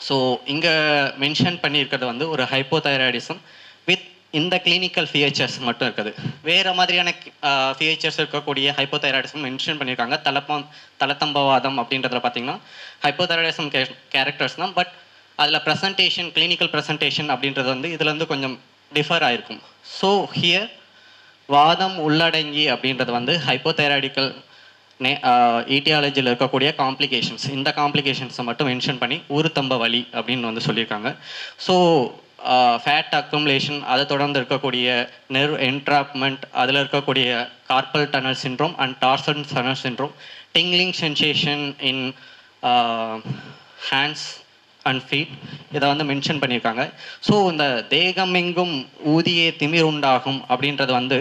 ஸோ இங்கே மென்ஷன் பண்ணியிருக்கிறது வந்து ஒரு ஹைப்போதைராய்டிசம் வித் இந்த கிளினிக்கல் ஃபீச்சர்ஸ் மட்டும் இருக்குது. வேறு மாதிரியான ஃபீச்சர்ஸ் இருக்கக்கூடிய ஹைப்போதைராய்டிசம் மென்ஷன் பண்ணியிருக்காங்க. தலத்தம்பவாதம் அப்படின்றதுல பார்த்தீங்கன்னா ஹைப்போதைராய்டிசம் கேரக்டர்ஸ் தான், பட் அதில் ப்ரெசன்டேஷன், கிளினிக்கல் ப்ரெசன்டேஷன் அப்படின்றது வந்து இதில் வந்து கொஞ்சம் டிஃபர் ஆகிருக்கும். ஸோ ஹியர் வாதம் உள்ளடங்கி அப்படின்றது வந்து ஹைப்போதைராய்டிக்கல் ஈட்டியாலஜியில் இருக்கக்கூடிய காம்ப்ளிகேஷன்ஸ், இந்த காம்ப்ளிகேஷன்ஸை மட்டும் மென்ஷன் பண்ணி ஊருத்தம்ப வலி அப்படின்னு வந்து சொல்லியிருக்காங்க. ஸோ ஃபேட் அக்குமுலேஷன், அதை தொடர்ந்து இருக்கக்கூடிய நெர்வ் என்ட்ராப்மெண்ட், அதில் இருக்கக்கூடிய carpal tunnel syndrome and tarsal tunnel syndrome, tingling sensation in hands and feet, இதை வந்து மென்ஷன் பண்ணியிருக்காங்க. ஸோ இந்த தேகமெங்கும் ஊதிய திமிர் உண்டாகும் அப்படின்றது வந்து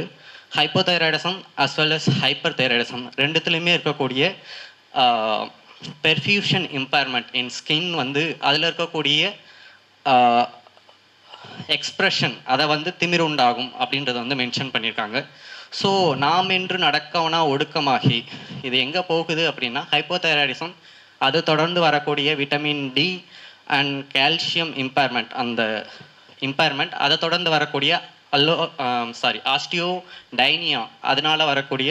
hypothyroidism as well as hyperthyroidism ரெண்டுத்துலேயுமே இருக்கக்கூடிய பெர்ஃபியூஷன் இம்பேர்மெண்ட் இன் ஸ்கின் வந்து அதில் இருக்கக்கூடிய எக்ஸ்ப்ரெஷன், அதை வந்து திமிர் உண்டாகும் அப்படின்றத வந்து மென்ஷன் பண்ணியிருக்காங்க. ஸோ நாம் என்று நடக்கவனா ஒடுக்கமாகி, இது எங்கே போகுது அப்படின்னா ஹைப்போதைராய்டிசம், அது தொடர்ந்து வரக்கூடிய vitamin D and calcium impairment, அந்த இம்பேர்மெண்ட் அதை தொடர்ந்து வரக்கூடிய ஆஸ்டியோடைனியா அதனால வரக்கூடிய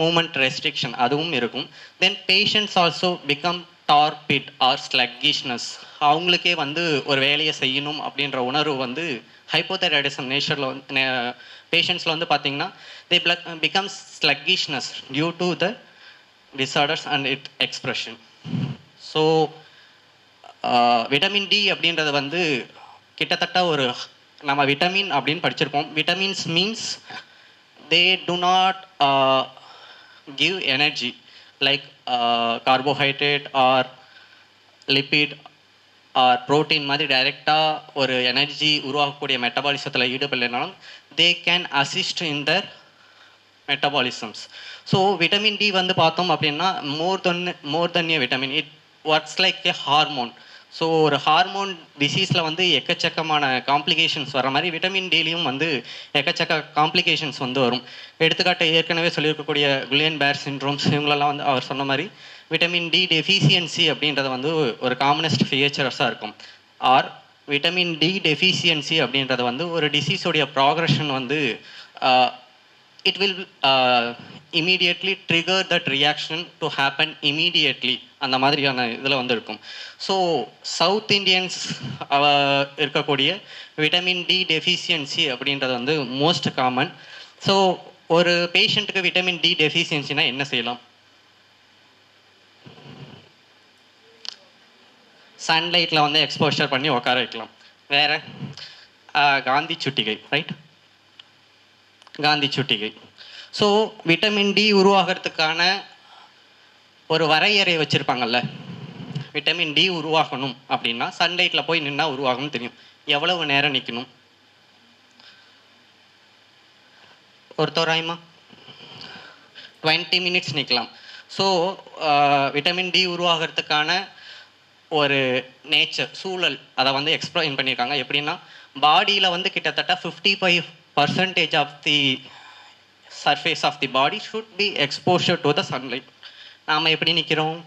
மூமெண்ட் ரெஸ்ட்ரிக்ஷன் அதுவும் இருக்கும். Then patients also become torpid or sluggishness, அவங்களுக்கே வந்து ஒரு வேலையை செய்யணும் அப்படின்ற உணர்வு வந்து ஹைப்போதைராய்டிசம் நேச்சரில் வந்து பேஷண்ட்ஸில் வந்து பார்த்தீங்கன்னா they become sluggishness due to the disorders and its expression. So vitamin D அப்படின்றது வந்து கிட்டத்தட்ட ஒரு நம்ம விட்டமின் அப்படின்னு படிச்சிருப்போம். Vitamins means they do not give energy like carbohydrate or lipid or protein மாதிரி டைரெக்டாக ஒரு எனர்ஜி உருவாக்கக்கூடிய மெட்டபாலிசத்தில் ஈடுபடலைனாலும் they can assist in their metabolisms. So vitamin D வந்து பார்த்தோம் அப்படின்னா more than a vitamin, it works like a hormone. So ஒரு ஹார்மோன் டிசீஸில் வந்து எக்கச்சக்கமான காம்ப்ளிகேஷன்ஸ் வர மாதிரி விட்டமின் டிலையும் வந்து எக்கச்சக்க காம்ப்ளிகேஷன்ஸ் வந்து வரும். எடுத்துக்காட்டு ஏற்கனவே சொல்லியிருக்கக்கூடிய குலியன் பேர் சிண்ட்ரோம்ஸ் இவங்களெல்லாம் வந்து அவர் சொன்ன மாதிரி விட்டமின் டி டெஃபிஷியன்சி அப்படின்றது வந்து ஒரு காமனஸ்ட் ஃபீச்சர்ஸாக இருக்கும். ஆர் விட்டமின் டி டெஃபிஷியன்சி அப்படின்றது வந்து ஒரு டிசீஸோடைய ப்ராக்ரஷன் வந்து it will immediately trigger that reaction to happen immediately அந்த மாதிரியான இதில் வந்து இருக்கும். ஸோ சவுத் இண்டியன்ஸ் இருக்கக்கூடிய விட்டமின் டி டெஃபிஷியன்சி அப்படின்றது வந்து மோஸ்ட் காமன். ஸோ ஒரு பேஷண்ட்டுக்கு விட்டமின் டி டெஃபிஷியன்சினா என்ன செய்யலாம்? சன்லைட்டில் வந்து எக்ஸ்போஷர் பண்ணி உட்கார வைக்கலாம். வேற காந்தி சுட்டிகை, ரைட்? காந்தி சுட்டிகை. ஸோ விட்டமின் டி உருவாகிறதுக்கான ஒரு வரையறை வச்சுருப்பாங்கல்ல. விட்டமின் டி உருவாகணும் அப்படின்னா சன்லைட்டில் போய் நின்னா உருவாகணும்னு தெரியும். எவ்வளவு நேரம் நிற்கணும்? ஒரு தோராயமா 20 minutes நிற்கலாம். ஸோ விட்டமின் டி உருவாகிறதுக்கான ஒரு நேச்சர் சூழல் அதை வந்து எக்ஸ்பிளைன் பண்ணியிருக்காங்க. எப்படின்னா பாடியில் வந்து கிட்டத்தட்ட 55% of the surface of the body should be exposure to the sunlight. நாம் எப்படி நிற்கிறோம்?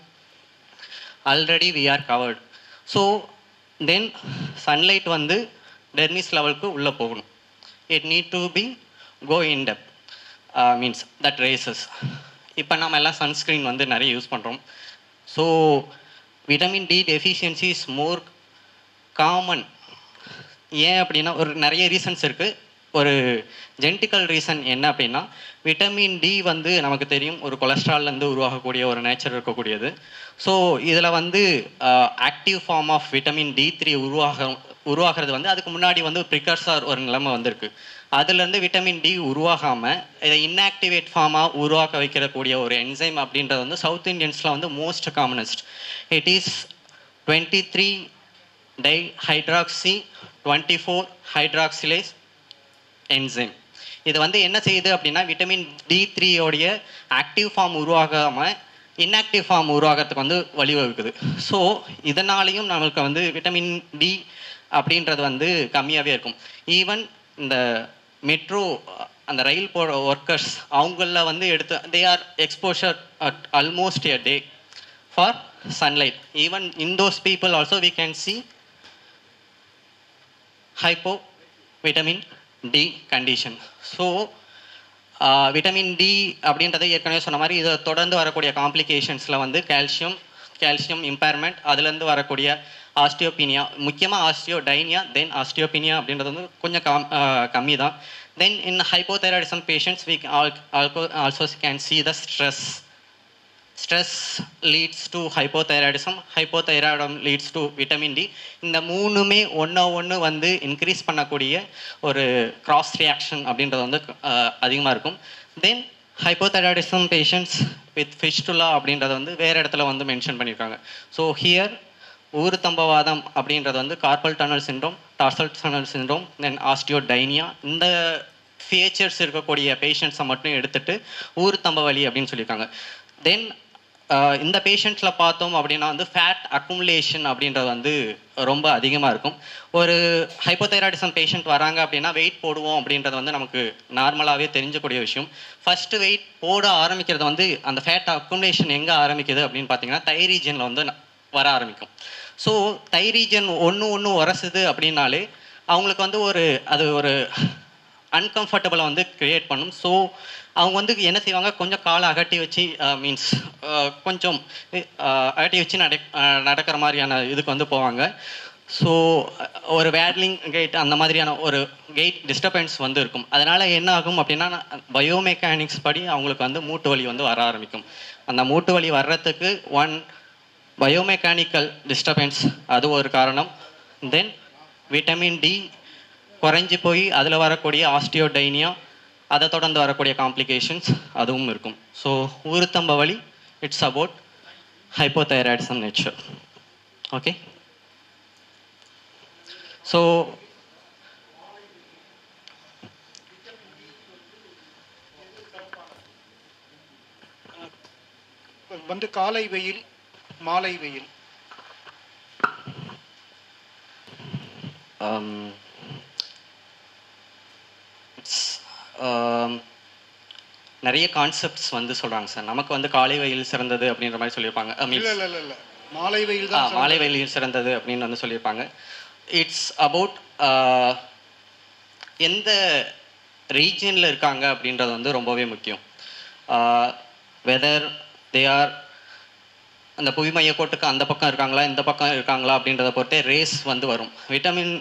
Already we are covered. So then sunlight வந்து டெர்மிஸ் லெவலுக்கு உள்ளே போகணும். It need to be go in depth, means that reaches. இப்போ நம்ம எல்லாம் சன்ஸ்க்ரீன் வந்து நிறைய யூஸ் பண்ணுறோம். So vitamin D deficiency is more common. ஏன் அப்படின்னா ஒரு நிறைய ரீசன்ஸ் இருக்குது. ஒரு ஜெனட்டிக்கல் ரீசன் என்ன அப்படின்னா விட்டமின் டி வந்து நமக்கு தெரியும் ஒரு கொலஸ்ட்ரால்லேருந்து உருவாகக்கூடிய ஒரு நேச்சர் இருக்கக்கூடியது. ஸோ இதில் வந்து active form of vitamin D3 உருவாகிறது வந்து அதுக்கு முன்னாடி வந்து ப்ரிகர்சர் ஒரு நிலைமை வந்திருக்கு. அதுலேருந்து விட்டமின் டி உருவாகாமல் இதை இன்ஆக்டிவேட் ஃபார்மாக உருவாக்க வைக்கக்கூடிய ஒரு என்சைம் அப்படின்றது வந்து சவுத் இண்டியன்ஸில் வந்து most commonest. It is 23 dihydroxy 24 hydroxylase enzyme. இது வந்து என்ன செய்யுது அப்படின்னா விட்டமின் D3 உடைய ஆக்டிவ் ஃபார்ம் உருவாகாமல் இன்ஆக்டிவ் ஃபார்ம் உருவாகிறதுக்கு வந்து வழிவகுக்குது. ஸோ இதனாலையும் நம்மளுக்கு வந்து விட்டமின் டி அப்படின்றது வந்து கம்மியாகவே இருக்கும். ஈவன் இந்த மெட்ரோ அந்த ரயில் போகிற ஒர்க்கர்ஸ் அவங்களில் வந்து எடுத்து they are exposure at almost a day for sunlight. Even in those people also we can see hypo vitamin D condition. So vitamin D அப்படின்றத ஏற்கனவே சொன்ன மாதிரி இதை தொடர்ந்து வரக்கூடிய காம்ப்ளிகேஷன்ஸில் வந்து கால்சியம் இம்பேர்மெண்ட், அதுலேருந்து வரக்கூடிய ஆஸ்டியோபீனியா, முக்கியமாக ஆஸ்டியோடைனியா, தென் ஆஸ்டியோபீனியா அப்படின்றது வந்து கொஞ்சம் கம்மி தான். Then in hypothyroidism patients we also can see the stress leads to hypothyroidism, hypothyroidism leads to vitamin D. இந்த மூணுமே ஒன்று வந்து இன்க்ரீஸ் பண்ணக்கூடிய ஒரு கிராஸ் ரியாக்ஷன் அப்படின்றது வந்து அதிகமாக இருக்கும். தென் ஹைப்போதைராய்டிசம் பேஷண்ட்ஸ் வித் ஃபிஸ்டுலா அப்படின்றத வந்து வேறு இடத்துல வந்து மென்ஷன் பண்ணியிருக்காங்க. ஸோ ஹியர் ஊருத்தம்பவாதம் அப்படின்றது வந்து carpal tunnel syndrome, tarsal tunnel syndrome, then osteodynia, இந்த ஃபீச்சர்ஸ் இருக்கக்கூடிய பேஷண்ட்ஸை மட்டும் எடுத்துகிட்டு ஊருத்தம்ப வலி அப்படின்னு சொல்லியிருக்காங்க. தென் இந்த பேஷண்ட்ஸில் பார்த்தோம் அப்படின்னா வந்து ஃபேட் அக்குமுலேஷன் அப்படின்றது வந்து ரொம்ப அதிகமாக இருக்கும். ஒரு ஹைப்போதைராய்டிசம் பேஷண்ட் வராங்க அப்படின்னா வெயிட் போடுவோம் அப்படின்றது வந்து நமக்கு நார்மலாகவே தெரிஞ்சக்கூடிய விஷயம். ஃபஸ்ட்டு வெயிட் போட ஆரம்பிக்கிறது வந்து அந்த ஃபேட் அக்குமுலேஷன் எங்கே ஆரம்பிக்குது அப்படின்னு பார்த்தீங்கன்னா தை ரீஜனில் வந்து வர ஆரம்பிக்கும். ஸோ தை ரீஜன் ஒன்று உரசுது அப்படின்னாலே அவங்களுக்கு வந்து ஒரு அன்கம்ஃபர்டபுளை வந்து க்ரியேட் பண்ணும். ஸோ அவங்க வந்து என்ன செய்வாங்க, கொஞ்சம் காலை அகட்டி வச்சு மீன்ஸ் கொஞ்சம் அகட்டி வச்சு நடக்கிற மாதிரியான இதுக்கு வந்து போவாங்க. ஸோ ஒரு வேட்லிங் கெயிட் அந்த மாதிரியான ஒரு கெயிட் டிஸ்டர்பன்ஸ் வந்து இருக்கும். அதனால் என்ன ஆகும் அப்படின்னா, பயோமெக்கானிக்ஸ் படி அவங்களுக்கு வந்து மூட்டு வலி வந்து வர ஆரம்பிக்கும். அந்த மூட்டு வலி வர்றதுக்கு பயோமெக்கானிக்கல் டிஸ்டர்பன்ஸ் அது ஒரு காரணம். தென் விட்டமின் டி குறைஞ்சி போய் அதில் வரக்கூடிய ஆஸ்டியோடைனியா, அதை தொடர்ந்து வரக்கூடிய காம்ப்ளிகேஷன்ஸ் அதுவும் இருக்கும். ஸோ ஊருத்தம்ப வலி it's about hypothyroidism nature. Okay, so வந்து காலை வெயில், மாலை வெயில். நிறைய கான்செப்ட்ஸ் வந்து சொல்கிறாங்க சார். நமக்கு வந்து காலை வெயில் சிறந்தது அப்படின்ற மாதிரி சொல்லியிருப்பாங்க. இல்லை, மாலை வெயில் தான் மாலை வெயில் சிறந்தது அப்படின்னு வந்து சொல்லியிருப்பாங்க. இட்ஸ் அபவுட் எந்த ரீஜனில் இருக்காங்க அப்படின்றது வந்து ரொம்பவே முக்கியம். வெதர் தே ஆர் அந்த புவி மையக்கோட்டுக்கு அந்த பக்கம் இருக்காங்களா இந்த பக்கம் இருக்காங்களா அப்படின்றத பொறுத்தே ரேஸ் வந்து வரும். விட்டமின்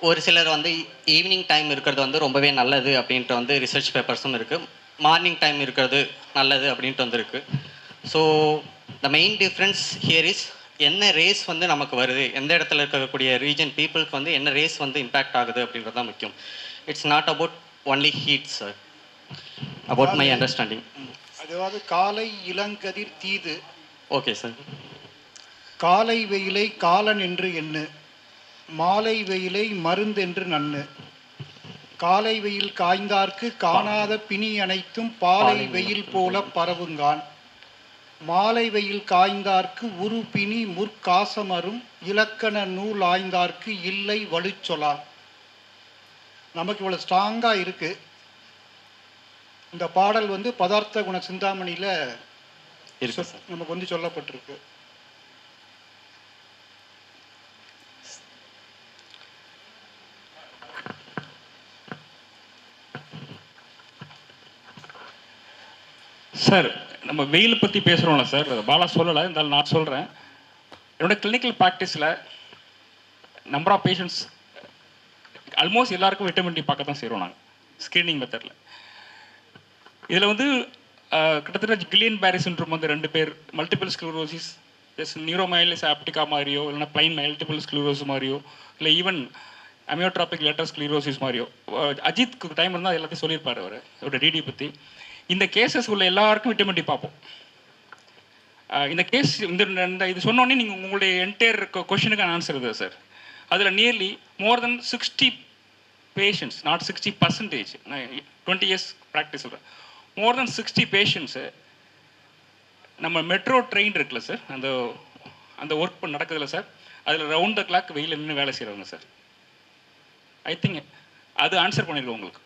ஒரு சிலர் வந்து ஈவினிங் டைம் இருக்கிறது வந்து ரொம்பவே நல்லது அப்படின்ட்டு வந்து ரிசர்ச் பேப்பர்ஸும் இருக்குது. மார்னிங் டைம் இருக்கிறது நல்லது அப்படின்ட்டு வந்து இருக்குது. So the main difference here is என்ன ரேஸ் வந்து நமக்கு வருது, எந்த இடத்துல இருக்கக்கூடிய ரீஜன் பீப்புளுக்கு வந்து என்ன ரேஸ் வந்து இம்பேக்ட் ஆகுது அப்படின்றது தான் முக்கியம். It's not about only heat sir, about my understanding. அதாவது காலை இளங்கதிர் தீது. Okay sir. காலை வெயிலை காலன் என்று எண்ணு, மாலை வெயிலை மருந்தென்று நன்னு. காலை வெயில் காய்ந்தார்க்கு காணாத பிணி அனைத்தும் பாலை வெயில் போல பரவுங்கான். மாலை வெயில் காய்ந்தார்க்கு உரு பிணி முற்காசமரும் இலக்கண நூல் ஆய்ந்தார்க்கு இல்லை வலுச்சொலான். நமக்கு இவ்வளோ ஸ்ட்ராங்காக இருக்கு. இந்த பாடல் வந்து பதார்த்த குண சிந்தாமணியில் நமக்கு வந்து சொல்லப்பட்டிருக்கு. சார், நம்ம வெயில் பற்றி பேசுகிறோம்ல சார், பாலா சொல்லலை, இருந்தாலும் நான் சொல்கிறேன். என்னோடய கிளினிக்கல் ப்ராக்டிஸில் நம்பர் ஆஃப் பேஷண்ட்ஸ் ஆல்மோஸ்ட் எல்லாருக்கும் விட்டமின் டி பார்க்க தான் செய்கிறோம் நாங்கள் ஸ்க்ரீனிங் மெத்தடில். இதில் வந்து கிட்டத்தட்ட கில்லியன் பேரி சிண்ட்ரோம் வந்து 2 பேர், மல்டிபிள் ஸ்க்ளரோசிஸ் நியூரோமைலிஸ் ஆப்டிகா மாதிரியோ, இல்லைனா பிளைன் மல்டிபிள் ஸ்க்ளரோசிஸ் மாதிரியோ, இல்லை ஈவன் அமியோட்ராபிக் லேட்டர் ஸ்க்ளரோசிஸ் மாதிரியோ. அஜித்க்கு டைம் இருந்தால் எல்லாத்தையும் சொல்லியிருப்பார் அவர் அவரோட டிடி பற்றி. இந்த கேசஸ் உள்ள எல்லாருக்கும் விட்டமின் டி பார்ப்போம். இந்த கேஸ் இந்த இது சொன்னோடனே நீங்கள் உங்களுடைய என்டையர் கொஷனுக்கு ஆன்சர் இது சார். அதில் nearly more then 60 patients, not 60%, நான் 20 இயர்ஸ் ப்ராக்டிஸ் சொல்கிறேன். மோர் தென் 60 பேஷண்ட்ஸு நம்ம மெட்ரோ ட்ரெயின் இருக்குல்ல சார், அந்த ஒர்க் நடக்குதுல்ல சார், அதில் ரவுண்ட் த கிளாக் வெயில் நின்று வேலை செய்கிறவங்க சார். ஐ திங்க் அது ஆன்சர் பண்ணிடுவோம் உங்களுக்கு.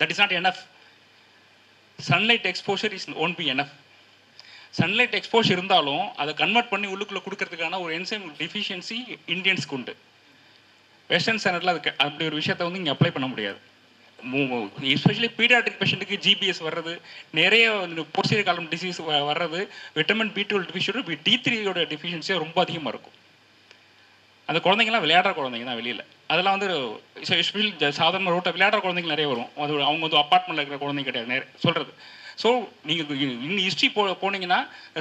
That is not enough. Sunlight exposure won't be enough. Sunlight exposure இருந்தாலும் அதை கன்வெர்ட் பண்ணி உள்ளுக்குள்ளே கொடுக்கறதுக்கான ஒரு என்சைம் டிஃபிஷியன்சி இந்தியன்ஸ்க்கு உண்டு. வெஸ்டர்ன் ஸ்டாண்டர்டில் அதுக்கு அப்படி ஒரு விஷயத்தை வந்து இங்கே அப்ளை பண்ண முடியாது. எஸ்பெஷலி பீடியாட்ரிக் பேஷண்ட்டுக்கு ஜிபிஎஸ் வர்றது, நிறைய போர்சியர் காலம் டிசீஸ் வர்றது, விட்டமின் B12 டிஃபிஷியன்சி, D3யோட டிஃபிஷியன்சியாக ரொம்ப அதிகமாக இருக்கும். அந்த குழந்தைங்கலாம் விளையாடுற குழந்தைங்க தான் வெளியில். அதெல்லாம் வந்து எஸ்பெஷலி சாதாரண ரோட்டை விளையாடுற குழந்தைங்க நிறைய வரும். அது அவங்க வந்து அப்பார்ட்மெண்ட்டில் இருக்கிற குழந்தைங்க கிடையாது நிறைய சொல்கிறது. ஸோ நீங்கள் இன்னும் ஹிஸ்ட்ரி போனீங்கன்னா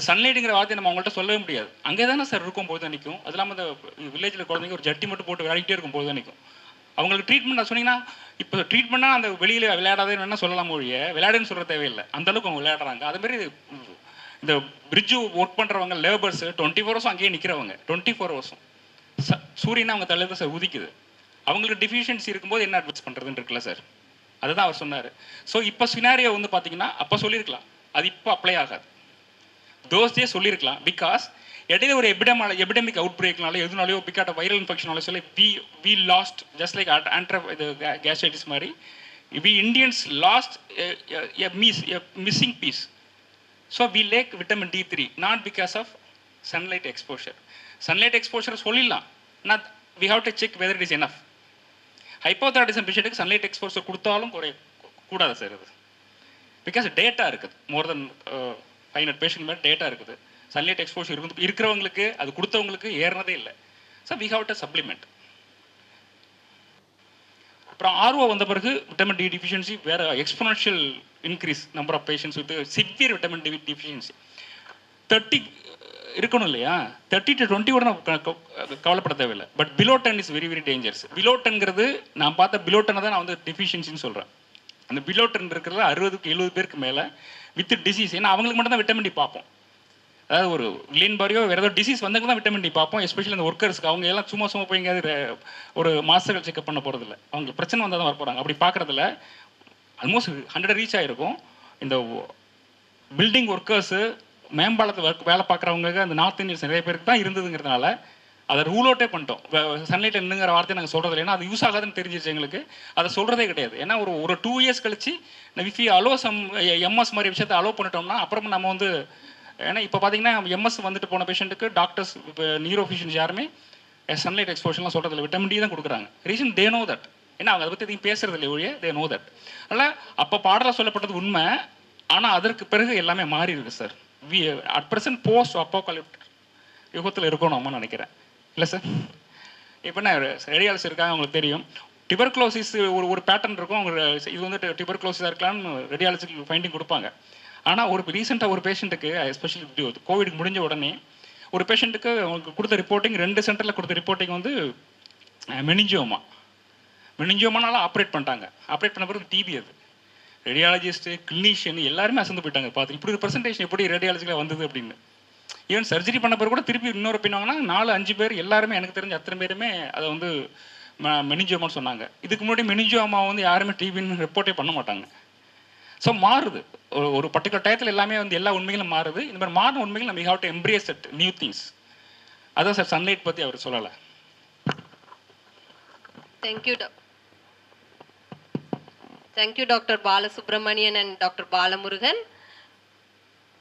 சன்லைட்டுங்கிற வார்த்தையை நம்ம அவங்கள்ட்ட சொல்லவே முடியாது. அங்கே தானே சார் இருக்கும் போது தான் நிற்கும். அது இல்லாமல் இந்த வில்லேஜில் குழந்தைங்க ஒரு ஜட்டி மட்டும் போட்டு விளையாடிட்டே இருக்கும் போது தான் நிற்கும். அவங்களுக்கு ட்ரீட்மெண்ட் நான் சொன்னீங்கன்னா, இப்போ ட்ரீட்மெண்ட்னா அந்த வெளியில் விளையாடாதே வேணால் சொல்லலாம் ஒழிய விளையாடுன்னு சொல்ல தேவையில்லை. அந்தளவுக்கு அவங்க விளையாடுறாங்க. அதுமாரி இந்த பிரிட்ஜு ஒர்க் பண்ணுறவங்க லேபர்ஸ் 24 ஹவர்ஸும் அங்கேயே நிற்கிறவங்க 24 ஹவர்ஸும் சூரியனை அவங்க தலையில் தான் சார் உதிக்குது. அவங்களுக்கு டிஃபிஷியன்சி இருக்கும்போது என்ன அட்வைஸ் பண்ணுறதுன்னு இருக்குல்ல சார், அதுதான் அவர் சொன்னார். ஸோ இப்போ சினாரியோ வந்து பார்த்தீங்கன்னா அப்போ சொல்லியிருக்கலாம், அது இப்போ அப்ளை ஆகாது. தோஸ்டே சொல்லியிருக்கலாம். பிகாஸ் இடையில ஒரு எபிடமிக் அவுட் பிரேக்னால எதுனாலையோ பிகாட் வைரல் இன்ஃபெக்ஷனால சொல்லி வி லாஸ்ட் ஜஸ்ட் லைக் இது கேஸ்ட்ரைட்டிஸ் மாதிரி we Indians lost missing piece. So we lack vitamin D3 not because of sunlight exposure. Sunlight exposure சொல்லிடலாம், நான் we have to check whether it is enough. Hypothyroidism பேஷண்ட்டுக்கு sunlight exposure கொடுத்தாலும் கூடாது sir அது. Because data இருக்குது, more than 500 patient மேலே data இருக்குது. Sunlight exposure இருக்கிறவங்களுக்கு அது கொடுத்தவங்களுக்கு ஏறினதே இல்லை. So we have to supplement. அப்புறம் ஆர்ஓ வந்த பிறகு விட்டமின் டி டிஃபிஷியன்சி வேறு exponential increase number of patients with severe vitamin D deficiency. 30 இருக்கணும் இல்லையா, 30 to 20 கூட நம்ம கவலைப்பட தேவையில்லை. But below 10 is very very dangers. Below 10ங்கிறது நான் பார்த்த பிலோ 10 தான் நான் வந்து டிஃபிஷியன்சின்னு சொல்கிறேன். அந்த பிலோ 10 இருக்கிறது 60-70 பேருக்கு மேலே வித் டிசீஸ். ஏன்னா அவங்களுக்கு மட்டும் தான் விட்டமின் டி பார்ப்போம். அதாவது ஒரு கிளீன் பாரியோ வேறு ஏதோ டிசீஸ் வந்தவங்க தான் விட்டமின் டி பார்ப்போம். எஸ்பெஷலி அந்த ஒர்க்கர்ஸ்க்கு, அவங்க எல்லாம் சும்மா போய் எங்கேயாவது ஒரு மாஸ்டர்கள் செக்அப் பண்ண போகிறதில்ல. அவங்க பிரச்சனை வந்தால் தான் வர போகிறாங்க. அப்படி பார்க்குறதில்ல ஆல்மோஸ்ட் 100 ரீச் ஆகிருக்கும். இந்த பில்டிங் ஒர்க்கர்ஸு, மேம்பாலத்தில் வேலை பார்க்குறவங்க அந்த நார்த் இந்தியன்ஸ் நிறைய பேருக்கு தான் இருந்ததுங்கிறதுனால அதை ரூல் அவுட்டே பண்ணிட்டோம். சன்லைட்டில் நின்னுங்கிற வார்த்தையை நாங்கள் சொல்கிறது இல்லை. ஏன்னா அது யூஸ் ஆகாதுன்னு தெரிஞ்சிருச்சு எங்களுக்கு. அதை சொல்கிறதே கிடையாது. ஏன்னா ஒரு 2 இயர்ஸ் கழிச்சு விஃபி அலோ எம்எஸ் மாதிரி விஷயத்தை அலோவ் பண்ணிட்டோம்னா அப்புறம் நம்ம வந்து, ஏன்னா இப்போ பார்த்தீங்கன்னா எம்எஸ் வந்துட்டு போன பேஷண்ட்டுக்கு டாக்டர்ஸ் இப்போ நியூரோ ஃபிஷியன்ஸ் யாருமே சன்லைட் எக்ஸ்போஷர்லாம் சொல்கிறதில்ல, விட்டமின் டி தான் கொடுக்குறாங்க. Reason they know that. ஏன்னா அவங்க அதை பற்றி எதையும் பேசுறது இல்லை ஒழிய, தே நோ தட். அதனால் அப்போ பாடலாக சொல்லப்பட்டது உண்மை. ஆனால் அதற்கு பிறகு எல்லாமே மாறி இருக்கு sir. We at present post apocalyptic யுகத்தில் இருக்கணும் நம்ம நினைக்கிறேன். இல்லை சார், இப்போ என்ன ரேடியாலஜிஸ்ட் இருக்காங்க, அவங்களுக்கு தெரியும். டியூபர்குலோசிஸ் ஒரு பேட்டர்ன் இருக்கும். அவங்க இது வந்து டியூபர்குலோசிஸாக இருக்கலாம்னு ரேடியாலஜிக்கு ஃபைண்டிங் கொடுப்பாங்க. ஆனால் ஒரு ரீசெண்டாக ஒரு பேஷண்ட்டுக்கு, எஸ்பெஷலி கோவிட் முடிஞ்ச உடனே ஒரு பேஷண்ட்டுக்கு அவங்களுக்கு கொடுத்த ரிப்போர்ட்டிங், 2 சென்டரில் கொடுத்த ரிப்போர்ட்டிங் வந்து மெனிஞ்சியோமானால ஆப்ரேட் பண்ணிட்டாங்க. ஆப்ரேட் பண்ண பிறகு டிபி. அது ரேடியாலஜிஸ்ட்டு, கிளினிஷியன் எல்லாருமே அசந்து போயிட்டாங்க. பார்த்து இப்படி ஒரு ப்ரெசன்டேஷன் எப்படி ரேடியாலஜியில் வந்தது அப்படின்னு. ஈவன் சர்ஜரி பண்ண பிறகு கூட திருப்பி இன்னொரு பின்னாங்கன்னா 4-5 பேர் எல்லாருமே எனக்கு தெரிஞ்ச அத்தனை பேருமே அதை வந்து மெனிஞ்சியோமான்னு சொன்னாங்க. இதுக்கு முன்னாடி மெனிஞ்சியோமா வந்து யாருமே டிபின்னு ரிப்போர்ட்டே பண்ண மாட்டாங்க. ஸோ மாறுது. ஒரு பர்டிகுலர் டயத்தில் எல்லாமே வந்து எல்லா உண்மைகளும் மாறுது. இந்த மாதிரி மாறின உண்மைகள் நம்ம have to embrace that new things. அதான் சார் சன்லைட் பற்றி அவர் சொல்லலை. Thank you, Dr. Balasubramanian and Dr. Balamurugan.